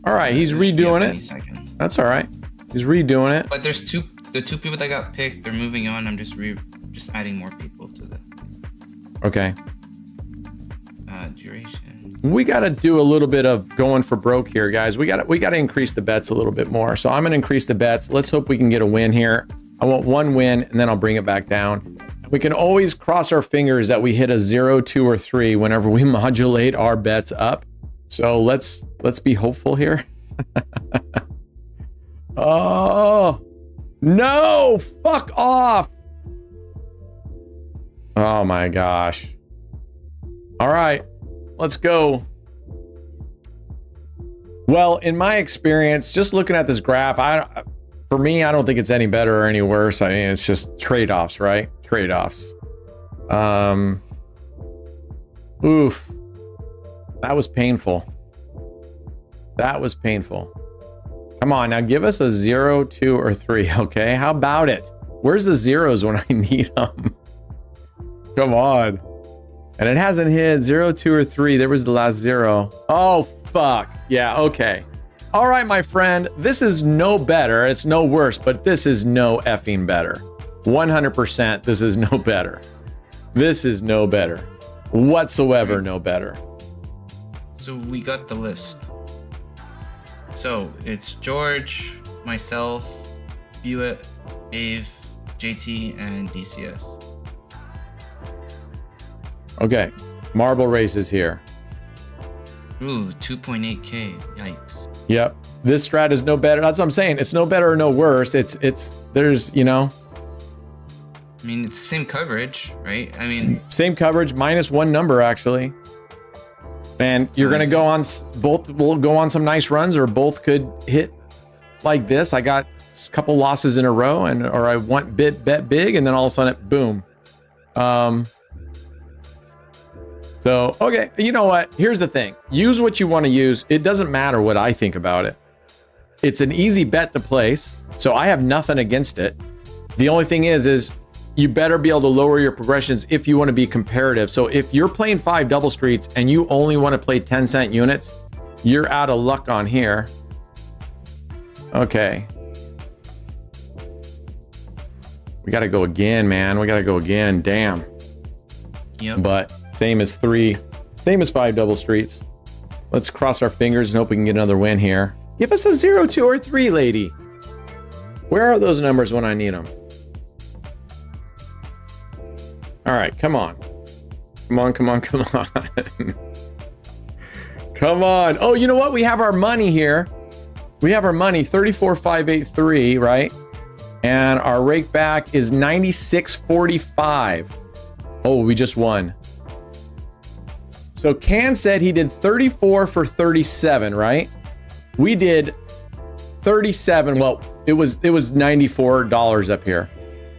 All right, he's redoing it. That's all right. He's redoing it. But there's the 2 people that got picked. They're moving on. I'm just adding more people to the. Okay. Duration. We got to do a little bit of going for broke here, guys. We got to increase the bets a little bit more. So I'm going to increase the bets. Let's hope we can get a win here. I want 1 win and then I'll bring it back down. We can always cross our fingers that we hit a 0, 2, or 3 whenever we modulate our bets up. So let's be hopeful here. Oh no! Fuck off! Oh my gosh. All right, let's go. Well, in my experience, just looking at this graph, for me, I don't think it's any better or any worse. I mean, it's just trade-offs, right? Trade-offs. Oof. That was painful. That was painful. Come on, now give us a 0, 2, or 3, okay? How about it? Where's the zeros when I need them? Come on. And it hasn't hit 0, 2, or 3. There was the last 0. Oh, fuck. Yeah, okay. All right, my friend. This is no better. It's no worse, but this is no effing better. 100%, this is no better. This is no better. Whatsoever no better. So we got the list. So it's George, myself, Hewitt, Dave, JT, and DCS. Okay, marble races here. Ooh, 2.8k. Yikes. Yep. This strat is no better. That's what I'm saying. It's no better or no worse. There's, you know. I mean, it's the same coverage, right? I mean, same coverage, -1 number actually. And you're going to go on, both will go on some nice runs, or both could hit like this. I got a couple losses in a row, or I bet big, and then all of a sudden, boom. So, okay, you know what? Here's the thing. Use what you want to use. It doesn't matter what I think about it. It's an easy bet to place, so I have nothing against it. The only thing is you better be able to lower your progressions if you want to be comparative. So if you're playing 5 double streets and you only want to play 10-cent units, you're out of luck on here. Okay. We got to go again, man. We got to go again. Damn. Yep. But same as 5 double streets. Let's cross our fingers and hope we can get another win here. Give us a 0, 2, or 3, lady. Where are those numbers when I need them? All right, come on. Come on. Come on. Oh, you know what? We have our money here. We have our money, 34,583, right? And our rakeback is 96.45. Oh, we just won. So Can said he did 34 for 37, right? We did 37. Well, it was $94 up here.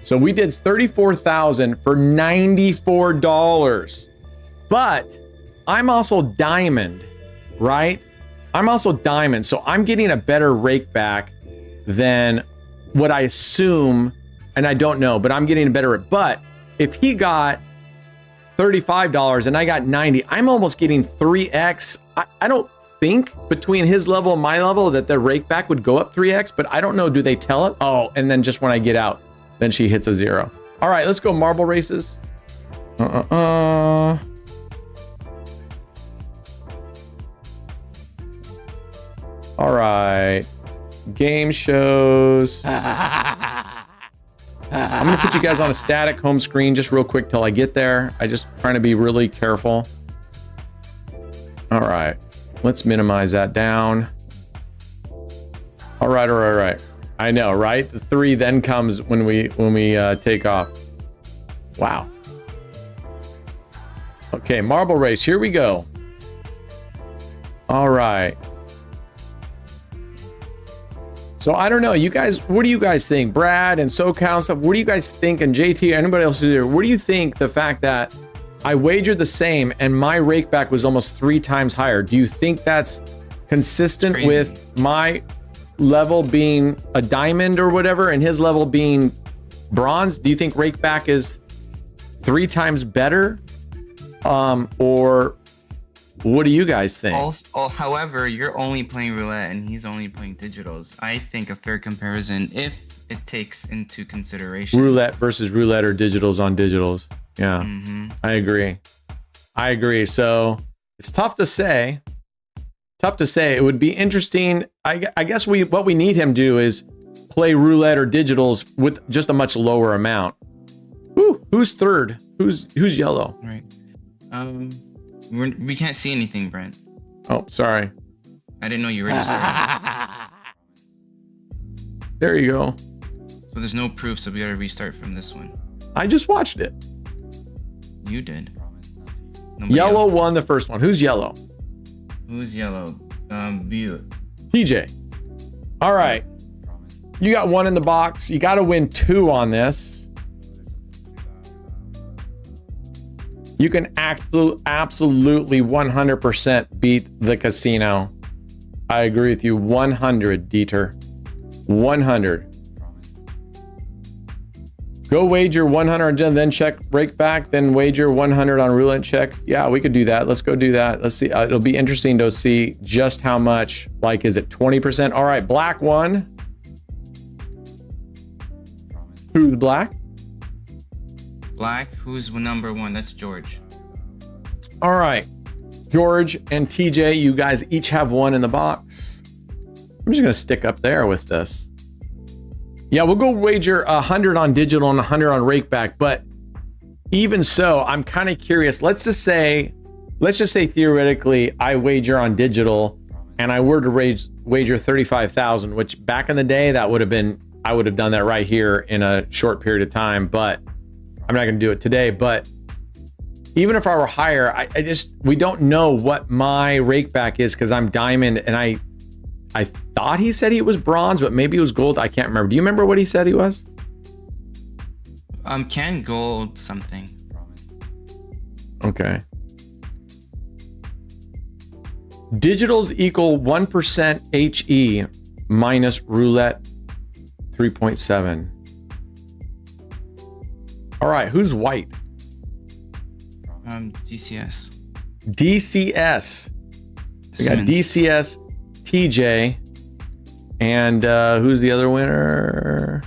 So we did 34,000 for $94. But I'm also diamond, right? I'm also diamond, so I'm getting a better rake back than what I assume, and I don't know, but I'm getting a better. But if he got $35 and I got 90, I'm almost getting 3x. I don't think between his level and my level that the rake back would go up 3x, but I don't know. Do they tell it? Oh, and then just when I get out, then she hits a 0. All right, let's go marble races. All right. Game shows. I'm gonna put you guys on a static home screen just real quick till I get there. I just trying to be really careful. All right, let's minimize that down. All right. I know, right? The 3 then comes when we take off. Wow. Okay, marble race. Here we go. All right. So I don't know, you guys, what do you guys think? Brad and SoCal and stuff, what do you guys think? And JT, anybody else who's there, what do you think the fact that I wagered the same and my rake back was almost 3 times higher? Do you think that's consistent with my level being a diamond or whatever and his level being bronze? Do you think rake back is 3 times better? Or what do you guys think? Also, however, you're only playing roulette and he's only playing digitals. I think a fair comparison, if it takes into consideration roulette versus roulette or digitals on digitals. Yeah, I agree. So it's tough to say. It would be interesting. I guess what we need him to do is play roulette or digitals with just a much lower amount. Ooh, who's third? Who's yellow? Right. We can't see anything, Brent. Oh, sorry. I didn't know you registered. There you go. So there's no proof, so we gotta restart from this one. I just watched it. You did. Nobody Yellow else. won the first one. Who's yellow? Who's yellow? View. TJ. All right. You got 1 in the box. You got to win 2 on this. You can absolutely 100% beat the casino. I agree with you. 100, Dieter. 100. Go wager 100 and then check rake back, then wager 100 on roulette check. Yeah, we could do that. Let's go do that. Let's see. It'll be interesting to see just how much. Like, is it 20%? All right, black won. Who's black? Black, who's number 1? That's George. All right, George and TJ, you guys each have 1 in the box. I'm just gonna stick up there with this. Yeah, we'll go wager 100 on digital and 100 on rakeback. But even so, I'm kind of curious. Let's just say theoretically, I wager on digital, and I were to wager 35,000, which back in the day that would have been, I would have done that right here in a short period of time. But I'm not going to do it today. But even if I were higher, we don't know what my rakeback is because I'm diamond, and I thought he said he was bronze, but maybe it was gold. I can't remember. Do you remember what he said he was? Can gold something. Okay. Digitals equal 1% HE minus roulette 3.7. All right, who's white? DCS. DCS. We got DCS, TJ, and who's the other winner?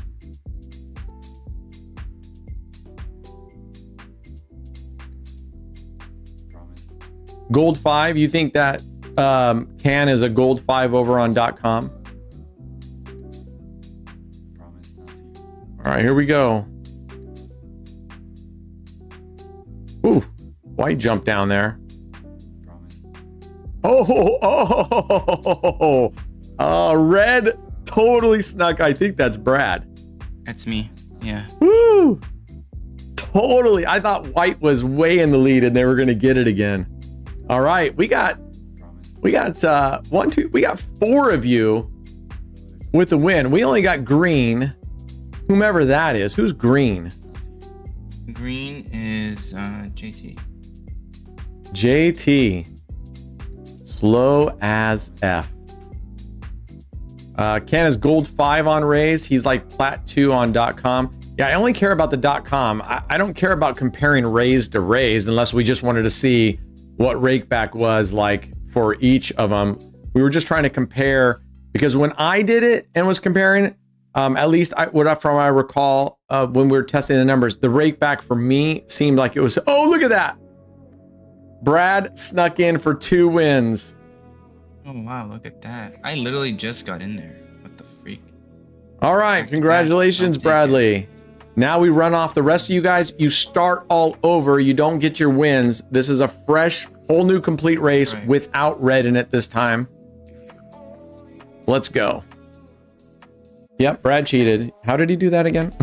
Gold 5. You think that can is a gold 5 over on .com? All right, here we go. Ooh, white jumped down there. Red totally snuck. I think that's Brad. That's me. Yeah. Woo! Totally. I thought white was way in the lead and they were going to get it again. All right, we got 4 of you with the win. We only got green. Whomever that is. Who's green? Green is JT. JT. Slow as F. Ken is gold 5 on Raise. He's like plat 2 on .com. Yeah, I only care about the .com. I don't care about comparing Raise to Raise unless we just wanted to see what Rakeback was like for each of them. We were just trying to compare because when I did it and was comparing, at least from I recall when we were testing the numbers, the Rakeback for me seemed like it was, oh, look at that. Brad snuck in for 2 wins. Oh wow, look at that. I literally just got in there. What the freak? All right, congratulations, Bradley. Now we run off the rest of you guys. You start all over. You don't get your wins. This is a fresh, whole new complete race without red in it this time. Let's go. Yep, Brad cheated. How did he do that again?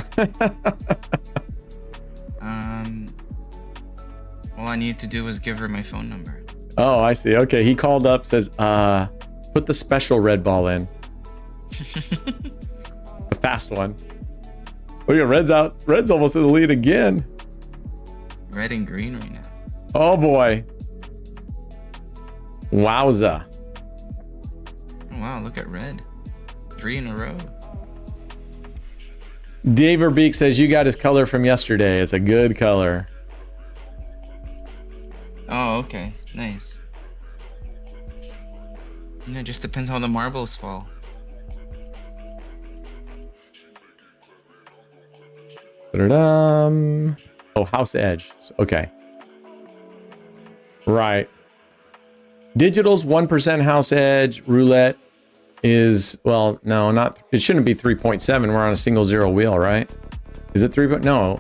All I needed to do was give her my phone number. Oh, I see. Okay, he called up, says, put the special red ball in. The fast one. Look at Red's out. Red's almost in the lead again. Red and green right now. Oh boy. Wowza. Oh, wow, look at Red. 3 in a row. Dave Verbeek says you got his color from yesterday. It's a good color. Oh, okay. Nice. You know, it just depends how the marbles fall. Oh, house edge. Okay. Right. Digital's 1% house edge. Roulette is, well, no, not, it shouldn't be 3.7. We're on a single zero wheel, right? Is it 3? No.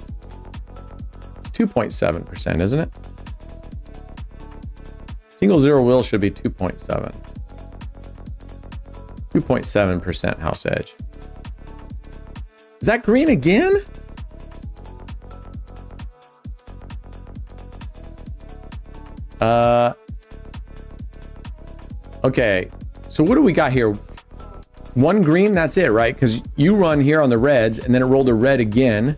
It's 2.7%, isn't it? Single zero wheel should be 2.7. 2.7% house edge. Is that green again? Okay, so what do we got here? 1 green, that's it, right? Because you run here on the reds, and then it rolled a red again.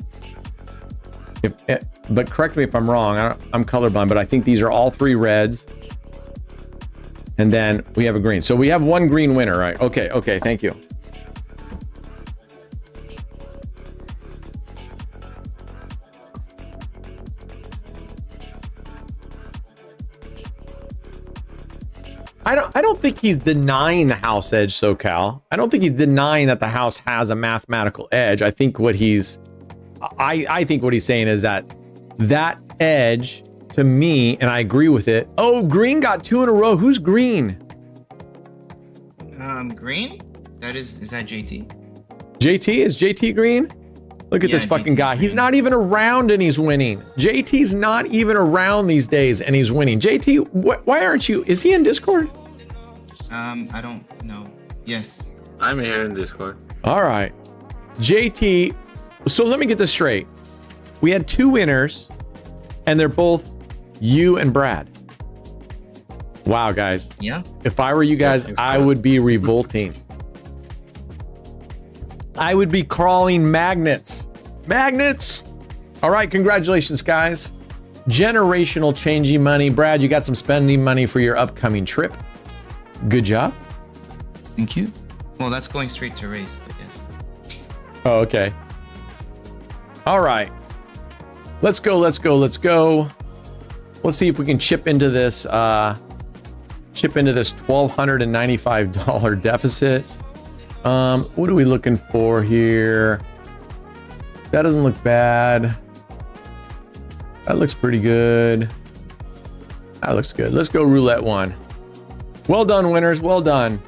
But correct me if I'm wrong. I'm colorblind, but I think these are all 3 reds. And then we have a green. So we have 1 green winner, right? Okay, okay, thank you. I don't think he's denying the house edge, SoCal. I don't think he's denying that the house has a mathematical edge. I think what he's saying is that edge to me, and I agree with it. Oh, green got 2 in a row. Who's green? Green? Is that JT? JT? Is JT green? Look at this fucking guy. He's not even around and he's winning. JT's not even around these days and he's winning. JT, why aren't you? Is he in Discord? I don't know. Yes. I'm here in Discord. All right. JT, so let me get this straight. We had 2 winners and they're both you and Brad. Wow, guys. Yeah. If I were you guys, I would be revolting. I would be crawling magnets. Magnets! All right, congratulations, guys. Generational changing money. Brad, you got some spending money for your upcoming trip. Good job. Thank you. Well, that's going straight to race, but yes. Oh, okay. All right. Let's go, let's go, let's go. Let's see if we can chip into this $1,295 deficit. What are we looking for here? That doesn't look bad. That looks pretty good. That looks good. Let's go roulette 1. Well done, winners. Well done.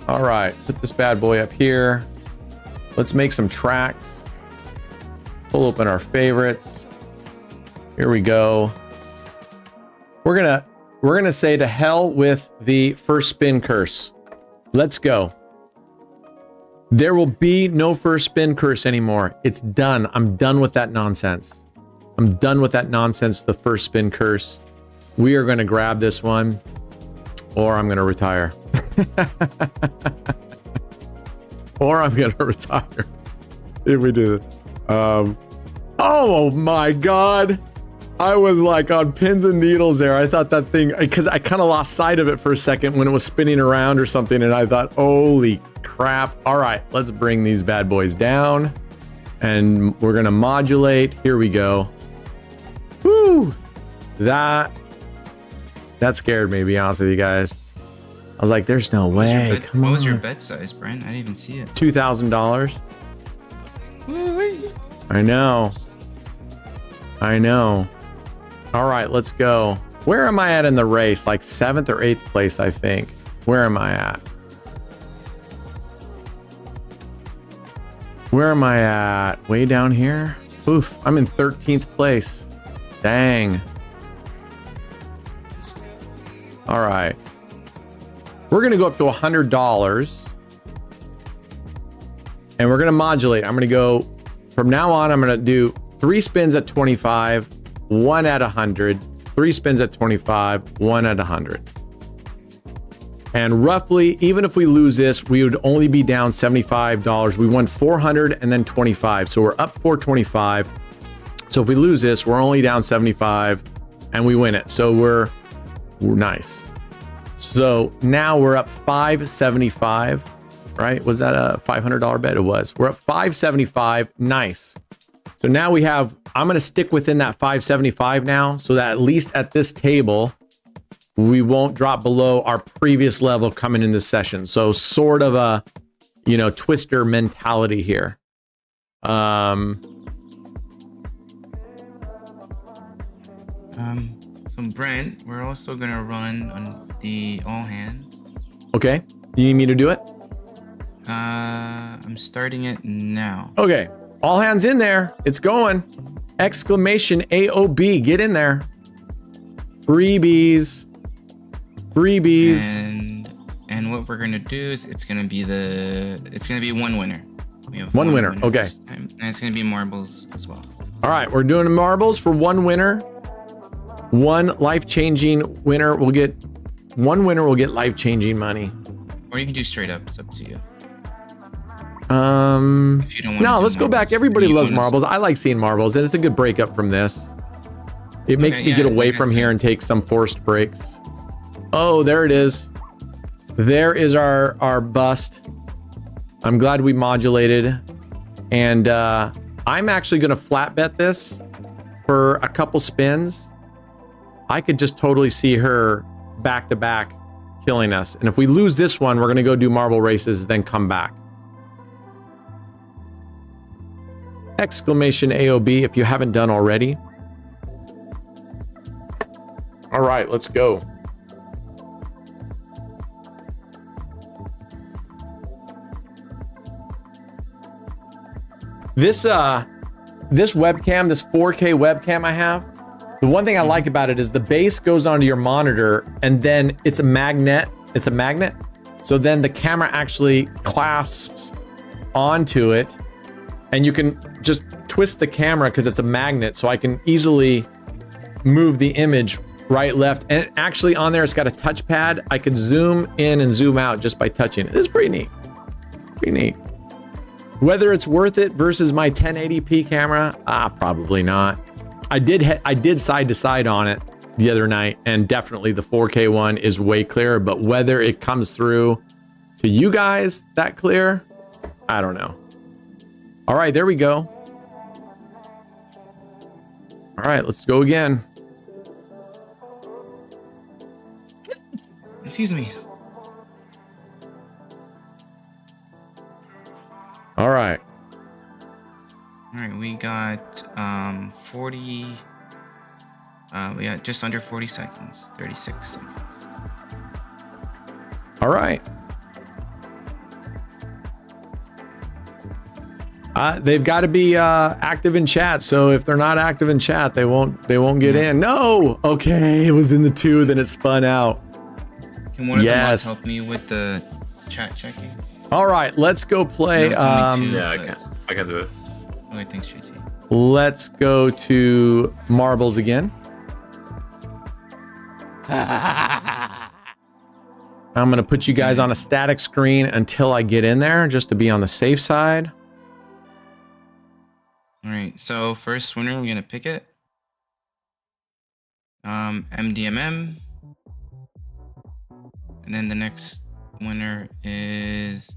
All right, put this bad boy up here. Let's make some tracks. Pull open our favorites. Here we go. We're gonna say to hell with the first spin curse. Let's go. There will be no first spin curse anymore. It's done. I'm done with that nonsense. I'm done with that nonsense, the first spin curse. We are going to grab this one, or I'm going to retire. Or I'm going to retire if we do it. Oh my God. I was like on pins and needles there. I thought that thing, because I kind of lost sight of it for a second when it was spinning around or something, and I thought, holy crap. All right, let's bring these bad boys down, and we're gonna modulate. Here we go. Woo! That scared me, to be honest with you guys. I was like, there's no way. Come on. What was your bet size, Brent? I didn't even see it. $2,000. I know. All right, let's go. Where am I at in the race? Like 7th or 8th place, I think. Where am I at? Way down here? Oof, I'm in 13th place. Dang. All right. We're going to go up to $100. And we're going to modulate. I'm going to go, from now on, I'm going to do 3 spins at 25, 1 at 100, 3 spins at 25, 1 at 100. And roughly, even if we lose this, we would only be down $75. We won 400 and then 25. So we're up 425. So if we lose this, we're only down 75 and we win it. So we're nice. So now we're up 575, right? Was that a $500 bet? It was. We're up 575. Nice. So now we have, I'm going to stick within that 575 now, so that at least at this table, we won't drop below our previous level coming into session. So sort of a, twister mentality here. So Brent, we're also gonna run on the all hand. Okay. You need me to do it? I'm starting it now. Okay. All hands in there. It's going. Exclamation AOB. Get in there. Freebies. And what we're gonna do is it's gonna be one winner. We have one winner. Okay. this time, and it's gonna be marbles as well. All right. We're doing marbles for one winner. One life-changing winner will get life-changing money. Or you can do straight up. It's up to you. If you don't want no, let's go back. Everybody loves marbles. Bonus. I like seeing marbles, and it's a good breakup from this. It makes me get away from here and take some forced breaks. Oh, there it is. There is our bust. I'm glad we modulated. And I'm actually going to flat bet this for a couple spins. I could just totally see her back to back killing us. And if we lose this one, we're going to go do marble races, then come back. Exclamation AOB if you haven't done already. All right, let's go. This webcam, this 4K webcam I have, the one thing I like about it is the base goes onto your monitor and then it's a magnet. It's a magnet. So then the camera actually clasps onto it and you can just twist the camera because it's a magnet. So I can easily move the image right, left. And actually on there, it's got a touchpad. I can zoom in and zoom out just by touching it. It's pretty neat. Pretty neat. Whether it's worth it versus my 1080p camera, probably not. I did side to side on it the other night, and definitely the 4K one is way clearer, but whether it comes through to you guys that clear, I don't know. All right, there we go. All right, let's go again. Excuse me. All right. All right, we got 40. We got just under 40 seconds. 36 seconds. All right. They've got to be active in chat. So if they're not active in chat, they won't get in. No. Okay, it was in the 2, then it spun out. Can one of the mods help me with the chat checking? All right, let's go play. Yeah, I can do it. Okay, thanks, JT. Let's go to marbles again. I'm gonna put you guys on a static screen until I get in there, just to be on the safe side. All right, so first winner, we're gonna pick it. MDMM. And then the next winner is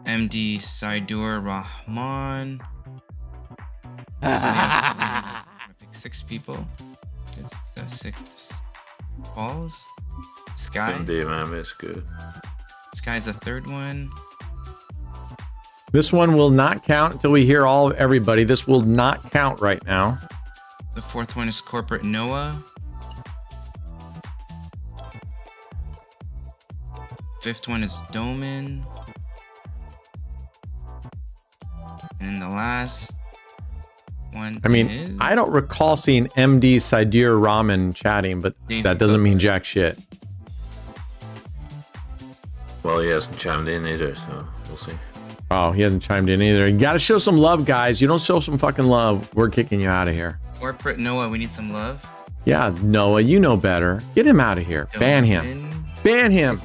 MD Saidur Rahman. I'm gonna pick 6 people. It's 6 balls. Sky. MDMM is good. Sky's the 3rd one. This one will not count until we hear all of everybody. This will not count right now. The 4th one is Corporate Noah. 5th one is Doman. And the last one I mean, is... I don't recall seeing MD Saidur Rahman chatting, but that doesn't mean jack shit. Well, he hasn't chimed in either, so we'll see. Oh, he hasn't chimed in either. You got to show some love, guys. You don't show some fucking love, we're kicking you out of here. Corporate Noah, we need some love. Yeah, Noah, you know better. Get him out of here. Ban him. Doman. Ban him.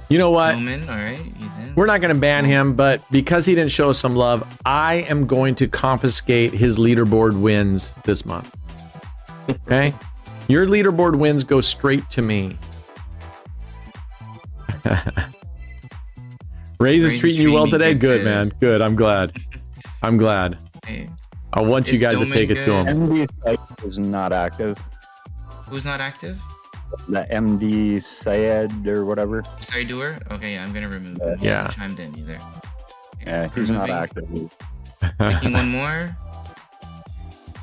You know what? Doman, all right, he's in. We're not going to ban him, but because he didn't show us some love, I am going to confiscate his leaderboard wins this month. Okay? Your leaderboard wins go straight to me. Ray's is treating you well today? Good, man. Good. I'm glad. I'm glad. Hey, I want you Is guys to Doman take it to good? him. MD Syed is not active. who's not active? The MD Syed or whatever. Saidur? Okay, yeah, I'm gonna remove him. He Yeah. hasn't chimed in either. Okay, Yeah, he's not removing. active. Picking one more.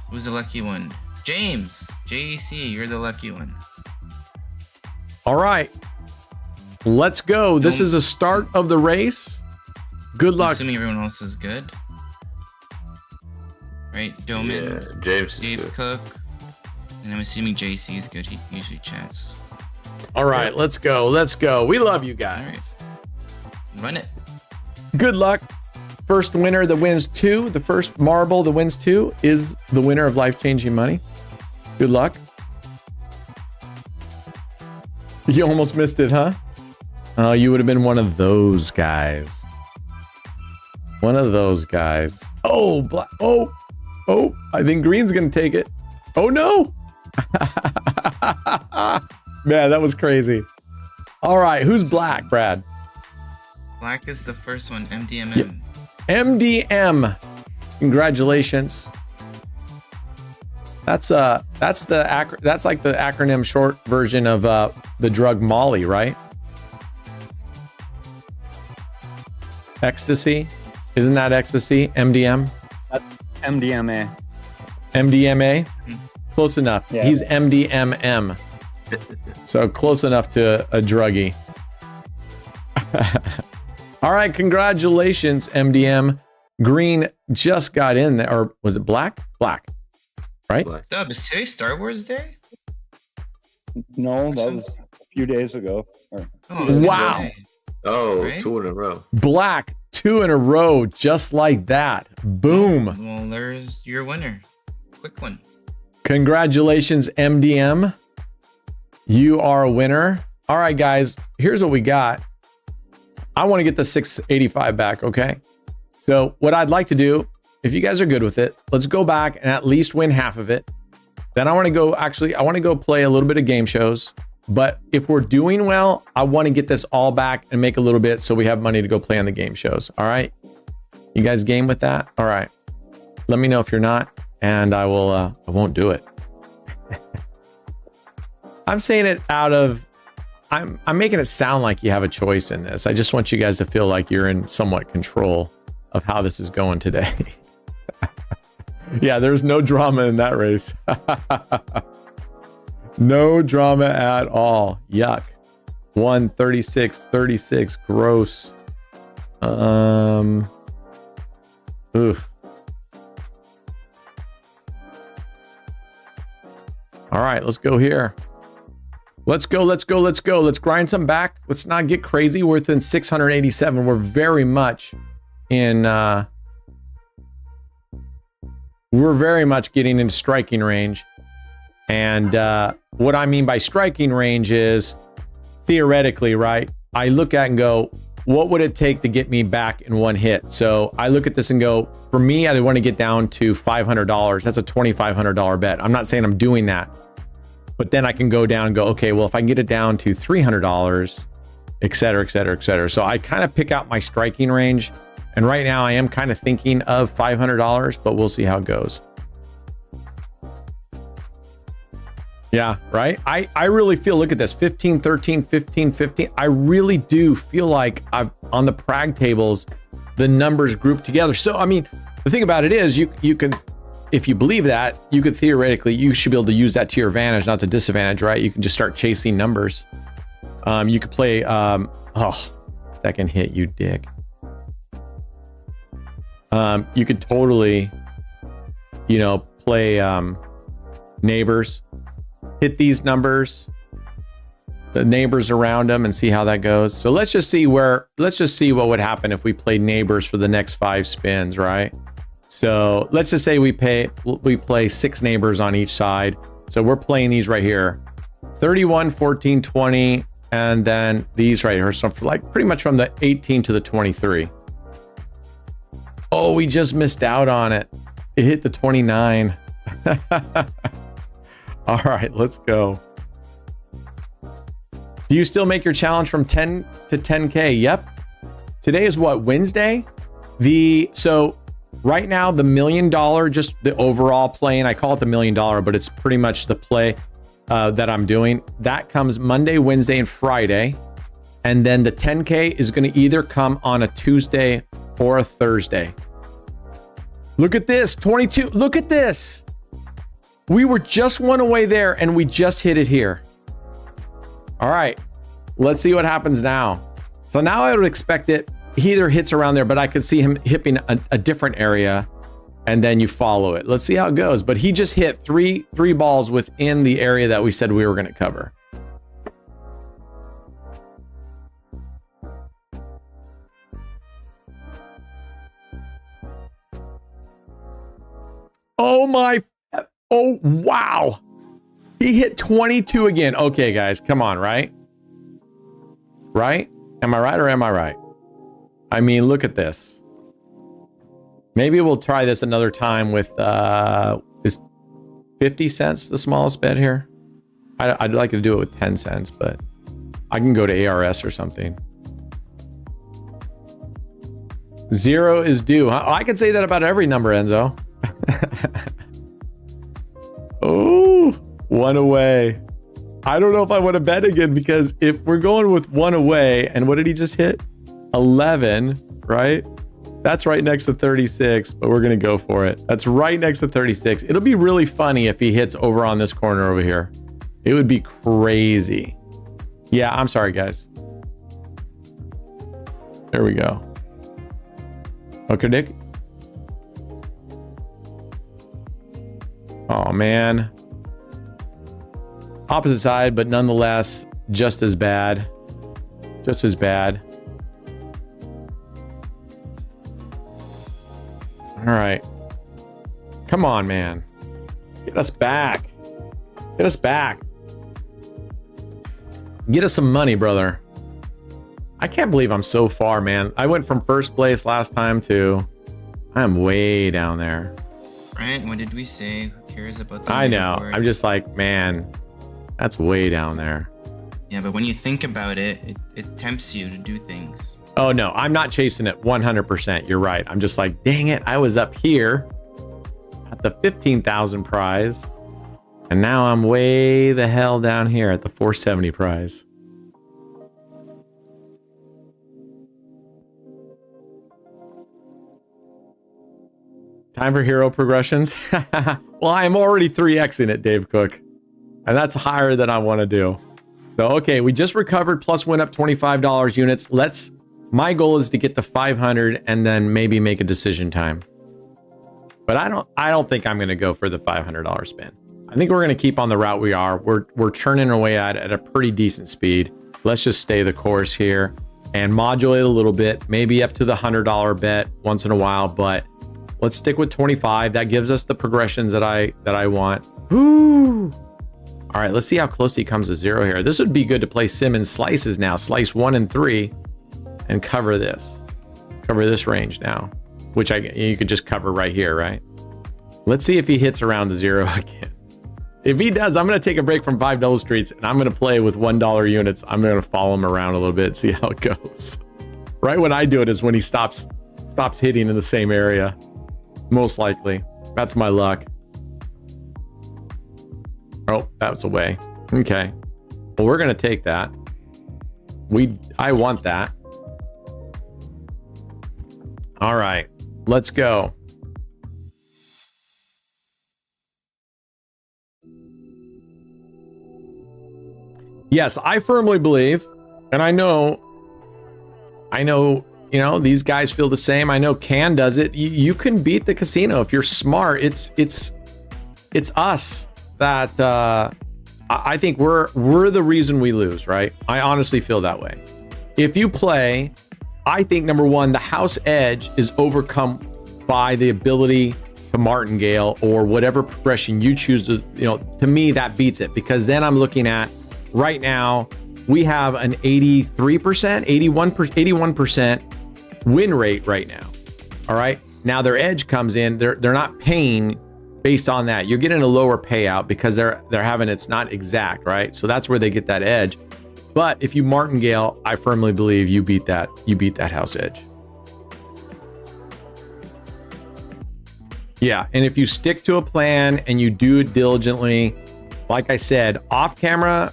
Who's the lucky one? James. JEC, you're the lucky one. All right. Let's go. This Doman- is a start of the race. Good I'm luck. assuming everyone else is good. Right, Doman, Yeah, James is Dave good. Cook, and I'm assuming JC is good. He usually chats. All right, let's go. Let's go. We love you All guys. right. Run it. Good luck. First winner that wins 2, the first marble that wins 2 is the winner of life-changing money. Good luck. You almost missed it, huh? Oh, you would have been one of those guys. One of those guys. Oh, oh, I think green's going to take it. Oh, no. Man, that was crazy. All right, who's black, Brad? Black is the first one. MDMM. MDM. Congratulations. That's like the acronym short version of the drug Molly, right? Ecstasy. Isn't that ecstasy? MDM? MDMA. MDMA? Close enough. Yeah. He's MDMM. So close enough to a druggie. All right, congratulations, MDM. Green just got in there, or was it black? Black, right? Black. Dub, is today Star Wars Day? No, that was a few days ago. Or, Oh, I was gonna Wow. say. Oh, Right? 2 in a row. Black, 2 in a row, just like that. Boom. Well, there's your winner. Quick one. Congratulations, MDM. You are a winner. All right, guys, here's what we got. I want to get the 685 back, okay? So what I'd like to do, if you guys are good with it, let's go back and at least win half of it. Then I want to go play a little bit of game shows. But if we're doing well, I want to get this all back and make a little bit so we have money to go play on the game shows. All right? You guys game with that? All right. Let me know if you're not, and I won't do it. I'm saying it out of, I'm making it sound like you have a choice in this. I just want you guys to feel like you're in somewhat control of how this is going today. Yeah, there's no drama in that race. No drama at all. Yuck. 136, gross. Oof. All right, let's go here. Let's go. Let's grind some back. Let's not get crazy. We're within 687. We're very much in we're very much getting into striking range. And what I mean by striking range is theoretically, right? I look at and go, what would it take to get me back in one hit? So I look at this and go, for me, I want to get down to $500. That's a $2,500 bet. I'm not saying I'm doing that, but then I can go down and go, okay, well, if I can get it down to $300, et cetera, et cetera, et cetera. So I kind of pick out my striking range. And right now I am kind of thinking of $500, but we'll see how it goes. Yeah, right. I really feel, look at this, 15, 13, 15, 15. I really do feel like I've on the prag tables, the numbers group together. So, I mean, the thing about it is you can, if you believe that, you could theoretically, you should be able to use that to your advantage, not to disadvantage, right? You can just start chasing numbers. You could play, second hit, you dick. You could totally, play neighbors. Hit these numbers, the neighbors around them, and see how that goes. So let's just see what would happen if we played neighbors for the next 5 spins, right? So let's just say we play 6 neighbors on each side. So we're playing these right here, 31, 14, 20, and then these right here. So like pretty much from the 18 to the 23. Oh, we just missed out on it. It hit the 29. All right, let's go. Do you still make your challenge from 10 to 10K? Yep. Today is what, Wednesday? So right now, the $1 million, just the overall playing, I call it the $1 million, but it's pretty much the play that I'm doing. That comes Monday, Wednesday, and Friday. And then the 10K is going to either come on a Tuesday or a Thursday. Look at this, 22. Look at this. We were just one away there and we just hit it here. All right, let's see what happens now. So now I would expect it, he either hits around there, but I could see him hitting a different area and then you follow it. Let's see how it goes. But he just hit three balls within the area that we said we were gonna cover. Oh, wow. He hit 22 again. Okay, guys, come on, right? Right? Am I right or am I right? I mean, look at this. Maybe we'll try this another time with, is 50 cents the smallest bet here? I'd like to do it with 10 cents, but I can go to ARS or something. 0 is due. I can say that about every number, Enzo. Oh, 1 away. I don't know if I want to bet again because if we're going with 1 away, and what did he just hit? 11, right? That's right next to 36, but we're going to go for it. That's right next to 36. It'll be really funny if he hits over on this corner over here. It would be crazy. Yeah, I'm sorry, guys. There we go. Okay, Dick. Oh, man. Opposite side, but nonetheless, just as bad. Just as bad. All right. Come on, man. Get us back. Get us back. Get us some money, brother. I can't believe I'm so far, man. I went from first place last time to... I'm way down there. Right? What did we say? Who cares about the I know. leaderboard? I'm just like, man, that's way down there. Yeah, but when you think about it, it tempts you to do things. Oh, no, I'm not chasing it 100%. You're right. I'm just like, dang it. I was up here at the 15,000 prize. And now I'm way the hell down here at the 470 prize. Time for hero progressions. Well, I'm already 3xing it, Dave Cook. And that's higher than I want to do. So, okay, we just recovered plus went up $25 units. My goal is to get to 500 and then maybe make a decision time. But I don't think I'm going to go for the $500 spin. I think we're going to keep on the route we are. We're churning our way at a pretty decent speed. Let's just stay the course here and modulate a little bit, maybe up to the $100 bet once in a while, but let's stick with 25. That gives us the progressions that I want. Woo! All right, let's see how close he comes to 0 here. This would be good to play Simmons slices now. Slice 1 and 3. and cover this range now, which you could just cover right here, right? Let's see if he hits around the 0 again. If he does, I'm going to take a break from 5 double streets and I'm going to play with $1 units. I'm going to follow him around a little bit, see how it goes. Right when I do it is when he stops hitting in the same area. Most likely. That's my luck. Oh, that's away. Okay. Well, we're going to take that. I want that. All right. Let's go. Yes, I firmly believe, and I know, these guys feel the same. I know Can does it. You can beat the casino if you're smart. It's us that I think we're the reason we lose, right? I honestly feel that way. If you play, I think number one, the house edge is overcome by the ability to martingale or whatever progression you choose to, to me that beats it, because then I'm looking at right now we have an 83%, 81% win rate right now. All right. Now their edge comes in, they're not paying based on that. You're getting a lower payout because they're having, it's not exact, right? So that's where they get that edge. But if you martingale, I firmly believe you beat that house edge. Yeah, and if you stick to a plan and you do it diligently, like I said, off camera,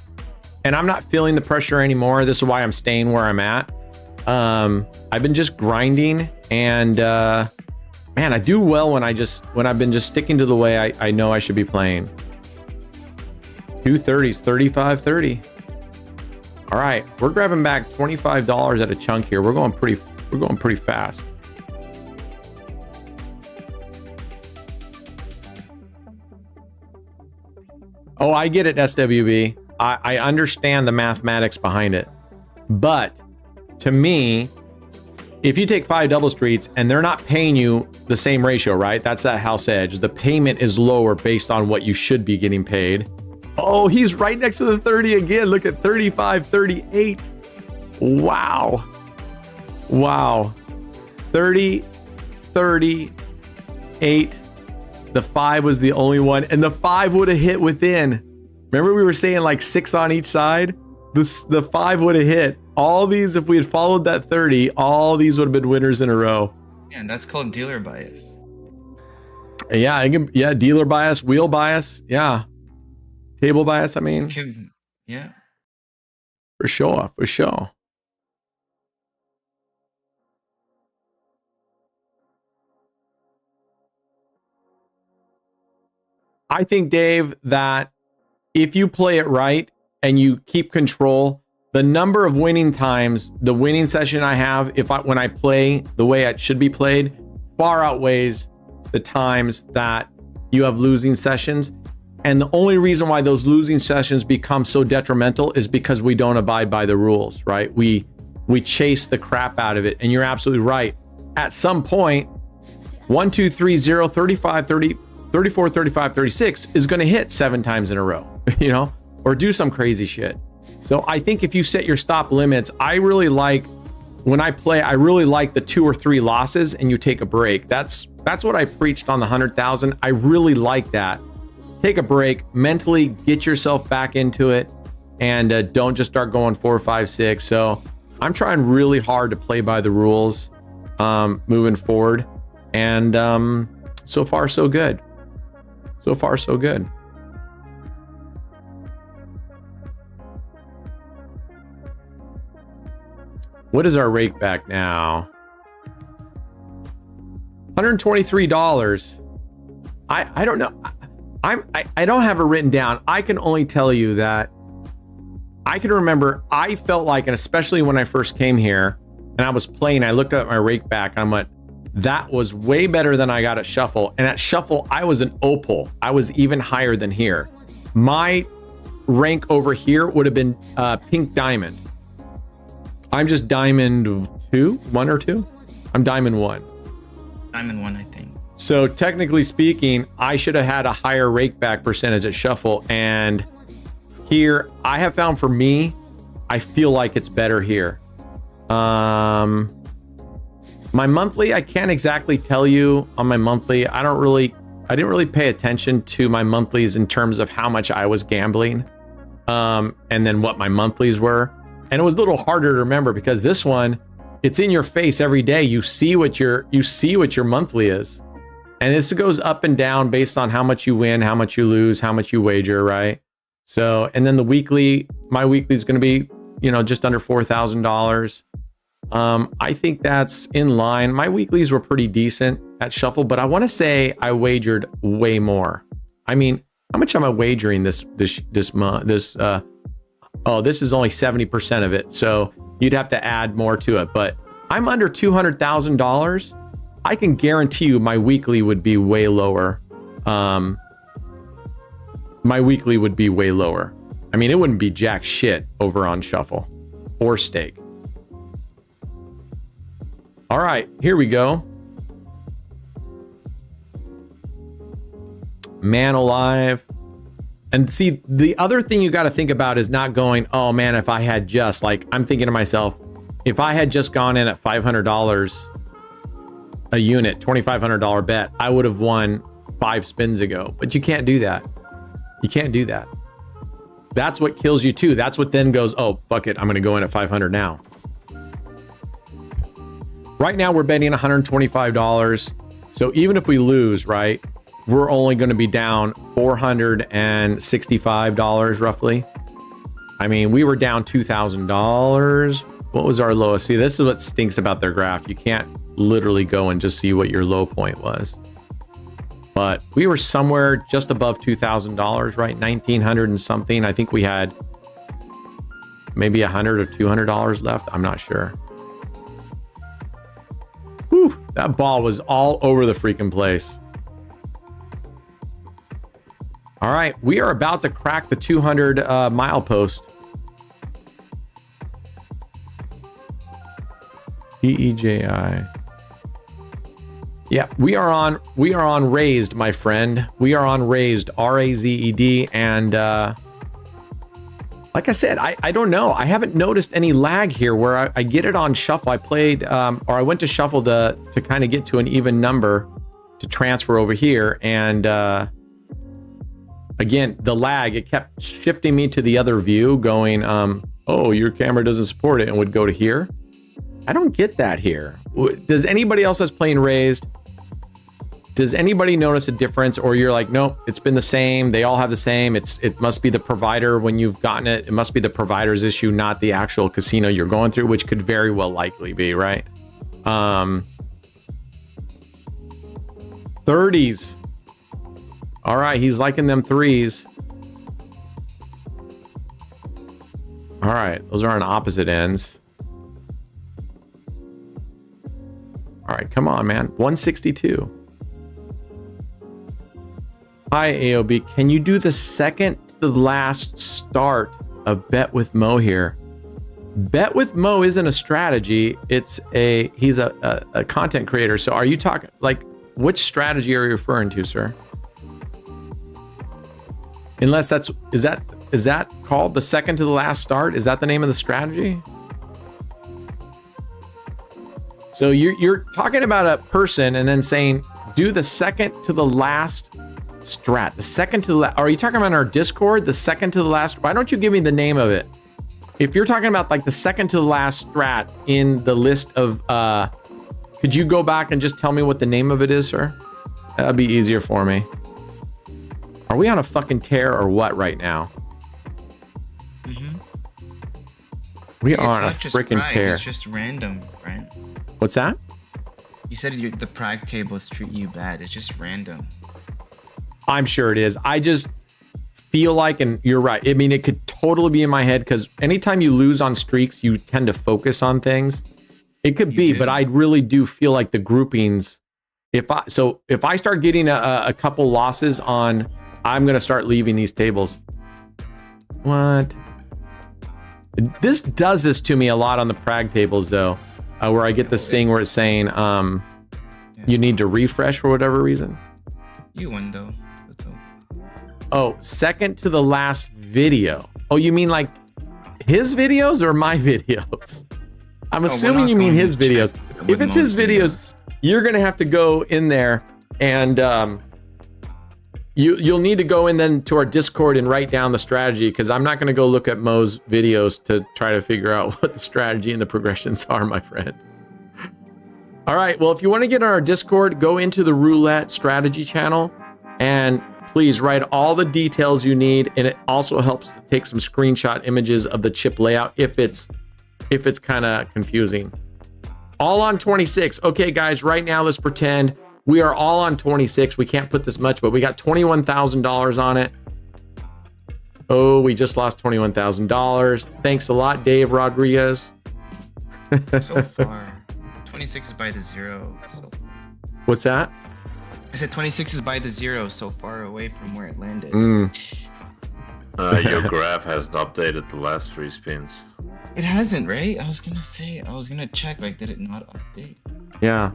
and I'm not feeling the pressure anymore. This is why I'm staying where I'm at. I've been just grinding, and man, I do well when I've been just sticking to the way I know I should be playing. 230s, 35-30. All right, we're grabbing back $25 at a chunk here. We're going pretty fast. Oh, I get it, SWB. I understand the mathematics behind it. But to me, if you take 5 double streets and they're not paying you the same ratio, right? That's that house edge. The payment is lower based on what you should be getting paid. Oh, he's right next to the 30 again. Look at 35, 38. Wow. 30, 38. The 5 was the only one, and the 5 would have hit within. Remember we were saying like 6 on each side? The 5 would have hit. All these, if we had followed that 30, all these would have been winners in a row. Yeah, and that's called dealer bias. Yeah, dealer bias, wheel bias, yeah. Table bias, I mean. Yeah. For sure. I think, Dave, that if you play it right and you keep control, the number of winning times, the winning session I have, when I play the way it should be played, far outweighs the times that you have losing sessions. And the only reason why those losing sessions become so detrimental is because we don't abide by the rules, right? We chase the crap out of it. And you're absolutely right. At some point, 1, 2, 3, 0, 35, 30, 34, 35, 36 is going to hit 7 times in a row, or do some crazy shit. So I think if you set your stop limits, when I play, I really like the 2 or 3 losses and you take a break. That's what I preached on the 100,000. I really like that. Take a break, mentally get yourself back into it, and don't just start going 4, 5, 6. So I'm trying really hard to play by the rules moving forward. And so far, so good. So far, so good. What is our rake back now? $123. I don't know. I don't have it written down. I can only tell you that I can remember I felt like, and especially when I first came here and I was playing, I looked at my rake back and I went, that was way better than I got at Shuffle. And at Shuffle, I was an opal. I was even higher than here. My rank over here would have been pink diamond. I'm just diamond 1 or 2. I'm diamond 1. Diamond 1, I think. So technically speaking, I should have had a higher rake back percentage at Shuffle. And here, I have found for me, I feel like it's better here. My monthly, I can't exactly tell you on my monthly. I didn't really pay attention to my monthlies in terms of how much I was gambling, and then what my monthlies were. And it was a little harder to remember because this one, it's in your face every day. You see what your monthly is. And this goes up and down based on how much you win, how much you lose, how much you wager, right? So, and then the weekly, my weekly is going to be, just under $4,000. I think that's in line. My weeklies were pretty decent at Shuffle, but I want to say I wagered way more. I mean, how much am I wagering this month? This is only 70% of it. So you'd have to add more to it, but I'm under $200,000. I can guarantee you my weekly would be way lower. My weekly would be way lower. I mean, it wouldn't be jack shit over on Shuffle or Stake. All right, here we go. Man alive. And see, the other thing you got to think about is not going, oh man, if I had just, like, I'm thinking to myself, if I had just gone in at $500 a unit, $2,500 bet, I would have won 5 spins ago. But you can't do that. You can't do that. That's what kills you too. That's what then goes, oh, fuck it, I'm going to go in at 500 now. Right now, we're betting $125. So even if we lose, right, we're only going to be down $465 roughly. I mean, we were down $2,000. What was our lowest? See, this is what stinks about their graph. You can't literally go and just see what your low point was. But we were somewhere just above $2,000, right? 1,900 and something. I think we had maybe $100 or $200 left. I'm not sure. Whew, that ball was all over the freaking place. All right, we are about to crack the 200 mile post. DEJI. Yeah, we are on Raised, my friend. We are on Raised, RAZED, and like I said, I don't know. I haven't noticed any lag here where I get it on Shuffle. I played, or I went to Shuffle to kind of get to an even number to transfer over here, and again, the lag, it kept shifting me to the other view, going, oh, your camera doesn't support it, and would go to here. I don't get that here. Does anybody else that's playing Raised, does anybody notice a difference, or you're like, nope, it's been the same, they all have the same, it must be the provider when you've gotten it, it must be the provider's issue, not the actual casino you're going through, which could very well likely be, right? 30s. All right, he's liking them threes. All right, those are on opposite ends. All right, come on, man. 162. Hi, AOB. Can you do the second to the last start of Bet with Mo here? Bet with Mo isn't a strategy. He's a content creator. So are you talking, like, which strategy are you referring to, sir? Unless is that called the second to the last start? Is that the name of the strategy? So you're talking about a person and then saying, do the second to the last strat. The second to the last. Are you talking about our Discord? The second to the last. Why don't you give me the name of it? If you're talking about like the second to the last strat in the list of, could you go back and just tell me what the name of it is, sir? That'd be easier for me. Are we on a fucking tear or what right now? Mm-hmm. We are on a freaking tear. It's just random, right? What's that? You said the Prague tables treat you bad. It's just random. I'm sure it is. I just feel like, and you're right. I mean, it could totally be in my head because anytime you lose on streaks, you tend to focus on things. It could be, but I really do feel like the groupings. If I start getting a couple losses on, I'm gonna start leaving these tables. What? This does this to me a lot on the Prague tables, though. Where I get this thing where it's saying you need to refresh for whatever reason. You won though. Oh, second to the last video. Oh, you mean like his videos or my videos? I'm we're assuming not you mean going his to check videos. with If it's his most videos, you're gonna have to go in there and you'll need to go in then to our Discord and write down the strategy, because I'm not gonna go look at Mo's videos to try to figure out what the strategy and the progressions are, my friend. All right, well, if you want to get on our Discord, go into the Roulette strategy channel and please write all the details you need, and it also helps to take some screenshot images of the chip layout if it's kind of confusing. All on 26. Okay, guys, right now let's pretend we are all on 26. We can't put this much, but we got $21,000 on it. Oh, we just lost $21,000. Thanks a lot, Dave Rodriguez. So far. 26 is by the 0. So. What's that? I said 26 is by the 0, so far away from where it landed. Your graph hasn't updated the last 3 spins. It hasn't, right? I was gonna check, like, did it not update? Yeah.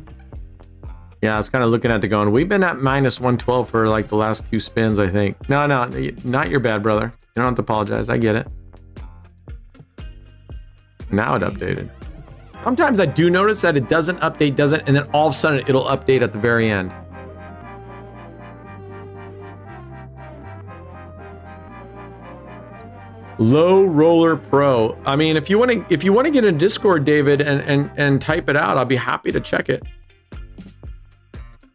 Yeah, I was kind of looking at the going. We've been at minus 112 for like the last 2 spins, I think. No, not your bad, brother. You don't have to apologize. I get it. Now it updated. Sometimes I do notice that it doesn't update, and then all of a sudden it'll update at the very end. Low Roller Pro. I mean, if you want to get in Discord, David, and type it out, I'll be happy to check it.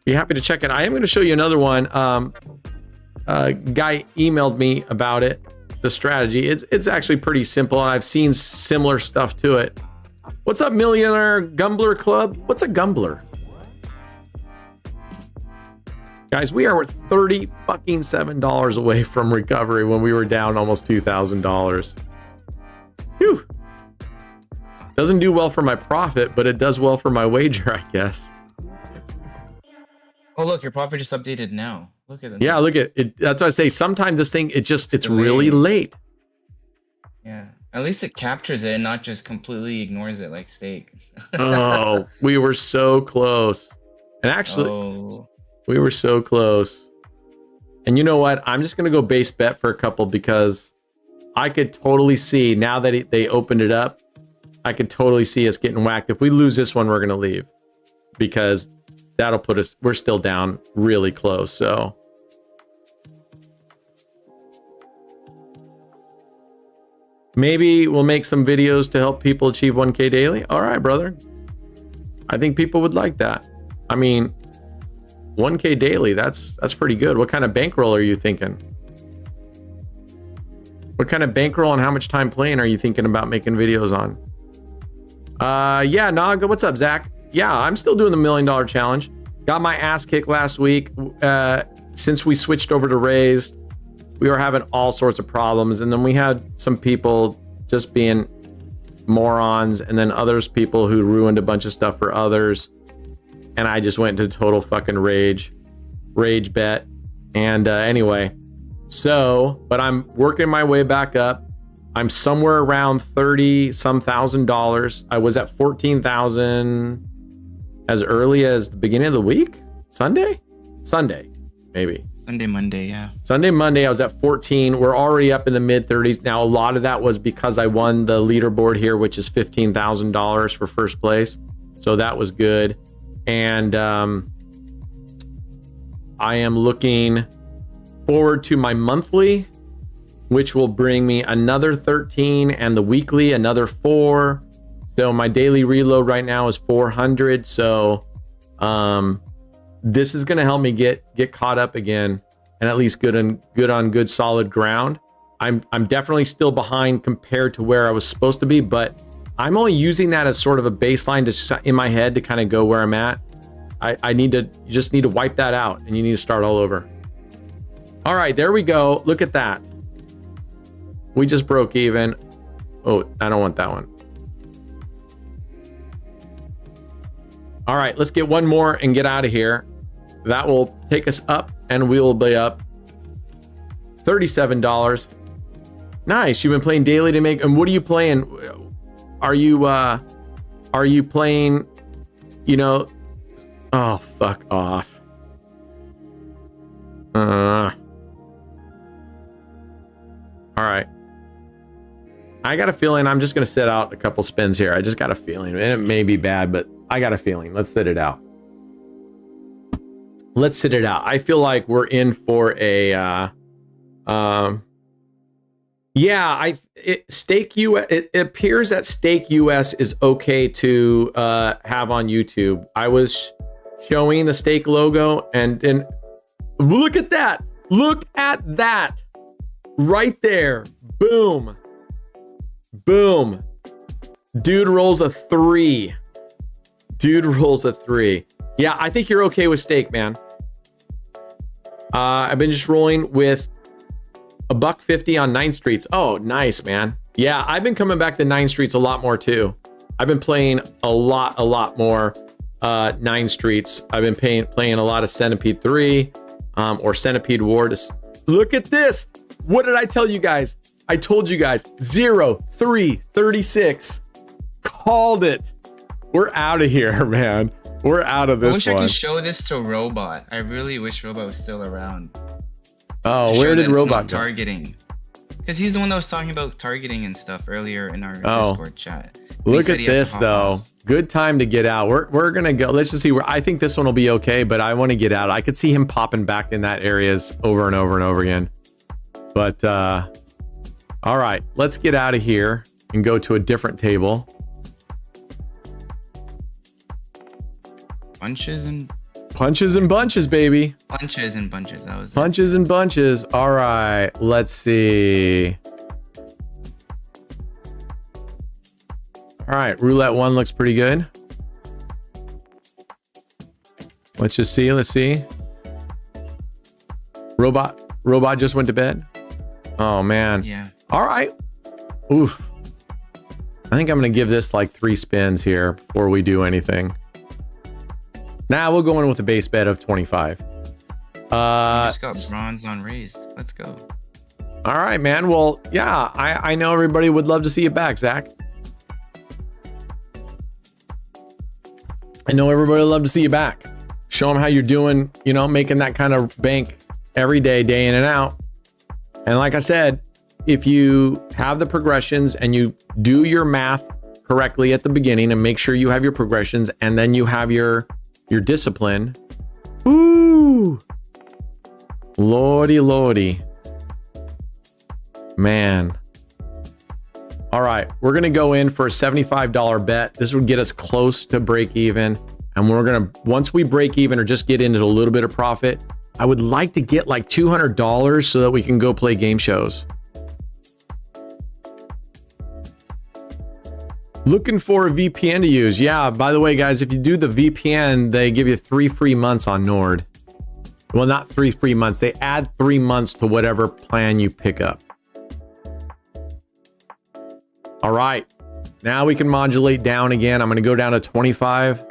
Be happy to check it. I am going to show you another one. A guy emailed me about it, the strategy. It's actually pretty simple, and I've seen similar stuff to it. What's up, Millionaire Gumbler Club? What's a Gumbler? Guys, we are $37 away from recovery when we were down almost $2,000. Whew. Doesn't do well for my profit, but it does well for my wager, I guess. Oh, look, your profit just updated now. Look at it. Yeah, look at it. That's what I say. Sometimes this thing, it's really late. Yeah. At least it captures it and not just completely ignores it like steak. Oh, we were so close. And actually, we were so close. And you know what? I'm just going to go base bet for a couple, because I could totally see now that they opened it up, I could totally see us getting whacked. If we lose this one, we're going to leave, because that'll put us, we're still down really close. So maybe we'll make some videos to help people achieve 1K daily. All right, brother. I think people would like that. I mean, 1K daily, that's pretty good. What kind of bankroll are you thinking? What kind of bankroll and how much time playing are you thinking about making videos on? Yeah, Naga, what's up, Zach? Yeah, I'm still doing the $1 million challenge. Got my ass kicked last week. Since we switched over to raised, we were having all sorts of problems. And then we had some people just being morons, and then people who ruined a bunch of stuff for others. And I just went into total fucking rage bet. And anyway, but I'm working my way back up. I'm somewhere around $30-some thousand. I was at 14,000 as early as the beginning of the week. Sunday, maybe. Monday, yeah. Sunday, Monday, I was at 14. We're already up in the mid 30s. Now, a lot of that was because I won the leaderboard here, which is $15,000 for first place. So that was good. And I am looking forward to my monthly, which will bring me another 13, and the weekly another 4. So my daily reload right now is 400. So this is going to help me get caught up again, and at least good on good solid ground. I'm definitely still behind compared to where I was supposed to be, but I'm only using that as sort of a baseline in my head to kind of go where I'm at. You just need to wipe that out, and you need to start all over. All right, there we go. Look at that. We just broke even. Oh, I don't want that one. All right, let's get one more and get out of here. That will take us up, and we will be up $37. Nice. You've been playing daily to make. And what are you playing? Are you playing? Oh, fuck off. All right. I got a feeling I'm just going to sit out a couple spins here. I just got a feeling. And it may be bad, but I got a feeling. Let's sit it out. Let's sit it out. I feel like we're in for a Stake US. It appears that Stake US is okay to have on YouTube. I was showing the Stake logo, and look at that. Look at that right there. Boom. Boom. Dude rolls a 3. Dude rolls a 3. Yeah, I think you're okay with Stake, man. I've been just rolling with $1.50 on 9 streets. Oh, nice, man. Yeah, I've been coming back to 9 streets a lot more too. I've been playing a lot more 9 streets. I've been playing a lot of Centipede 3 or Centipede War. Look at this. What did I tell you guys? I told you guys 0-3-36. Called it. We're out of here, man. We're out of this I wish one. I could show this to Robot. I really wish Robot was still around. Oh, where did Robot go? Targeting. Because he's the one that was talking about targeting and stuff earlier in our Discord chat. Look at this though. Good time to get out. We're gonna go. Let's just see where. I think this one will be okay, but I want to get out. I could see him popping back in that areas over and over and over again. But all right, let's get out of here and go to a different table. Punches and bunches, baby. Punches and bunches. That was punches and bunches. All right, let's see. All right, roulette 1 looks pretty good. Let's just see. Let's see. Robot just went to bed. Oh man. Yeah. All right. Oof. I think I'm gonna give this like 3 spins here before we do anything. Now we'll go in with a base bet of 25. You just got bronze on raised. Let's go. All right, man. Well, yeah, I know everybody would love to see you back, Zach. I know everybody would love to see you back. Show them how you're doing, you know, making that kind of bank every day, day in and out. And like I said, if you have the progressions and you do your math correctly at the beginning and make sure you have your progressions and then you have your discipline. Woo! Lordy. Man. All right, we're gonna go in for a $75 bet. This would get us close to break even. And we're gonna, once we break even or just get into a little bit of profit, I would like to get like $200 so that we can go play game shows. Looking for a VPN to use. Yeah, by the way, guys, if you do the VPN, they give you 3 free months on Nord. Well, not 3 free months. They add 3 months to whatever plan you pick up. All right. Now we can modulate down again. I'm going to go down to 25.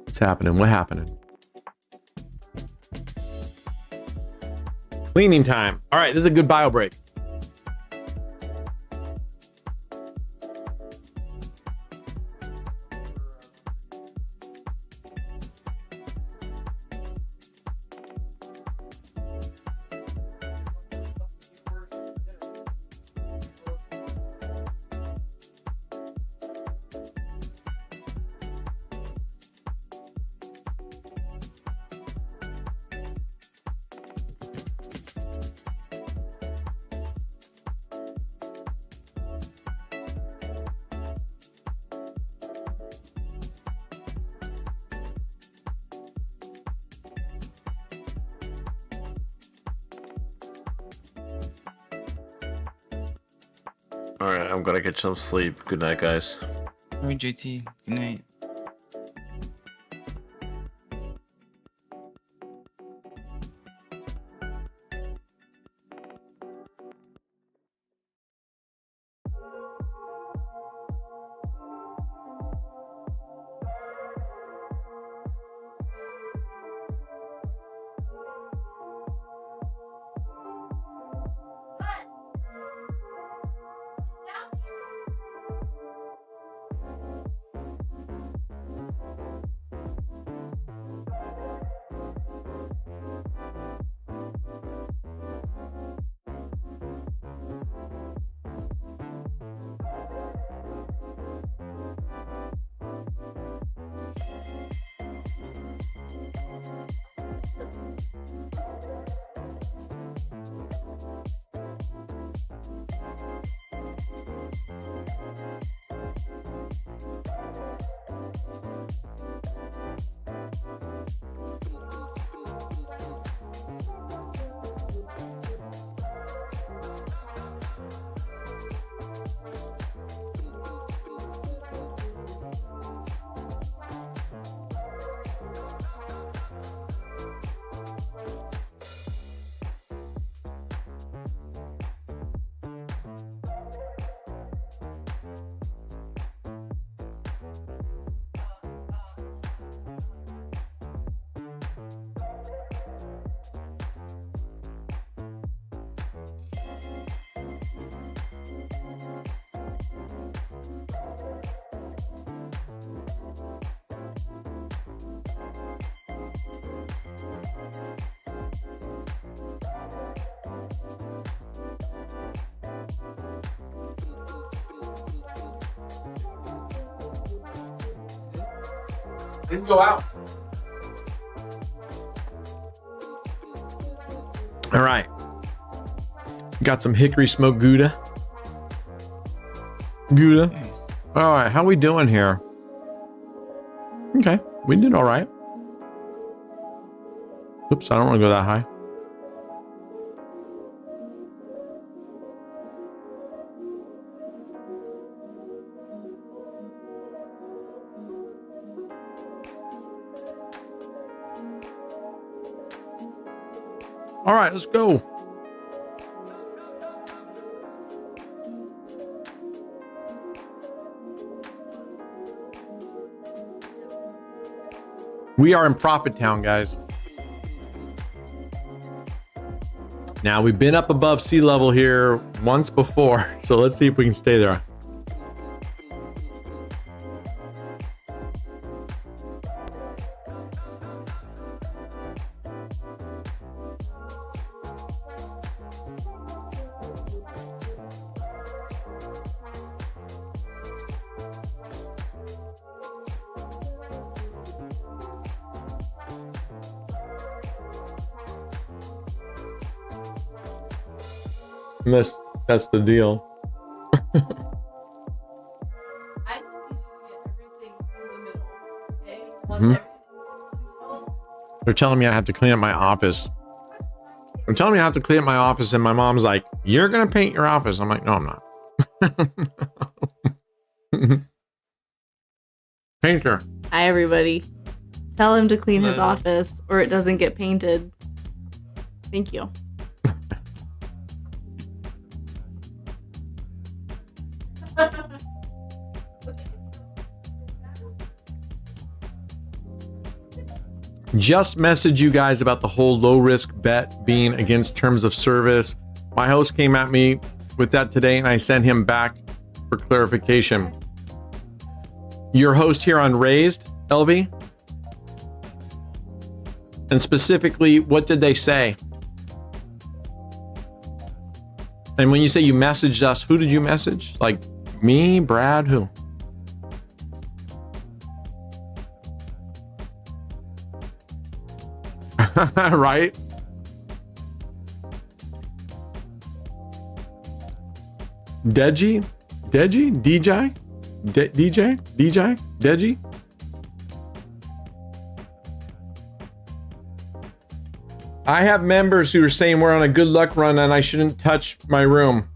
What's happening? What happening? Cleaning time. All right, this is a good bio break. Alright, I'm gonna get some sleep. Good night, guys. Alright, JT. Good night. Didn't go out. All right. Got some hickory smoked Gouda. All right, how we doing here? Okay, we did all right. Oops, I don't want to go that high. All right, let's go. We are in Profit Town, guys. Now, we've been up above sea level here once before, so let's see if we can stay there. That's the deal. I just need you to get everything in the middle. Okay? Once everything's in the middle, They're telling me I have to clean up my office. They're telling me I have to clean up my office, and my mom's like, "You're gonna paint your office." I'm like, "No, I'm not." Painter. hi everybody. Tell him to clean his office or it doesn't get painted. Thank you. Just message you guys about the whole low risk bet being against terms of service. My host came at me with that today, and I sent him back for clarification. Your host here on Raised, LV? And specifically, what did they say? And when you say you messaged us, who did you message? Like me, Brad, who? Right? Deji? DJ? Deji? I have members who are saying we're on a good luck run and I shouldn't touch my room.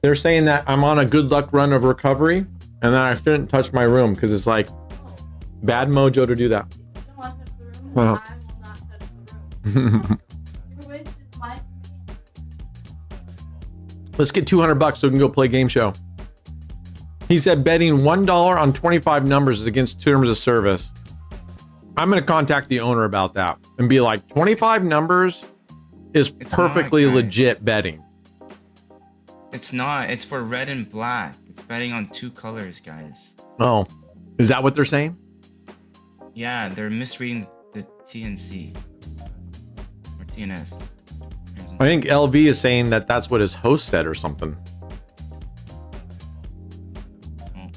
They're saying that I'm on a good luck run of recovery and that I shouldn't touch my room because it's like bad mojo to do that. You don't want to touch the room? Well. I will not touch the room. Your wish is my Let's get $200 so we can go play game show. He said betting $1 on 25 numbers is against terms of service. I'm going to contact the owner about that and be like, 25 numbers is It's perfectly not, guys. legit betting. It's not. It's for red and black. It's betting on two colors, guys. Oh, is that what they're saying? Yeah, they're misreading the TNC or TNS. I think LV is saying that that's what his host said or something. Well,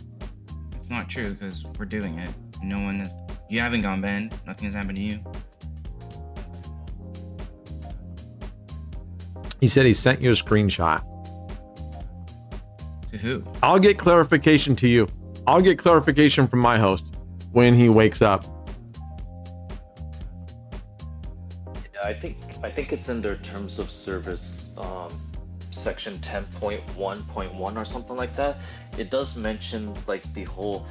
it's not true because we're doing it. No one is. You haven't gone banned. Nothing has happened to you. He said he sent you a screenshot. To who? I'll get clarification to you. I'll get clarification from my host when he wakes up. Yeah, I think it's in their terms of service, section 10.1.1 or something like that. It does mention like the whole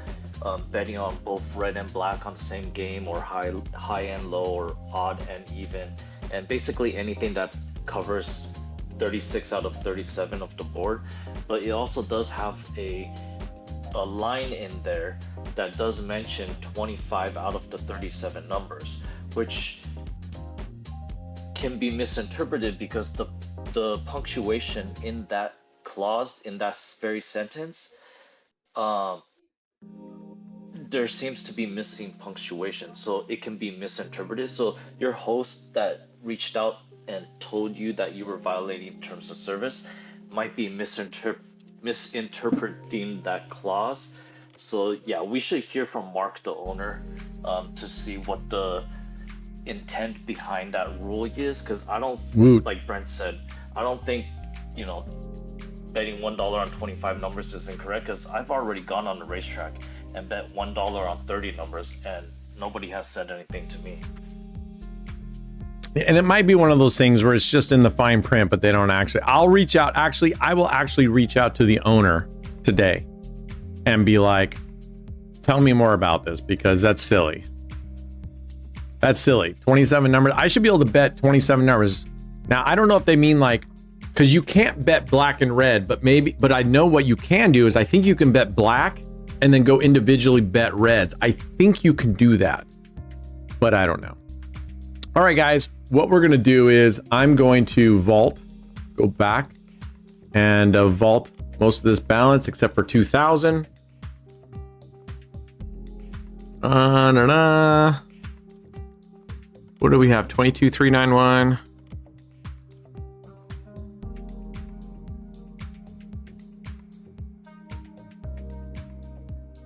betting on both red and black on the same game, or high and low, or odd and even, and basically anything that covers 36 out of 37 of the board. But it also does have a line in there that does mention 25 out of the 37 numbers, which can be misinterpreted because the punctuation in that clause, in that very sentence, there seems to be missing punctuation, so it can be misinterpreted. So your host that reached out and told you that you were violating terms of service might be misinterpreting that clause. So yeah, we should hear from Mark, the owner, to see what the intent behind that rule is, because I don't, Woot. like Brent said, I don't think, you know, betting $1 on 25 numbers is incorrect, because I've already gone on the racetrack and bet $1 on 30 numbers and nobody has said anything to me. And it might be one of those things where it's just in the fine print, but they don't actually. I will actually reach out to the owner today and be like, tell me more about this, because that's silly. That's silly. 27 numbers. I should be able to bet 27 numbers. Now, I don't know if they mean like, because you can't bet black and red, but I know what you can do is I think you can bet black and then go individually bet reds. I think you can do that, but I don't know. All right, guys. What we're going to do is I'm going to go back and vault most of this balance except for 2,000. What do we have? 22,391.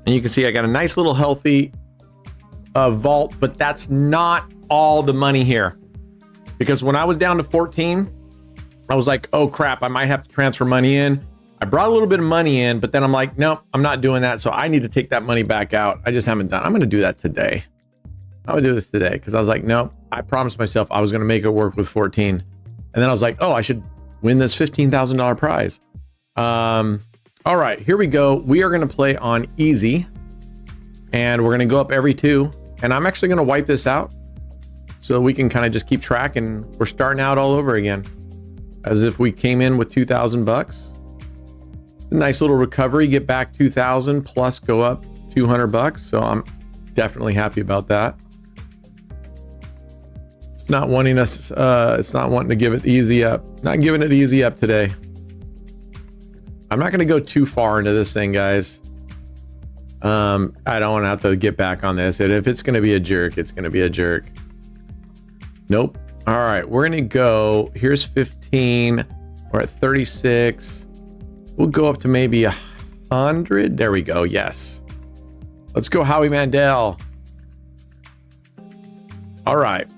And you can see I got a nice little healthy vault, but that's not all the money here. Because when I was down to 14, I was like, oh crap, I might have to transfer money in. I brought a little bit of money in, but then I'm like, nope, I'm not doing that. So I need to take that money back out. I just haven't done. I'm going to do that today. I'm going to do this today because I was like, nope, I promised myself I was going to make it work with 14. And then I was like, oh, I should win this $15,000 prize. All right, here we go. We are going to play on easy and we're going to go up every 2. And I'm actually going to wipe this out so we can kind of just keep track, and we're starting out all over again as if we came in with 2,000 bucks. Nice little recovery, get back 2,000 plus go up 200 bucks. So I'm definitely happy about that. It's not wanting to give it easy up. Not giving it easy up today. I'm not going to go too far into this thing, guys. I don't want to have to get back on this. And if it's going to be a jerk, it's going to be a jerk. Nope. All right, we're going to go. Here's 15. We're at 36. We'll go up to maybe 100. There we go. Yes. Let's go, Howie Mandel. All right.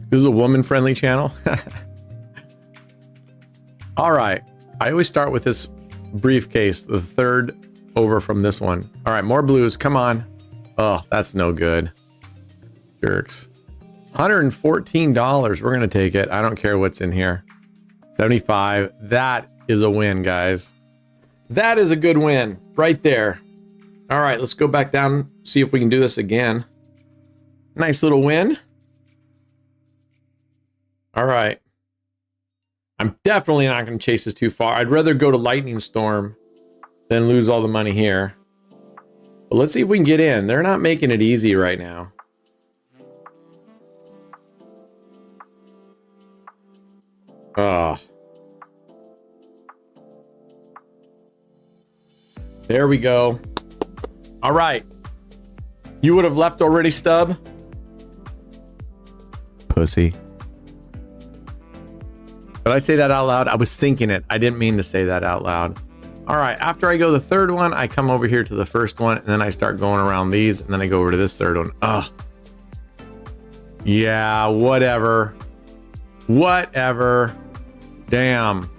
This is a woman-friendly channel. All right. I always start with this briefcase, the third over from this one. All right, more blues. Come on. Oh, that's no good. Jerks. $114. We're going to take it. I don't care what's in here. 75. That is a win, guys. That is a good win right there. All right, let's go back down, see if we can do this again. Nice little win. All right. I'm definitely not going to chase this too far. I'd rather go to Lightning Storm than lose all the money here. But let's see if we can get in. They're not making it easy right now. Oh. There we go. All right. You would have left already, Stub? Pussy. Did I say that out loud? I was thinking it. I didn't mean to say that out loud. All right. After I go the third one, I come over here to the first one, and then I start going around these, and then I go over to this third one. Ugh. Yeah, whatever. Whatever. Damn.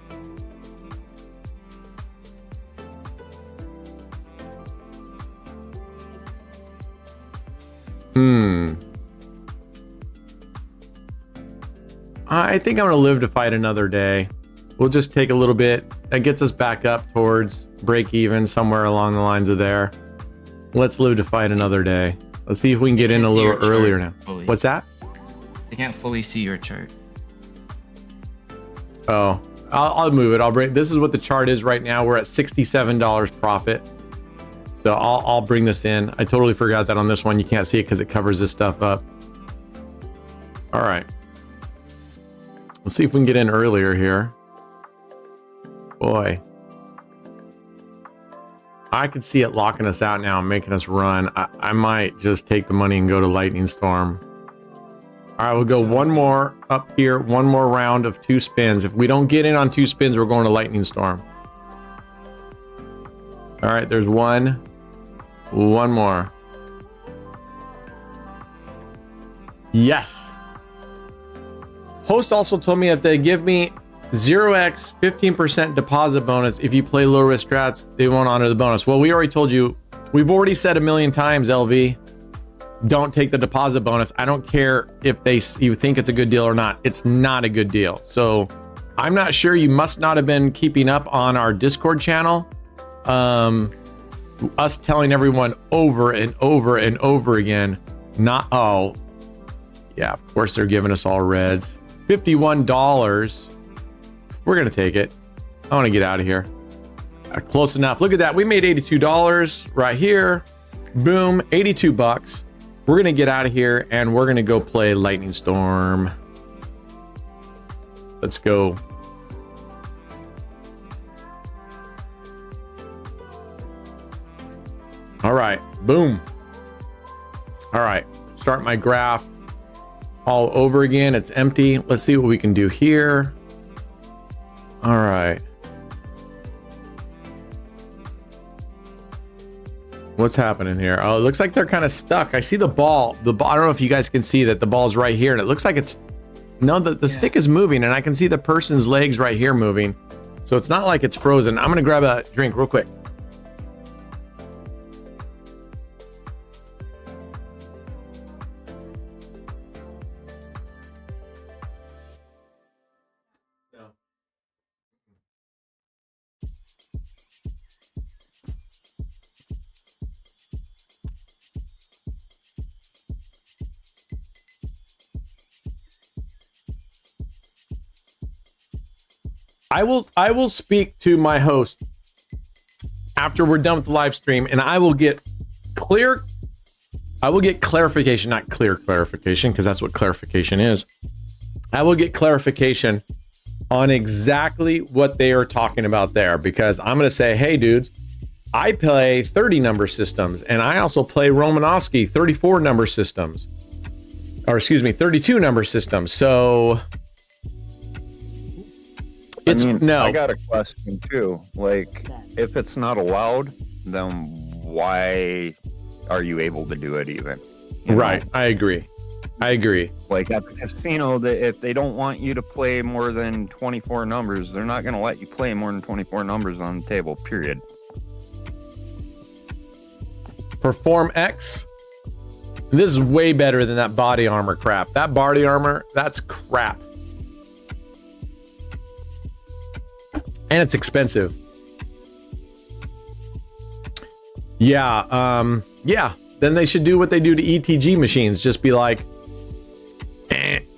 I think I'm going to live to fight another day. We'll just take a little bit. That gets us back up towards break even, somewhere along the lines of there. Let's live to fight another day. Let's see if we can get in a little earlier now. Fully. What's that? They can't fully see your chart. Oh, I'll move it. I'll bring. This is what the chart is right now. We're at $67 profit. So I'll bring this in. I totally forgot that on this one you can't see it because it covers this stuff up. All right. Let's see if we can get in earlier here. Boy. I could see it locking us out now and making us run. I might just take the money and go to Lightning Storm. All right, we'll go one more up here, one more round of 2 spins. If we don't get in on 2 spins, we're going to Lightning Storm. All right, there's one more. Yes. Host also told me if they give me 0x 15% deposit bonus if you play low risk strats, they won't honor the bonus. Well, we already told you, we've already said a million times, LV, don't take the deposit bonus. I don't care if you think it's a good deal or not. It's not a good deal. So I'm not sure, you must not have been keeping up on our Discord channel. Us telling everyone over and over and over again, oh, yeah, of course they're giving us all reds. $51. We're gonna take it. I want to get out of here. Close enough. Look at that. We made $82 right here. Boom, 82 bucks. We're gonna get out of here and we're gonna go play Lightning Storm. Let's go. All right, boom. All right, start my graph all over again. It's empty. Let's see what we can do here. All right. What's happening here? Oh, it looks like they're kind of stuck. I see the ball. I don't know if you guys can see that the ball's right here, and it looks like it's, no, the stick is moving, and I can see the person's legs right here moving. So it's not like it's frozen. I'm gonna grab a drink real quick. I will speak to my host after we're done with the live stream, and I will get clarification, not clear clarification, because that's what clarification is. I will get clarification on exactly what they are talking about there, because I'm going to say, hey dudes, I play 30 number systems, and I also play Romanowski 34 number systems, or excuse me, 32 number systems. So it's no. I got a question too. Like, if it's not allowed, then why are you able to do it even? You know? Right. I agree. Like at the casino, if they don't want you to play more than 24 numbers, they're not going to let you play more than 24 numbers on the table, period. Perform X. This is way better than that body armor crap. That body armor, that's crap. And it's expensive. Yeah, then they should do what they do to ETG machines. Just be like,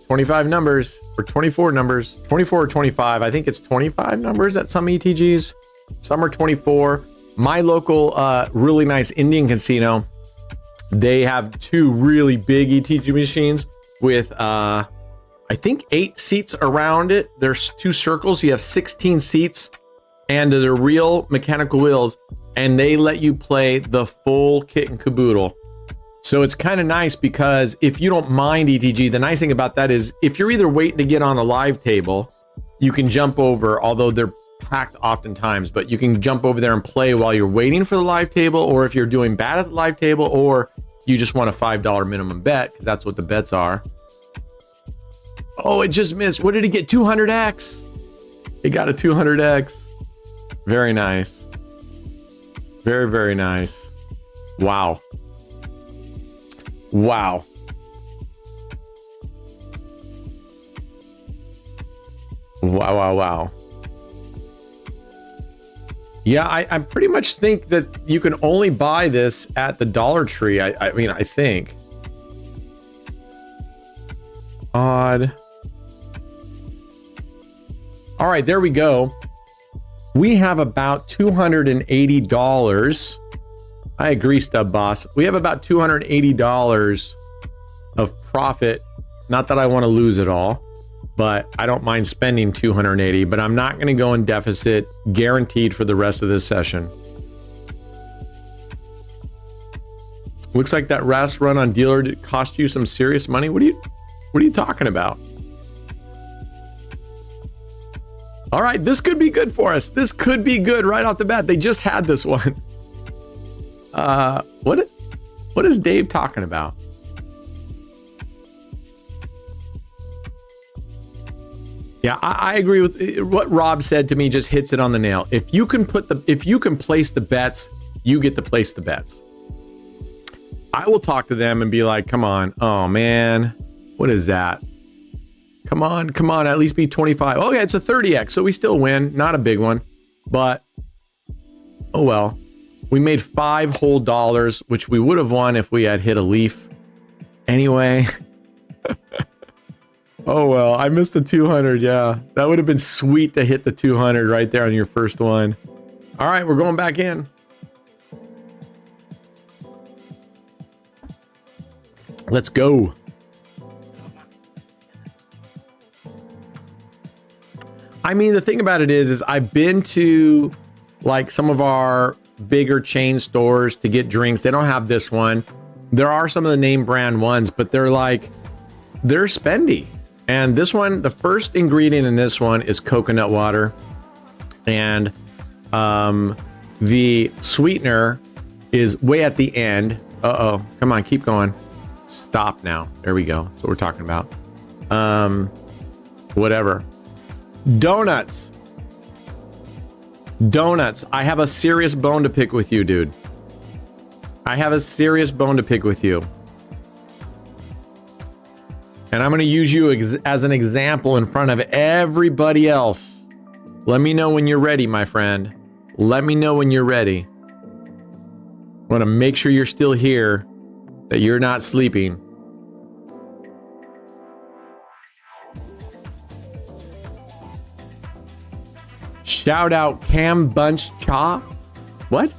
25 numbers or 24 numbers, 24 or 25. I think it's 25 numbers at some ETGs. Some are 24. My local, really nice Indian casino, they have 2 really big ETG machines with, I think 8 seats around it. There's 2 circles. You have 16 seats, and they're real mechanical wheels, and they let you play the full kit and caboodle. So it's kind of nice because if you don't mind ETG, the nice thing about that is if you're either waiting to get on a live table, you can jump over, although they're packed oftentimes, but you can jump over there and play while you're waiting for the live table, or if you're doing bad at the live table, or you just want a $5 minimum bet, because that's what the bets are. Oh, it just missed. What did he get? 200x. He got a 200x. Very nice. Very, very nice. Wow. Wow. Wow. Yeah, I pretty much think that you can only buy this at the Dollar Tree. I mean, I think. Odd. All right, there we go. We have about $280. I agree, Stub Boss. We have about $280 of profit. Not that I want to lose it all, but I don't mind spending $280, but I'm not going to go in deficit guaranteed for the rest of this session. Looks like that last run on dealer did cost you some serious money. What do What are you talking about? All right, this could be good for us. This could be good right off the bat. They just had this one. What is Dave talking about? Yeah, I agree with what Rob said to me. Just hits it on the nail. If you can place the bets, you get to place the bets. I will talk to them and be like, come on. Oh man, what is that? Come on, at least be 25. Oh yeah, it's a 30x, so we still win. Not a big one, but oh well. We made $5 whole, which we would have won if we had hit a leaf. Anyway. Oh well, I missed the 200, yeah. That would have been sweet to hit the 200 right there on your first one. All right, we're going back in. Let's go. I mean, the thing about it is I've been to like some of our bigger chain stores to get drinks. They don't have this one. There are some of the name brand ones, but they're spendy. And this one, the first ingredient in this one is coconut water. And the sweetener is way at the end. Uh-oh, come on, keep going. Stop now. There we go. That's what we're talking about. Whatever. Donuts. I have a serious bone to pick with you, dude. I have a serious bone to pick with you. And I'm going to use you as an example in front of everybody else. Let me know when you're ready, my friend. Let me know when you're ready. I want to make sure you're still here, that you're not sleeping. Shout out Cam Bunch Cha. What?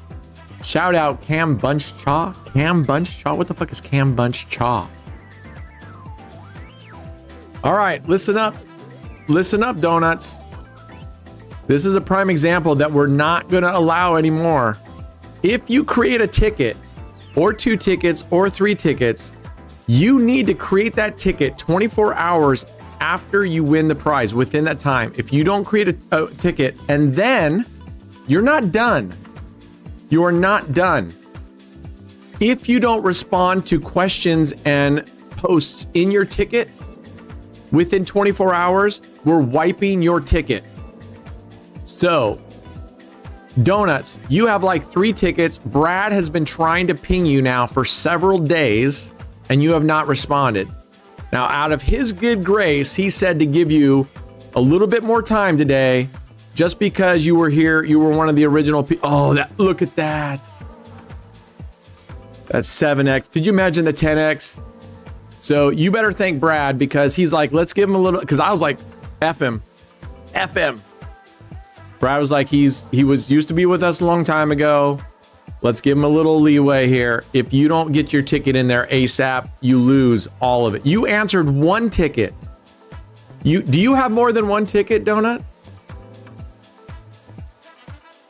Shout out Cam Bunch Cha. Cam Bunch Cha? What the fuck is Cam Bunch Cha? All right, listen up. Listen up, donuts. This is a prime example that we're not going to allow anymore. If you create a ticket, or 2 tickets, or 3 tickets, you need to create that ticket 24 hours after you win the prize within that time. If you don't create a ticket, and then you're not done. You are not done. If you don't respond to questions and posts in your ticket within 24 hours, we're wiping your ticket. So, donuts, you have like 3 tickets. Brad has been trying to ping you now for several days, and you have not responded. Now, out of his good grace, he said to give you a little bit more time today, just because you were here. You were one of the original people. Oh, look at that. That's 7x. Could you imagine the 10x? So you better thank Brad, because he's like, let's give him a little, because I was like, F him. Brad was like, he was used to be with us a long time ago. Let's give him a little leeway here. If you don't get your ticket in there ASAP, you lose all of it. You answered 1 ticket. Do you have more than 1 ticket, Donut?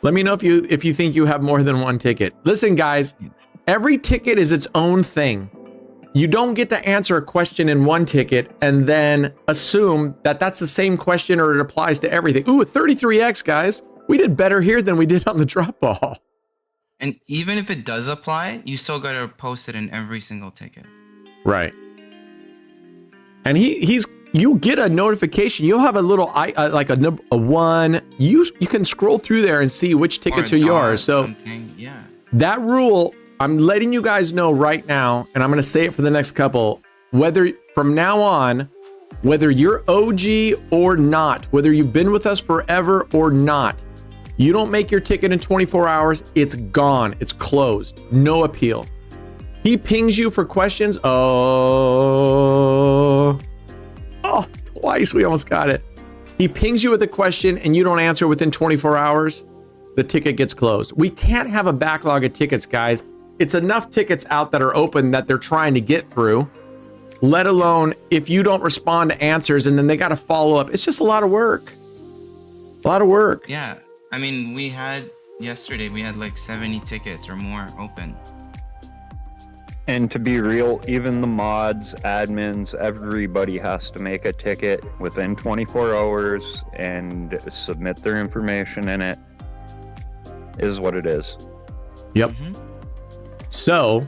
Let me know if you think you have more than 1 ticket. Listen, guys, every ticket is its own thing. You don't get to answer a question in 1 ticket and then assume that that's the same question or it applies to everything. Ooh, 33x, guys. We did better here than we did on the drop ball. And even if it does apply, you still gotta post it in every single ticket. Right. And you get a notification. You'll have a little like a 1. You can scroll through there and see which tickets are yours. So yeah. That rule, I'm letting you guys know right now, and I'm going to say it for the next couple, whether from now on, whether you're OG or not, whether you've been with us forever or not, you don't make your ticket in 24 hours, it's gone. It's closed. No appeal. He pings you for questions. Oh, twice we almost got it. He pings you with a question and you don't answer within 24 hours, the ticket gets closed. We can't have a backlog of tickets, guys. It's enough tickets out that are open that they're trying to get through, let alone if you don't respond to answers and then they got to follow up. It's just a lot of work. A lot of work. Yeah. I mean, yesterday we had like 70 tickets or more open. And to be real, even the mods, admins, everybody has to make a ticket within 24 hours and submit their information in it. Is what it is. Yep. So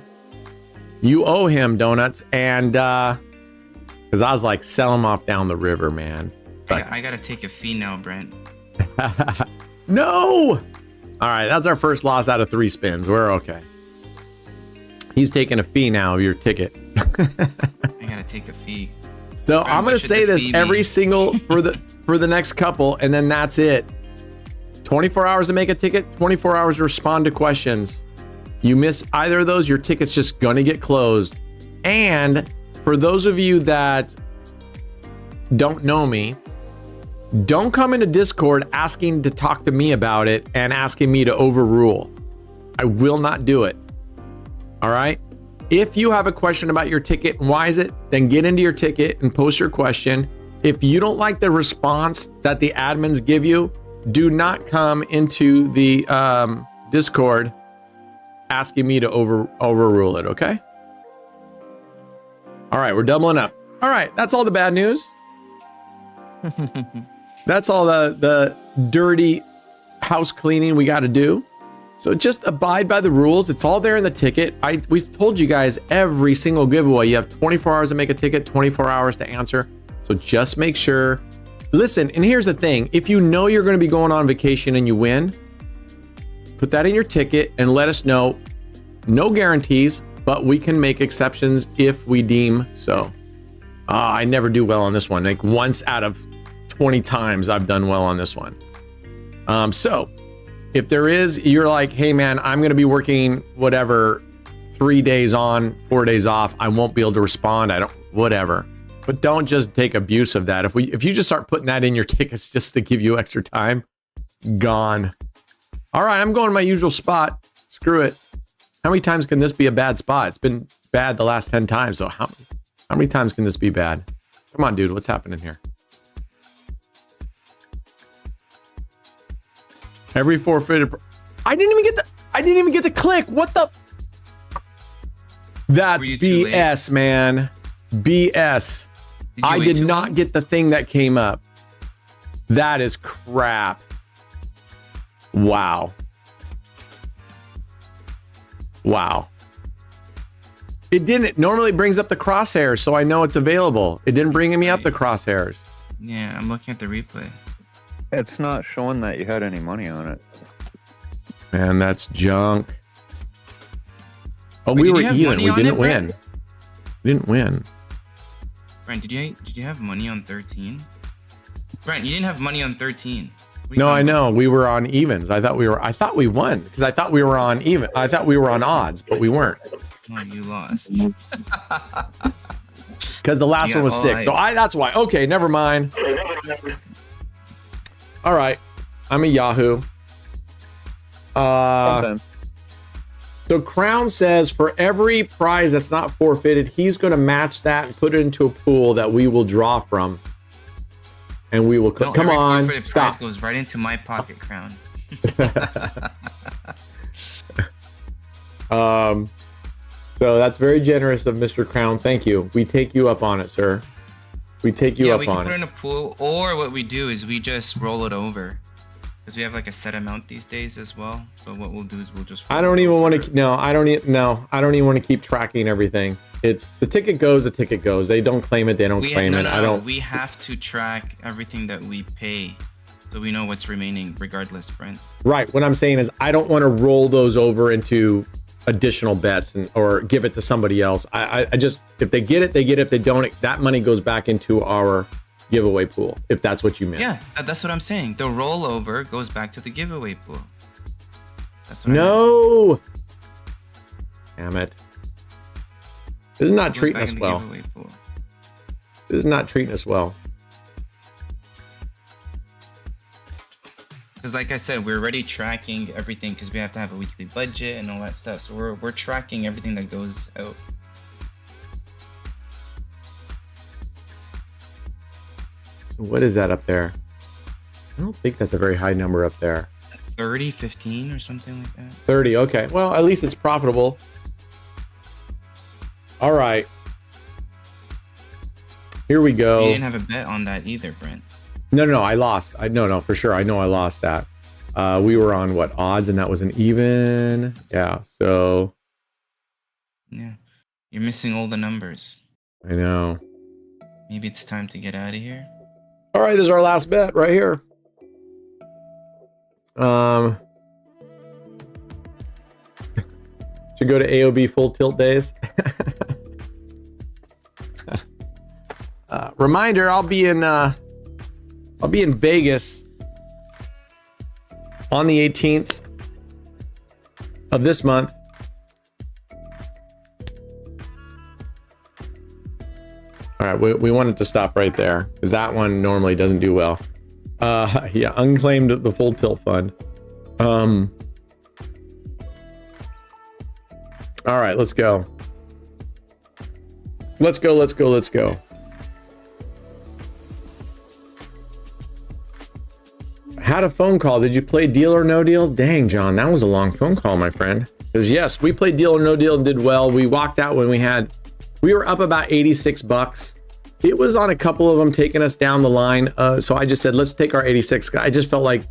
you owe him donuts, and because I was like, sell them off down the river, man. But I gotta take a fee now, Brent. no. All right, that's our first loss out of 3 spins. We're okay. He's taking a fee now of your ticket. I gotta take a fee. So I'm gonna say this every single for the next couple, and then that's it. 24 hours to make a ticket, 24 hours to respond to questions. You miss either of those, your ticket's just gonna get closed. And for those of you that don't know me, don't come into Discord asking to talk to me about it and asking me to overrule. I will not do it. All right? If you have a question about your ticket and why is it, then get into your ticket and post your question. If you don't like the response that the admins give you, do not come into the Discord asking me to overrule it, okay? All right, we're doubling up. All right, that's all the bad news. That's all the dirty house cleaning we got to do. So just abide by the rules. It's all there in the ticket. We've told you guys every single giveaway. You have 24 hours to make a ticket, 24 hours to answer. So just make sure. Listen, and here's the thing. If you know you're going to be going on vacation and you win, put that in your ticket and let us know. No guarantees, but we can make exceptions if we deem so. I never do well on this one. Like once out of 20 times I've done well on this one. So if there is, you're like, hey man, I'm going to be working whatever, 3 days on, 4 days off. I won't be able to respond. Whatever. But don't just take abuse of that. If you just start putting that in your tickets just to give you extra time, gone. All right, I'm going to my usual spot. Screw it. How many times can this be a bad spot? It's been bad the last 10 times. So how many times can this be bad? Come on, dude. What's happening here? Every forfeited. I didn't even get to click. What the? That's BS, man. BS. I did not get the thing that came up. That is crap. Wow. Wow. It didn't. It normally brings up the crosshairs, so I know it's available. It didn't bring me up the crosshairs. Yeah, I'm looking at the replay. It's not showing that you had any money on it. Man, that's junk. Oh, we were even. We didn't win. We didn't win. Brent, did you have money on 13? Brent, you didn't have money on 13. No, I know. We were on evens. I thought we won because I thought we were on even. I thought we were on odds, but we weren't. Oh, you lost. Because the last one was 6. So that's why. Okay, never mind. All right. I'm a Yahoo. So Crown says for every prize that's not forfeited, he's going to match that and put it into a pool that we will draw from. And we will come on, stop. Prize goes right into my pocket, Crown. So that's very generous of Mr. Crown. Thank you. We take you up on it, sir. We take you up on it. Yeah, we can put it in a pool, or what we do is we just roll it over. Because we have like a set amount these days as well. So what we'll do is we'll just. I don't even want to. No, I don't even want to keep tracking everything. It's the ticket goes. The ticket goes. They don't claim it. They don't claim it. I don't. We have to track everything that we pay, so we know what's remaining, regardless, Brent. Right. What I'm saying is, I don't want to roll those over into additional bets or give it to somebody else. I just, if they get it, they get it. If they don't, that money goes back into our giveaway pool, if that's what you meant. Yeah, that's what I'm saying. The rollover goes back to the giveaway pool. That's what I meant. Damn it. This is not treating us well. This is not treating us well. Because like I said, we're already tracking everything because we have to have a weekly budget and all that stuff. So we're tracking everything that goes out. What is that up there? I don't think that's a very high number up there. 30, 15 or something like that. 30, okay. Well, at least it's profitable. All right. Here we go. You didn't have a bet on that either, Brent. No, I lost. No, for sure. I know I lost that. We were on what odds, and that was an even. Yeah. So. Yeah, you're missing all the numbers. I know. Maybe it's time to get out of here. All right, this is our last bet right here. Should go to AOB full tilt days. Reminder: I'll be in Vegas on the 18th of this month. All right, we wanted to stop right there because that one normally doesn't do well. Yeah, unclaimed the full tilt fund. All right, let's go. Let's go. Had a phone call. Did you play Deal or No Deal? Dang, John, that was a long phone call, my friend. Because yes, we played Deal or No Deal and did well. We walked out when we were up about 86 bucks. It was on a couple of them taking us down the line. So I just said, let's take our 86. I just felt like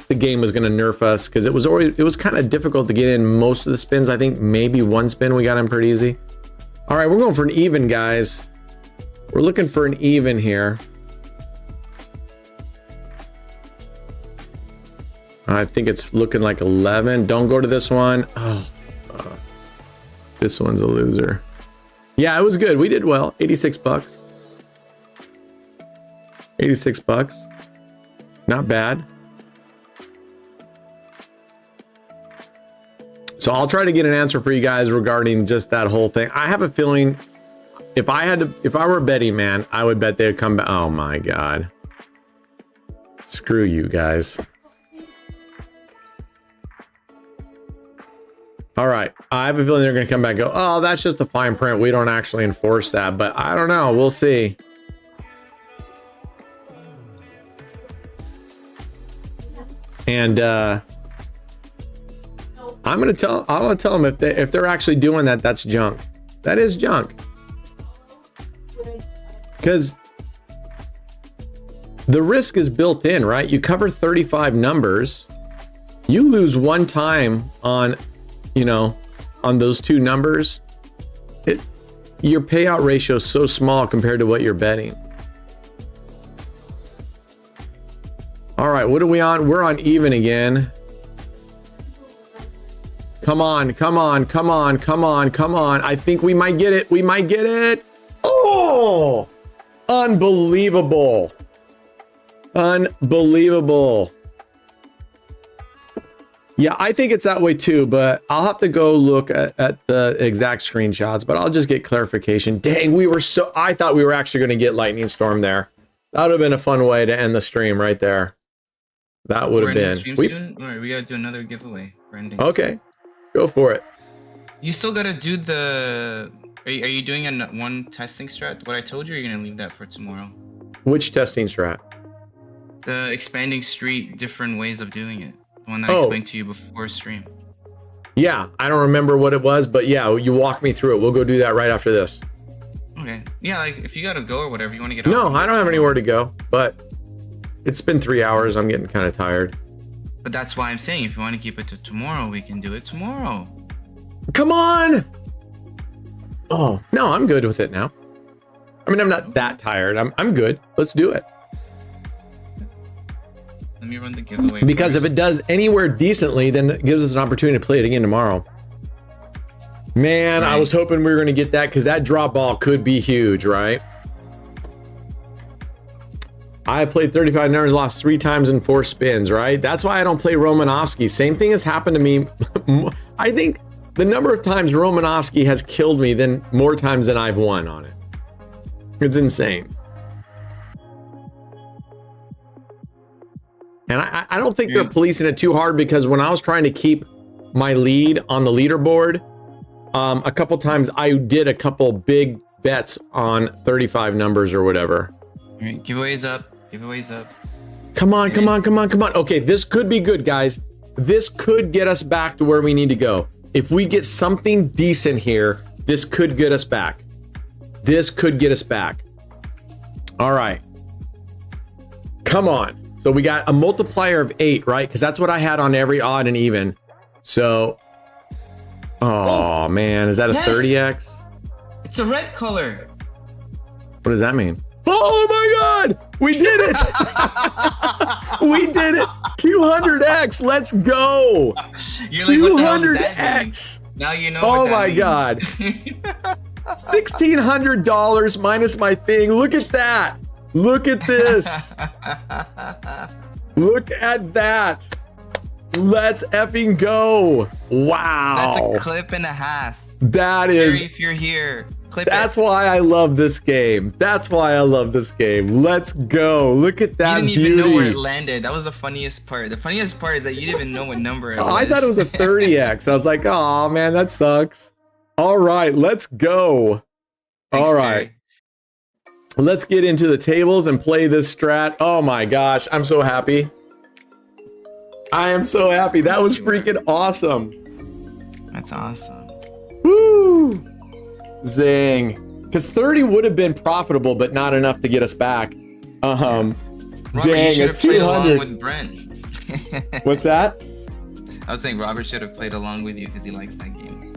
the game was going to nerf us because it was kind of difficult to get in most of the spins. I think maybe one spin we got in pretty easy. All right, we're going for an even, guys. We're looking for an even here. I think it's looking like 11. Don't go to this one. Oh, this one's a loser. Yeah, it was good. We did well. 86 bucks. 86 bucks. Not bad. So I'll try to get an answer for you guys regarding just that whole thing. I have a feeling if I were a betting man, I would bet they'd come back. Oh my God. Screw you guys. All right. I have a feeling they're going to come back and go, oh, that's just a fine print. We don't actually enforce that, but I don't know. We'll see. And I'm going to tell them if they're actually doing that, that's junk. That is junk. Because the risk is built in, right? You cover 35 numbers. You lose one time on those two numbers, your payout ratio is so small compared to what you're betting. All right, what are we on? We're on even again. Come on. I think we might get it. Oh, unbelievable. Yeah, I think it's that way too, but I'll have to go look at the exact screenshots, but I'll just get clarification. Dang, I thought we were actually going to get Lightning Storm there. That would have been a fun way to end the stream right there. That would have been. Soon? All right, we got to do another giveaway for ending. Okay, go for it. You still got to do the... Are you doing one testing strat? What I told you, or are you going to leave that for tomorrow? Which testing strat? The expanding street, different ways of doing it. The one that I explained to you before stream. Yeah, I don't remember what it was, but yeah, you walk me through it. We'll go do that right after this. Okay. Yeah, like if you got to go or whatever, you want to get No, off, I don't have anywhere to go, but it's been 3 hours. I'm getting kind of tired. But that's why I'm saying if you want to keep it to tomorrow, we can do it tomorrow. Come on! Oh, no, I'm good with it now. I mean, I'm not that tired. I'm good. Let's do it. Let me run the giveaway. Because first. if it does anywhere decently, then it gives us an opportunity to play it again tomorrow. Man, right. I was hoping we were going to get that because that drop ball could be huge, right? I played 35 numbers, lost 3 times in 4 spins, right? That's why I don't play Romanowski. Same thing has happened to me. I think the number of times Romanowski has killed me than more times than I've won on it. It's insane. And I don't think they're policing it too hard because when I was trying to keep my lead on the leaderboard, a couple times I did a couple big bets on 35 numbers or whatever. All right, giveaways up. Come on. Okay, this could be good, guys. This could get us back to where we need to go. If we get something decent here, This could get us back. This could get us back. All right. Come on. So we got a multiplier of 8, right? Because that's what I had on every odd and even. So, oh man, is that a Yes! 30x? It's a red color. What does that mean? Oh my God, we did it. We did it. 200x. Let's go. You're like, what the hell does that mean? 200x. Now you know. Oh what that my means. God. $1,600 minus my thing. Look at that. Look at this. Look at that. Let's effing go. Wow. That's a clip and a half. That Terry, is. if you're here, clip That's it. why I love this game. That's why I love this game. Let's go. Look at that You didn't beauty. even know where it landed. That was the funniest part. The funniest part is that you didn't even know what number it was. Oh, I thought it was a 30x. I was like, oh man, that sucks. All right, let's go. Thanks, All right. Terry. Let's get into the tables and play this strat. Oh my gosh, I'm so happy. I am so happy. That was freaking awesome. That's awesome. Woo! Zing. Because 30 would have been profitable, but not enough to get us back. Robert, Dang, you should a have played along 200. with Brent. What's that? I was saying Robert should have played along with you because he likes that game.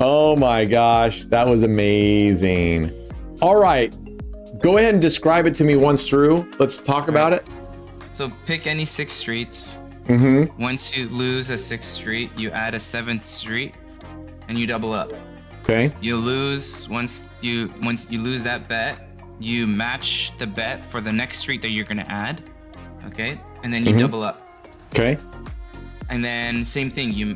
Oh my gosh, that was amazing. All right, go ahead and describe it to me once through. Let's talk about it. So pick any 6 streets. Mm-hmm. Once you lose a 6th street, you add a 7th street, and you double up. Okay. You lose once you lose that bet, you match the bet for the next street that you're gonna add. Okay, and then you double up. Okay. And then same thing, you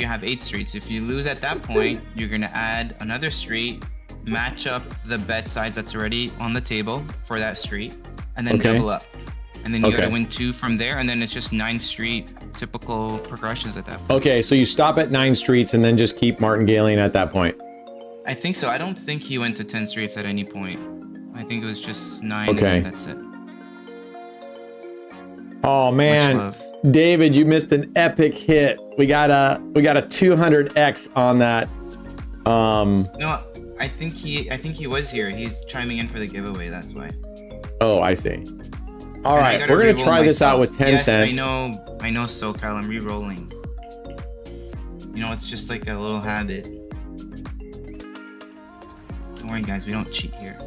have 8 streets. If you lose at that point, you're gonna add another street, match up the bet size that's already on the table for that street, and then double up. And then you gotta win 2 from there, and then it's just 9 street typical progressions at that point. Okay, so you stop at 9 streets and then just keep martingaling at that point. I think so. I don't think he went to 10 streets at any point. I think it was just 9 Okay. and that's it. Oh Much man, love. David, you missed an epic hit. We got a 200x on that. No, I think he was here. He's chiming in for the giveaway, that's why. Oh, I see. All And I right, gotta we're gonna re-roll try this out myself. with 10 yes, cents. I know SoCal, I'm re-rolling. You know, it's just like a little habit. Don't worry guys, we don't cheat here.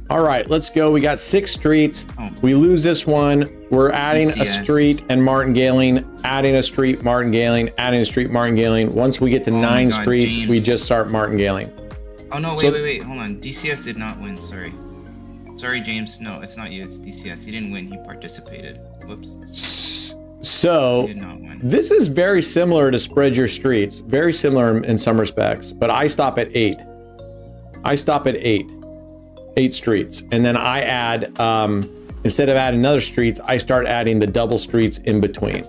All right, let's go. We got 6 streets. Oh. We lose this one. We're adding a DCS. street and martingaling, adding a street, martingaling, adding a street, martingaling. Once we get to Oh my 9 God, streets, James. we just start martingaling. Oh no, So- wait, hold on. DCS did not win, sorry. Sorry, James. No, it's not you, it's DCS. He didn't win, he participated. Whoops. So He did not win. this is very similar to Spread Your Streets, very similar in some respects, but I stop at 8. I stop at 8 streets, and then I add, instead of adding another streets, I start adding the double streets in between.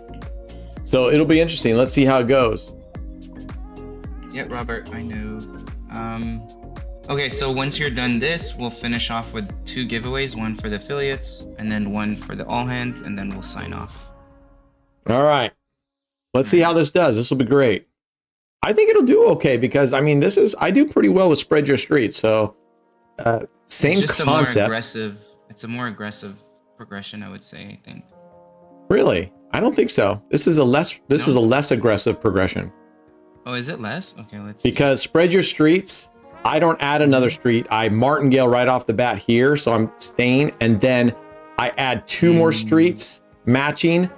So it'll be interesting. Let's see how it goes. Yeah, Robert, I know. Okay, so once you're done this, we'll finish off with 2 giveaways, one for the affiliates, and then one for the all hands, and then we'll sign off. All right. Let's see how this does. This will be great. I think it'll do okay because, I mean, I do pretty well with Spread Your Streets. So, same It's just concept. It's a more aggressive progression, I would say, I think. Really? I don't think so. This is a less aggressive progression Oh, is it less? Okay, let's see. because Spread Your Streets, I don't add another street. I martingale right off the bat here. So I'm staying, and then I add 2 more streets matching,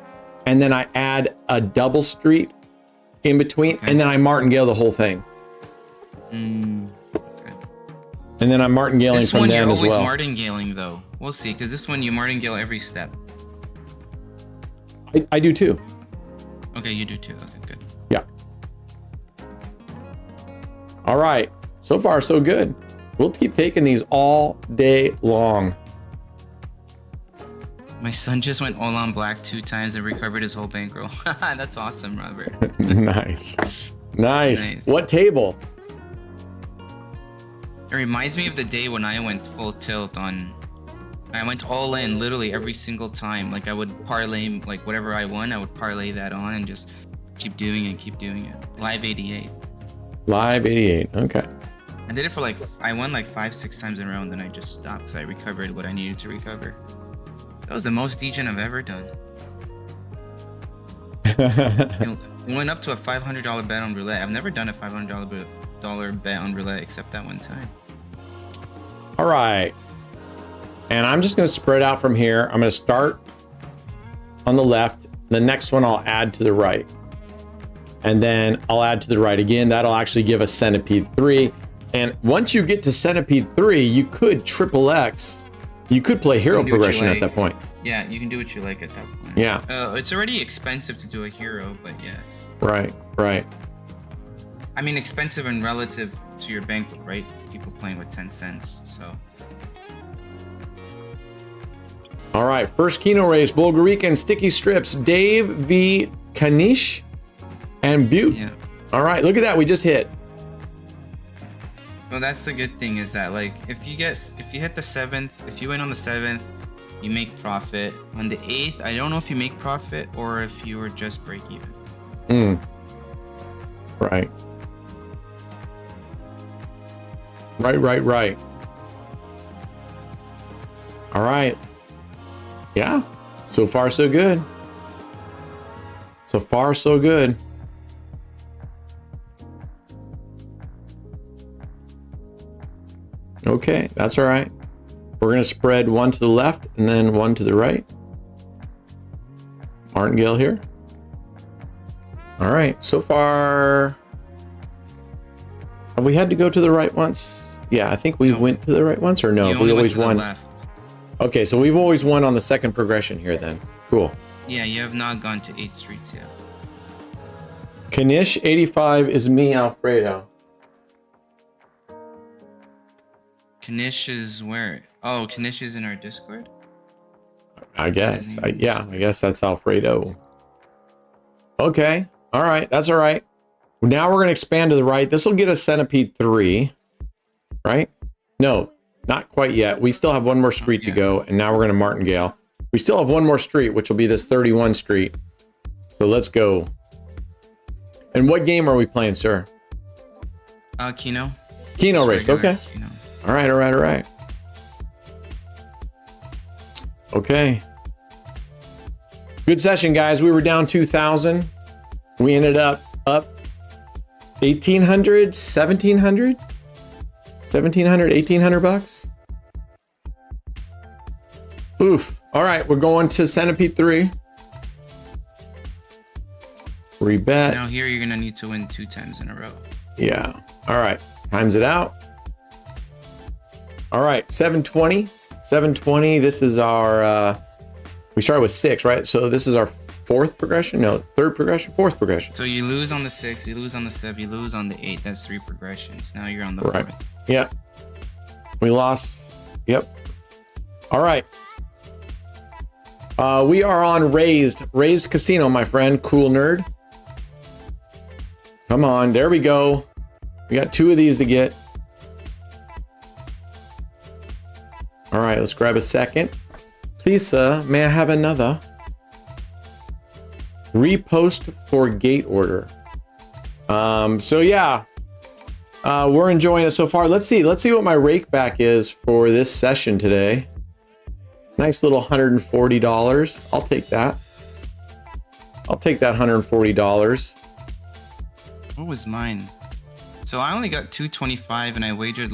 and then I add a double street in between, and then I martingale the whole thing. Okay. And then I'm martingaling This from one then you're as always well. martingaling though. We'll see, because this one you martingale every step. I do too. Okay, you do too. Okay, good. Yeah. All right. So far, so good. We'll keep taking these all day long. My son just went all on black 2 times and recovered his whole bankroll. That's awesome, Robert. Nice. Nice. Nice. What table? It reminds me of the day when I went full tilt on. I went all in literally every single time. Like I would parlay, like whatever I won, I would parlay that on and just Keep doing it. Keep doing it. Live 88. Live 88. Okay. I did it for I won 5-6 times in a row, and then I just stopped because I recovered what I needed to recover. That was the most degen I've ever done. We went up to a $500 bet on roulette. I've never done a $500 bet on roulette except that one time. All right. And I'm just going to spread out from here. I'm going to start on the left. The next one I'll add to the right. And then I'll add to the right again. That'll actually give us Centipede 3. And once you get to Centipede 3, you could triple X. You could play hero progression at that point. Yeah, you can do what you like at that point. Yeah. It's already expensive to do a hero, but yes. Right, right. I mean, expensive and relative to your bankroll, right? People playing with 10 cents, so. All right, first Keno race, Bulgarican Sticky Strips, Dave v. Kanish and Butte. Yeah. All right, look at that, we just hit. So that's the good thing is that if you hit the 7th, if you win on the 7th, you make profit. On the 8th, I don't know if you make profit or if you were just break even. Right. Right. All right. Yeah. So far, so good. So far, so good. Okay, that's all right. We're going to spread one to the left and then one to the right. Martingale here. All right, so far, have we had to go to the right once? Yeah, I think we went to the right once, or no? You We only always went to the won. left. Okay, so we've always won on the second progression here then. Cool. Yeah, you have not gone to 8 streets yet. Kanish 85 is me, Alfredo. Kanish is where? Oh, Kanish is in our Discord? I guess. I guess that's Alfredo. Okay. All right. That's all right. Now we're going to expand to the right. This will get us Centipede 3. Right? No, not quite yet. We still have one more street to go. And now we're going to Martingale. We still have one more street, which will be this 31 street. So let's go. And what game are we playing, sir? Keno. Keno race. Okay. Keno. All right. Okay. Good session, guys. We were down 2,000. We ended up 1,800, 1,700, 1,700, 1,800 bucks. Oof. All right, we're going to Centipede 3. Rebet. Now here you're gonna need to win 2 times in a row. Yeah. All right. Times it out. All right. 720. 720. This is our. We started with 6, right? So this is our 4th progression. No, 3rd progression. 4th progression. So you lose on the 6, you lose on the 7, you lose on the 8. That's 3 progressions. Now you're on the 4th. Right. Yeah. We lost. Yep. All right. We are on Raised Casino, my friend. Cool nerd. Come on. There we go. We got 2 of these to get. All right. Let's grab a second. Please, sir, may I have another? Repost for gate order. So yeah. We're enjoying it so far. Let's see what my rakeback is for this session today. Nice little $140. I'll take that. I'll take that $140. What was mine? So I only got 225 and I wagered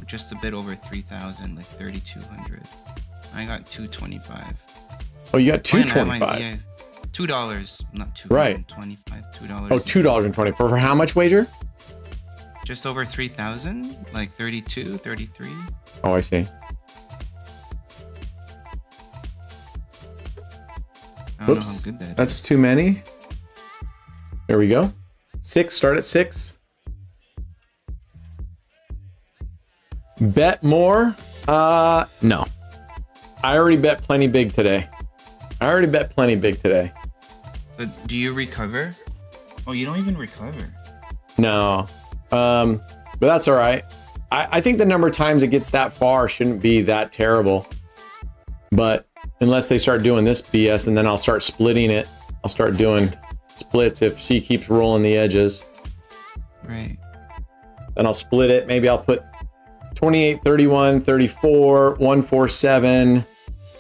just a bit over 3,000, like 3,200. I got 225. Oh, you got 225. Yeah, $2, not 2. Right. 25. $2. Oh, $2.20 for how much wager? Just over 3,000, like 32, 33. Oh, I see. I don't know Oops. how good that is. That's too many. There we go. 6. Start at 6. Bet more? No. I already bet plenty big today. But do you recover? Oh, you don't even recover. No. But that's all right. I think the number of times it gets that far shouldn't be that terrible. But unless they start doing this BS, and then I'll start splitting it. I'll start doing splits if she keeps rolling the edges. Right. Then I'll split it. Maybe I'll put 28, 31, 34, 147.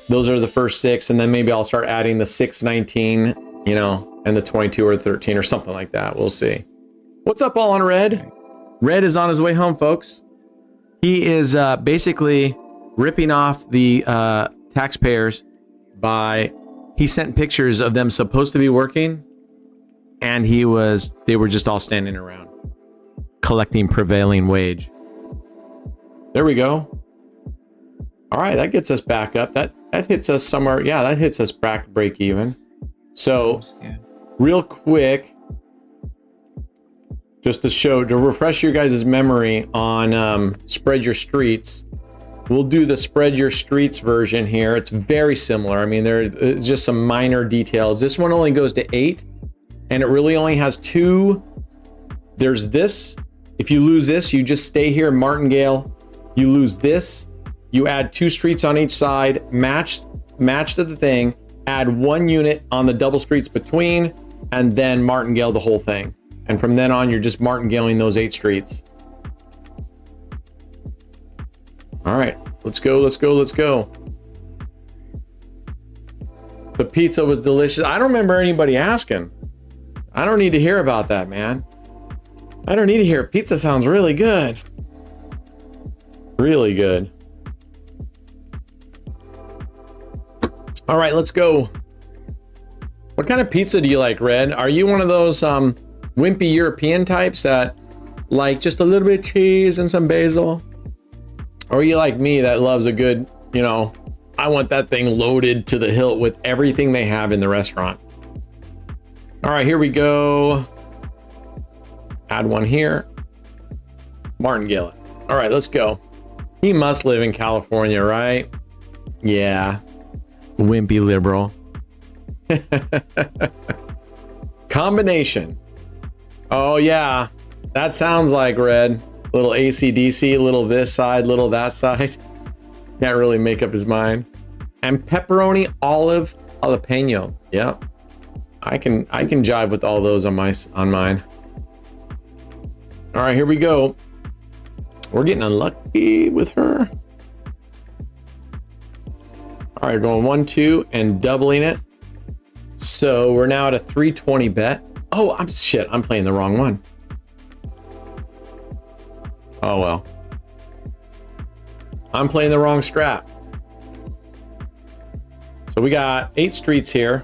Those are the first 6. And then maybe I'll start adding the 6, 19, you know, and the 22 or 13 or something like that. We'll see. What's up, all on Red? Red is on his way home, folks. He is basically ripping off the taxpayers by, he sent pictures of them supposed to be working, and they were just all standing around collecting prevailing wage. There we go. All right, that gets us back up. That hits us somewhere. Yeah, that hits us back break even. So real quick, just to refresh your guys' memory on Spread Your Streets. We'll do the Spread Your Streets version here. It's very similar. I mean, there's just some minor details. This one only goes to 8, and it really only has 2. There's this. If you lose this, you just stay here, Martingale. You lose this, you add 2 streets on each side, match to the thing, add 1 unit on the double streets between, and then martingale the whole thing. And from then on, you're just martingaling those 8 streets. All right, let's go. The pizza was delicious. I don't remember anybody asking. I don't need to hear about that, man. I don't need to hear it. Pizza sounds really good. Really good. All right, let's go. What kind of pizza do you like, Red? Are you one of those wimpy European types that like just a little bit of cheese and some basil? Or are you like me that loves a good, you know, I want that thing loaded to the hilt with everything they have in the restaurant. All right, here we go. Add 1 here. Martingale it. All right, let's go. He must live in California, right? Yeah. Wimpy liberal. Combination. Oh, yeah. That sounds like Red. Little AC/DC, little this side, little that side. Can't really make up his mind. And pepperoni, olive, jalapeno. Yep. I can jive with all those on mine. All right, here we go. We're getting unlucky with her. All right, going 1, 2, and doubling it. So we're now at a 320 bet. Oh, I'm playing the wrong one. Oh, well. I'm playing the wrong strat. So we got 8 streets here.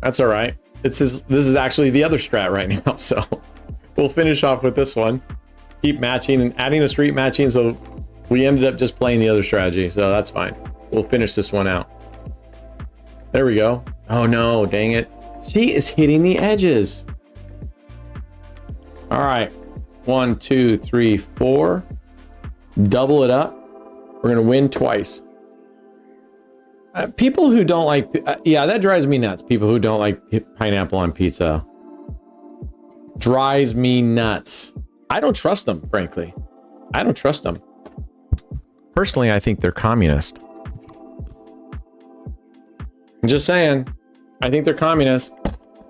That's all right. This is actually the other strat right now, so we'll finish off with this one. Keep matching and adding a street matching, so we ended up just playing the other strategy, so that's fine. We'll finish this one out. There we go. Oh no, dang it. She is hitting the edges. All right. 1, 2, 3, 4. Double it up. We're gonna win twice. People who don't like, yeah, that drives me nuts. People who don't like pineapple on pizza. Drives me nuts. I don't trust them, frankly. I don't trust them. Personally, I think they're communist. I'm just saying. I think they're communist.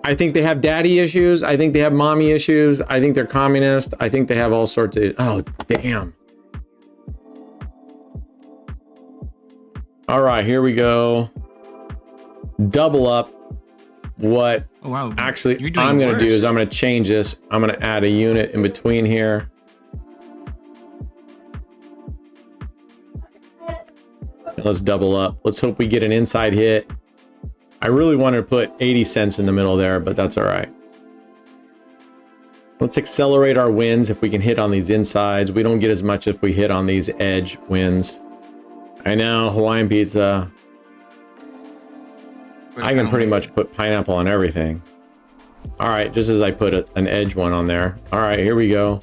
I think they have daddy issues. I think they have mommy issues. I think they're communist. I think they have all sorts of... Oh, damn. All right, here we go. Double up. What actually I'm going to do is I'm going to change this. I'm going to add a unit in between here. And let's double up. Let's hope we get an inside hit. I really wanted to put 80 cents in the middle there, but that's all right. Let's accelerate our wins if we can hit on these insides. We don't get as much if we hit on these edge wins. I know, Hawaiian pizza. I can pretty much put pineapple on everything. All right, just as I put an edge one on there. All right, here we go.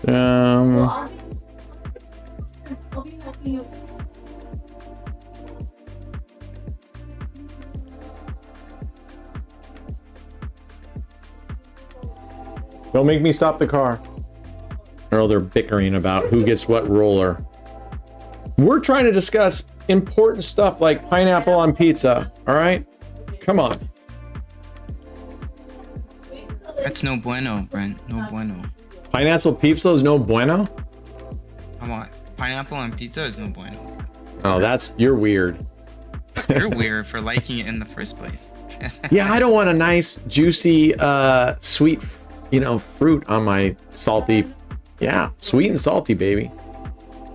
I'll be helping you. Don't make me stop the car. Or they're bickering about who gets what roller. We're trying to discuss important stuff like pineapple on pizza. All right, come on. That's no bueno, Brent. No bueno. Pineapple pizza is no bueno? Come on. Pineapple on pizza is no bueno. Oh, you're weird. You're weird for liking it in the first place. Yeah, I don't want a nice, juicy, sweet, fruit on my salty. Yeah, sweet and salty, baby.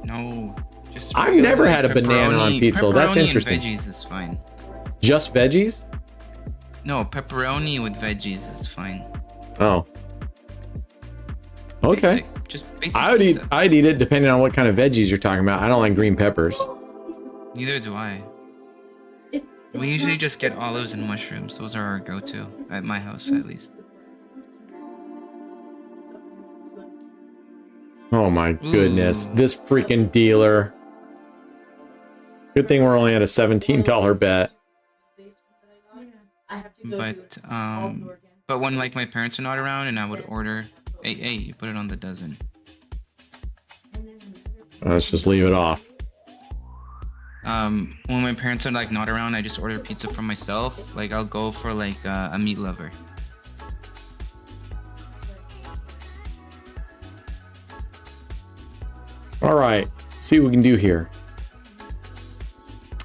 No, just. I've never had a banana on pizza. That's interesting. And veggies is fine. Just veggies? No, pepperoni with veggies is fine. Oh. Okay. Basic I'd eat it depending on what kind of veggies you're talking about. I don't like green peppers. Neither do I. We usually just get olives and mushrooms. Those are our go-to at my house, at least. Oh my goodness, this freaking dealer. Good thing we're only at a $17 bet. But when like my parents are not around and I would order, hey, you put it on the dozen. Let's just leave it off. When my parents are like not around, I just order pizza for myself. Like I'll go for like a meat lover. All right, see what we can do here.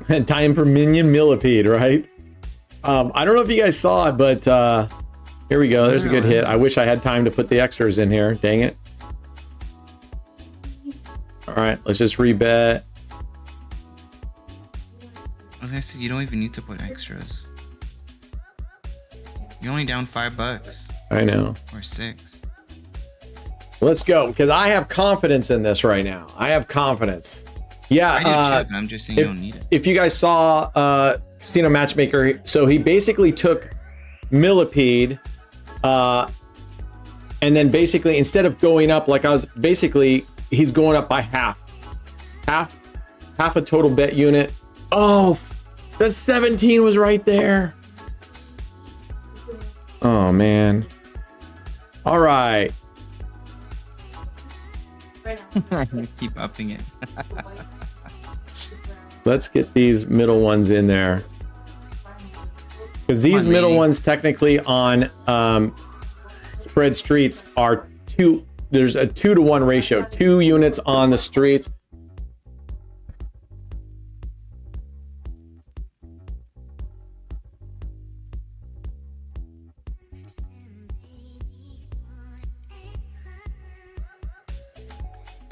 And time for Minion Millipede, right? I don't know if you guys saw it, but here we go. There's a good hit. I wish I had time to put the extras in here. Dang it. All right, let's just rebet. I was gonna say, you don't even need to put extras. You're only down $5. I know. Or 6. Let's go, because I have confidence in this right now. I have confidence. Yeah. I'm just saying you don't need it. If you guys saw Casino Matchmaker, so he basically took Millipede, and then basically instead of going up like I was, he's going up by half a total bet unit. Oh, the 17 was right there. Oh man. All right. Keep upping it. Let's get these middle ones in there. Because these middle ones technically on spread streets are there's a 2-to-1 ratio. 2 units on the streets.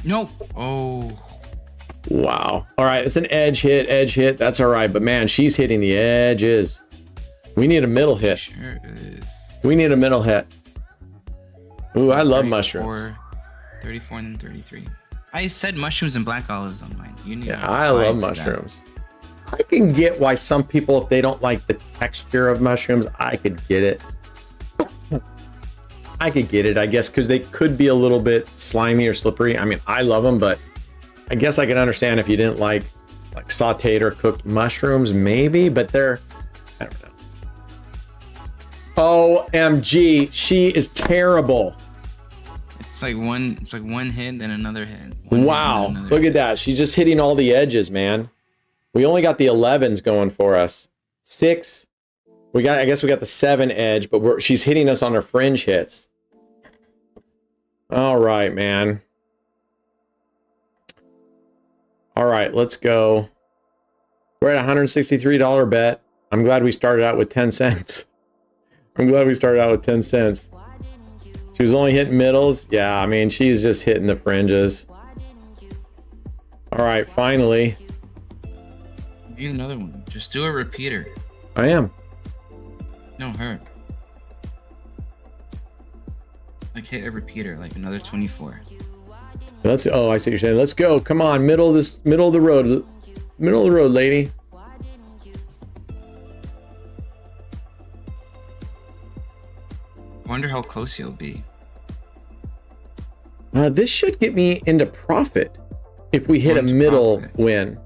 Nope. Oh. Wow. All right. It's an edge hit. That's all right. But man, she's hitting the edges. We need a middle hit. Sure is. We need a middle hit. Ooh, I love mushrooms. 34 and then 33. I said mushrooms and black olives on mine. I love mushrooms. I can get why some people, if they don't like the texture of mushrooms, I could get it. I could get it, I guess, because they could be a little bit slimy or slippery. I mean, I love them, but I guess I can understand if you didn't like sauteed or cooked mushrooms, maybe, but I don't know. OMG, she is terrible. It's like one hit, then another hit. Wow, look at that. She's just hitting all the edges, man. We only got the 11s going for us. 6. I guess we got the 7 edge, but she's hitting us on her fringe hits. All right, man. All right, let's go. We're at $163 bet. I'm glad we started out with 10 cents. I'm glad we started out with 10 cents. She was only hitting middles. Yeah, I mean, she's just hitting the fringes. All right, finally. Need another one. Just do a repeater. I am. No, her. Like hit a repeater, like another 24. I see what you're saying. Let's go. Come on, middle of the road. Middle of the road, lady. Wonder how close you'll be. This should get me into profit if we hit a middle win.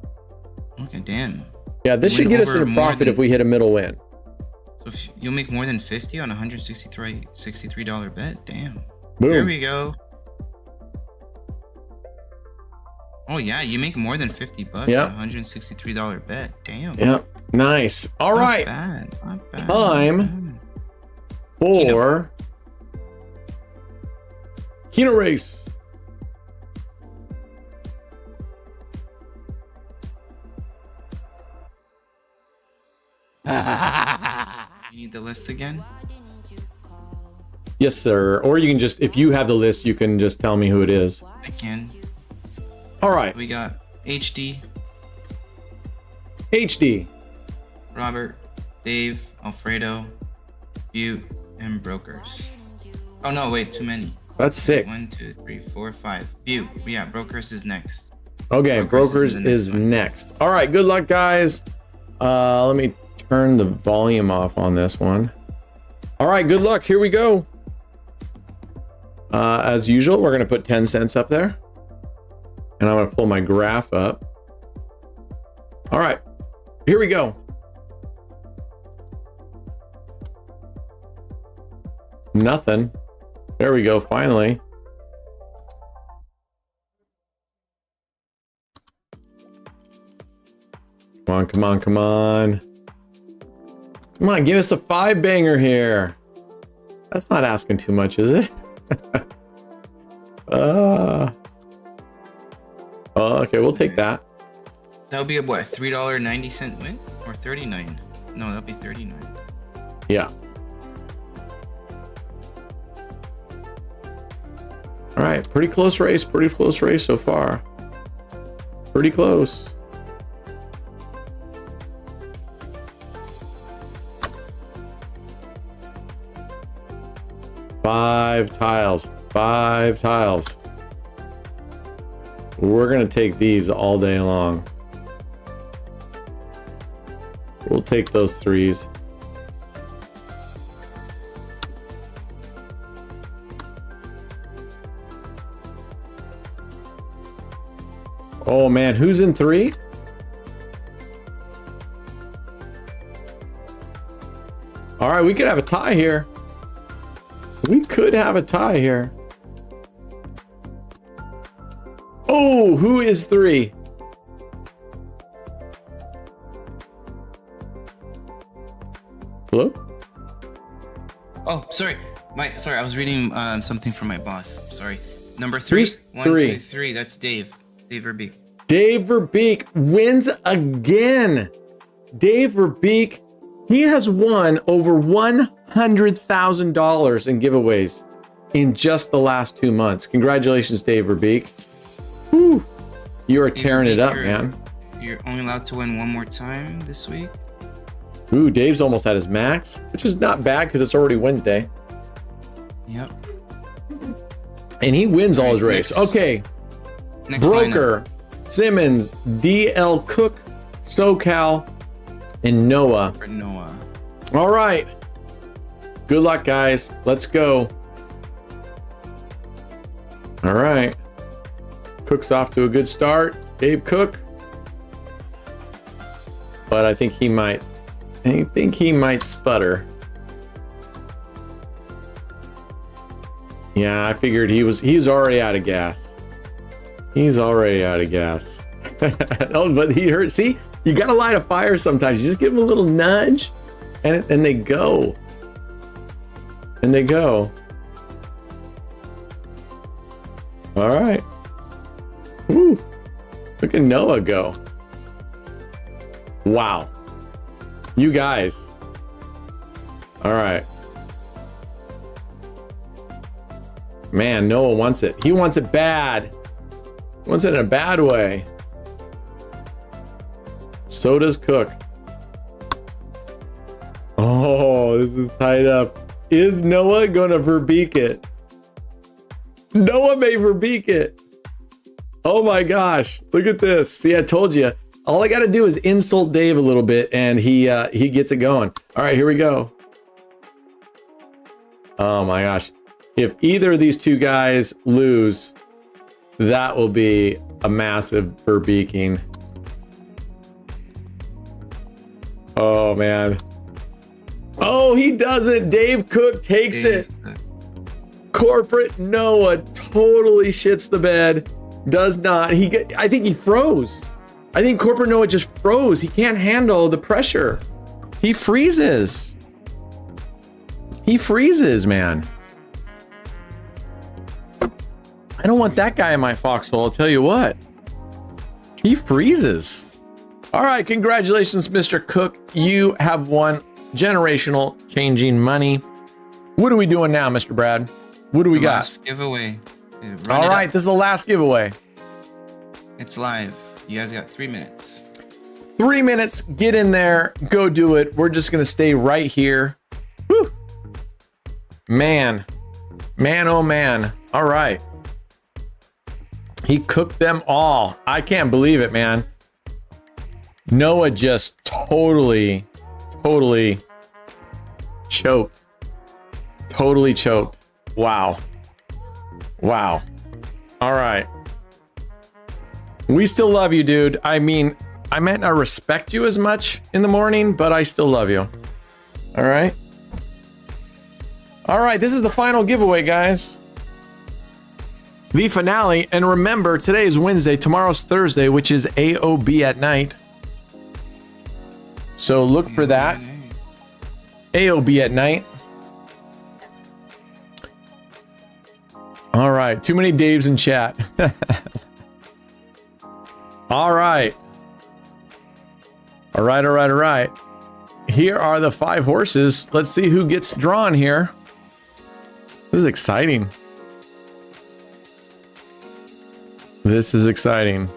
Okay, damn. Yeah, this should get us into profit if we hit a middle win. So if you'll make more than 50 on a $163 bet. Damn. Boom. There we go. Oh yeah, you make more than 50 bucks on a $163 bet. Damn. Yeah. Nice. All right. Not bad. Time for Keno race. You need the list again? Yes, sir. Or you can just, if you have the list, you can just tell me who it is. I can. All right. We got HD, HD. Robert, Dave, Alfredo, Butte, and Brokers. Oh no, wait, too many. That's 6. 1, 2, 3, 4, 5. Butte. Yeah, Brokers is next. Okay, Brokers is next. All right, good luck, guys. Let me turn the volume off on this one. All right, good luck. Here we go. As usual, we're going to put 10 cents up there. And I'm going to pull my graph up. All right, here we go. Nothing. There we go, finally. Come on, come on, come on. Come on, give us a 5-banger here. That's not asking too much, is it? Okay, we'll take that. That would be a what, $3.90 win? Or 39? No, that'll be 39. Yeah. All right, pretty close race so far. Pretty close. Five tiles. We're gonna take these all day long. We'll take those 3s. Oh man, who's in 3? All right, we could have a tie here. We could have a tie here. Oh, who is 3? Hello? Oh, sorry. I was reading something from my boss. Sorry. Number 3. Who's 1, 3? 2, 3. That's Dave. Dave Verbeek. Dave Verbeek wins again. Dave Verbeek, he has won over $100,000 in giveaways in just the last 2 months. Congratulations, Dave Verbeek. Whew. You are tearing it up, man. You're only allowed to win one more time this week. Ooh, Dave's almost at his max, which is not bad because it's already Wednesday. Yep. And he wins all his race. Okay. Next Broker, Simmons, DL Cook, SoCal, and Noah. For Noah. All right. Good luck, guys. Let's go. All right. Cook's off to a good start. Dave Cook. But I think he might sputter. Yeah, I figured he's already out of gas. He's already out of gas. Oh, but he hurt. See, you gotta light a fire sometimes. You just give them a little nudge, and they go. And they go. All right. Woo. Look at Noah go. Wow. You guys. All right. Man, Noah wants it. He wants it bad. He wants it in a bad way. So does Cook. Oh, this is tied up. Is Noah gonna Verbeek it? Noah may Verbeek it. Oh my gosh. Look at this. See, I told you. All I got to do is insult Dave a little bit and he gets it going. All right, here we go. Oh my gosh. If either of these two guys lose, that will be a massive Verbeeking. Oh man. Oh, he doesn't. Dave Cook takes it. Corporate Noah totally shits the bed. Does not. I think he froze. I think Corporate Noah just froze. He can't handle the pressure. He freezes. He freezes, man. I don't want that guy in my foxhole, I'll tell you what. He freezes. All right, congratulations, Mr. Cook. You have won generational changing money. What are we doing now, Mr. Brad? What do we got? Last giveaway. All right, this is the last giveaway. It's live. You guys got 3 minutes. 3 minutes, get in there, go do it. We're just gonna stay right here. Woo. Man, oh man. All right. He cooked them all. I can't believe it, man. Noah just totally choked. Totally choked. Wow. All right. We still love you, dude. I mean, I might not respect you as much in the morning, but I still love you. All right. All right, this is the final giveaway, guys. The finale. And remember, today is Wednesday, tomorrow's Thursday, which is AOB at night. So look for that. AOB at night. All right, too many Daves in chat. All right. All right. Here are the 5 horses. Let's see who gets drawn here. This is exciting. This is exciting.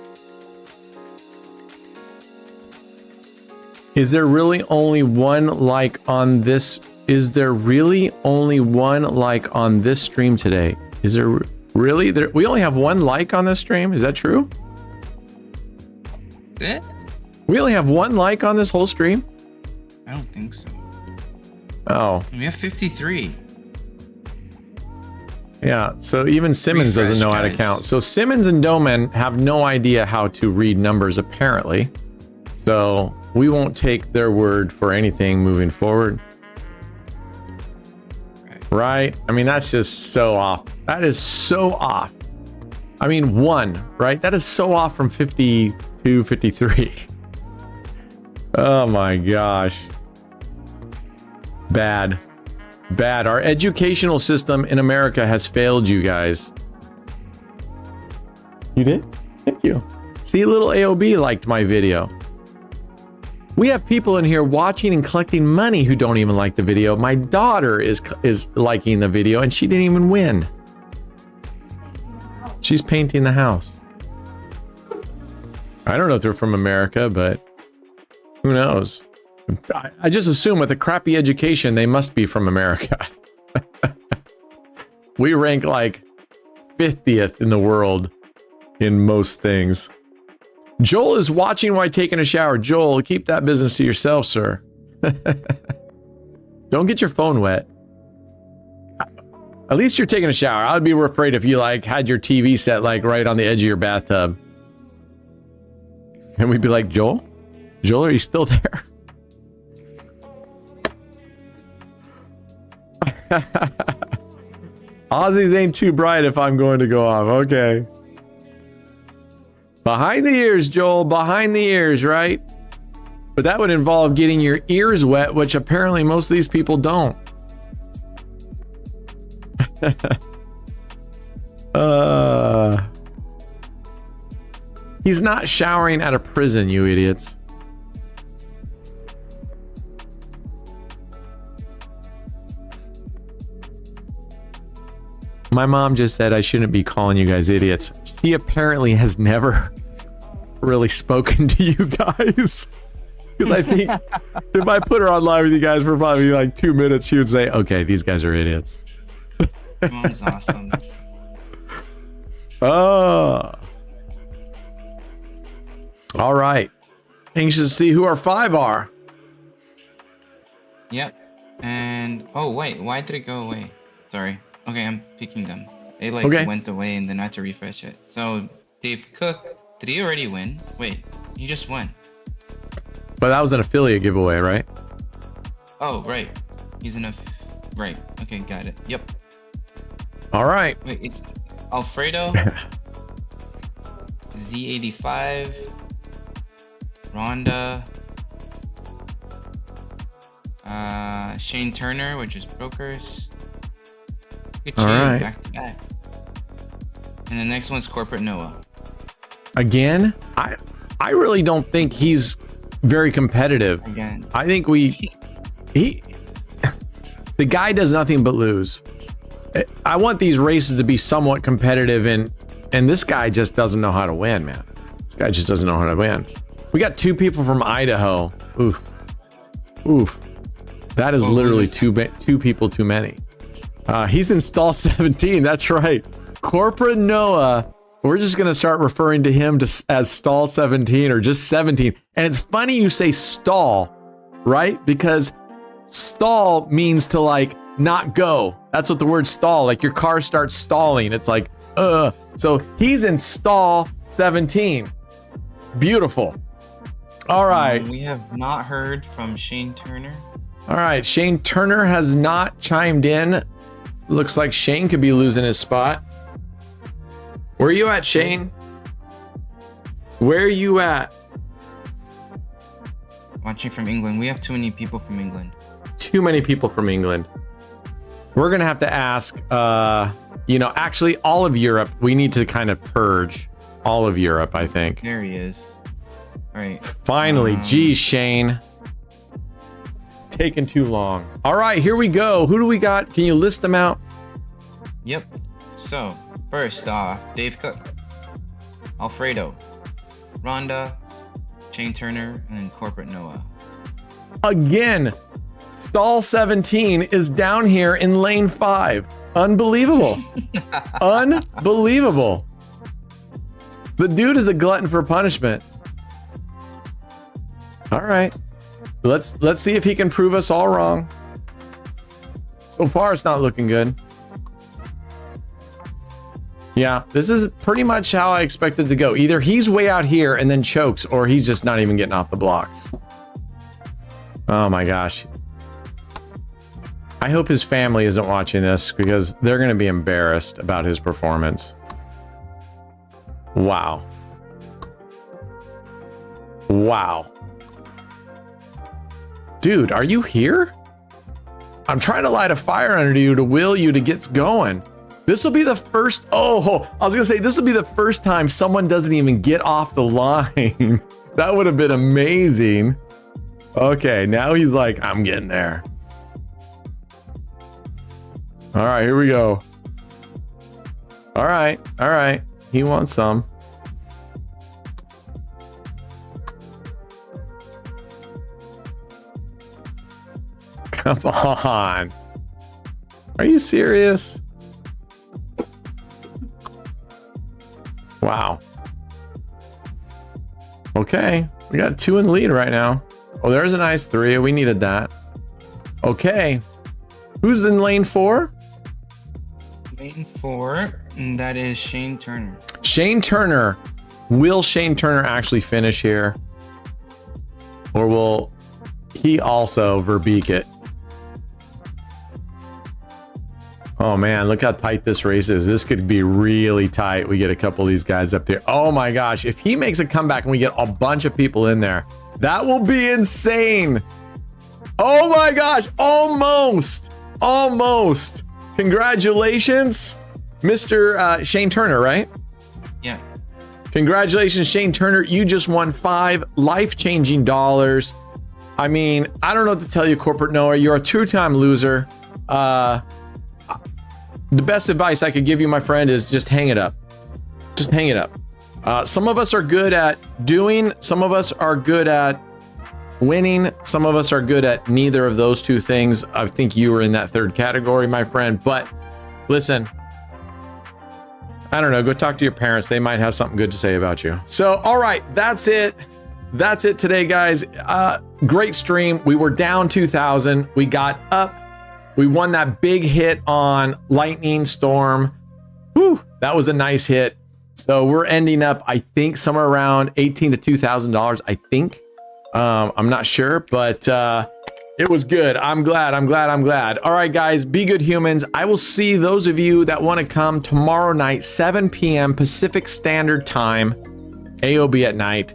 Is there really only one like on this? Is there really only one like on this stream today? Is there really? We only have 1 like on this stream. Is that true? That? We only have 1 like on this whole stream? I don't think so. Oh. We have 53. Yeah, so even Simmons doesn't know how to count. So Simmons and Doman have no idea how to read numbers, apparently. So we won't take their word for anything moving forward. Right? I mean, that's just so off. That is so off. I mean, 1, right? That is so off from 52, 53. Oh my gosh. Bad. Our educational system in America has failed you guys. You did? Thank you. See, little AOB liked my video. We have people in here watching and collecting money who don't even like the video. My daughter is liking the video and she didn't even win. She's painting the house. I don't know if they're from America, but who knows? I just assume with a crappy education, they must be from America. We rank like 50th in the world in most things. Joel is watching while taking a shower. Joel, keep that business to yourself, sir. Don't get your phone wet. At least you're taking a shower. I'd be afraid if you like had your TV set like right on the edge of your bathtub. And we'd be like, Joel, are you still there? Aussies ain't too bright if I'm going to go off. Okay. Behind the ears, Joel. Behind the ears, right? But that would involve getting your ears wet, which apparently most of these people don't. He's not showering at a prison, you idiots. My mom just said I shouldn't be calling you guys idiots. She apparently has never really spoken to you guys. Because I think if I put her on live with you guys for probably like 2 minutes, she would say, okay, these guys are idiots. Mom's awesome. Oh. All right. Anxious to see who our 5 are. Yep. And oh wait, why did it go away? Sorry. Okay, I'm picking them. They like went away and then I had to refresh it. So Dave Cook, did he already win? Wait, he just won. But that was an affiliate giveaway, right? Oh, right. He's in a right. Okay, got it. Yep. All right. Wait, it's Alfredo, Z85, Rhonda, Shane Turner, which is brokers. All right. Back to back. And the next one's Corporate Noah. Again, I really don't think he's very competitive. Again. I think the guy does nothing but lose. I want these races to be somewhat competitive, and this guy just doesn't know how to win, man. This guy just doesn't know how to win. We got 2 people from Idaho. Oof. That is literally two people too many. He's in stall 17. That's right. Corporate Noah. We're just going to start referring to him as stall 17 or just 17. And it's funny you say stall, right? Because stall means to like not go. That's what the word stall, like your car starts stalling. It's like, So he's in stall 17. Beautiful. All right. We have not heard from Shane Turner. All right. Shane Turner has not chimed in. Looks like Shane could be losing his spot. Where are you at, Shane? Where are you at? Watching from England. We have too many people from England. Too many people from England. We're going to have to ask, actually all of Europe. We need to kind of purge all of Europe, I think. There he is. All right. Finally. Geez, Shane. Taking too long. All right, here we go. Who do we got? Can you list them out? Yep. So, first off, Dave Cook, Alfredo, Rhonda, Shane Turner, and then Corporate Noah. Again, stall 17 is down here in lane 5. Unbelievable. Unbelievable. The dude is a glutton for punishment. All right. Let's see if he can prove us all wrong. So far, it's not looking good. Yeah, this is pretty much how I expected to go. Either he's way out here and then chokes, or he's just not even getting off the blocks. Oh my gosh. I hope his family isn't watching this because they're going to be embarrassed about his performance. Wow. Wow. Dude, are you here? I'm trying to light a fire under you to will you to get going. This will be the first, I was gonna say, this will be the first time someone doesn't even get off the line. That would have been amazing. Okay, now he's like, I'm getting there. All right, here we go. All right. He wants some. Come on. Are you serious? Wow. Okay. We got 2 in the lead right now. Oh, there's a nice 3. We needed that. Okay. Who's in lane 4? Lane 4, and that is Shane Turner. Shane Turner. Will Shane Turner actually finish here? Or will he also verbeek it? Oh man, look how tight this race is. This could be really tight. We get a couple of these guys up here. Oh my gosh, if he makes a comeback and we get a bunch of people in there, that will be insane. Oh my gosh, almost. Congratulations, Mr. Shane Turner, right? Yeah. Congratulations, Shane Turner. You just won $5 life-changing dollars. I mean, I don't know what to tell you, Corporate Noah. You're a 2-time loser. The best advice I could give you, my friend, is just hang it up. Just hang it up. Some of us are good at doing. Some of us are good at winning. Some of us are good at neither of those 2 things. I think you were in that 3rd category, my friend. But listen, I don't know. Go talk to your parents. They might have something good to say about you. So, all right. That's it. That's it today, guys. Great stream. We were down 2,000. We got up. We won that big hit on Lightning Storm. Whew, that was a nice hit. So we're ending up, I think, somewhere around $1,800 to $2,000. I think. I'm not sure, but it was good. I'm glad. All right, guys, be good humans. I will see those of you that want to come tomorrow night, 7 p.m. Pacific Standard Time, AOB at night.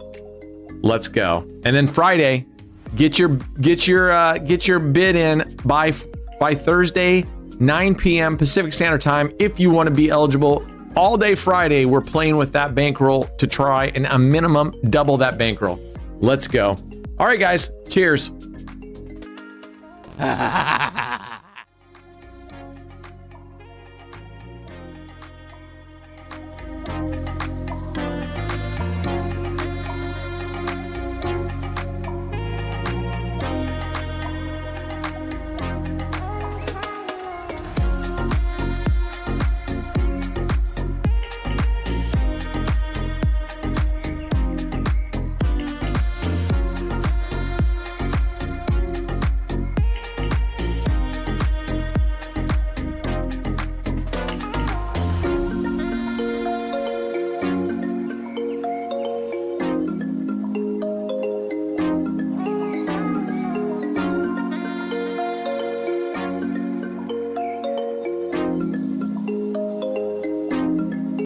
Let's go. And then Friday, get your bid in by Thursday, 9 p.m. Pacific Standard Time if you want to be eligible all day Friday, we're playing with that bankroll to try and a minimum double that bankroll. Let's go. All right, guys. Cheers.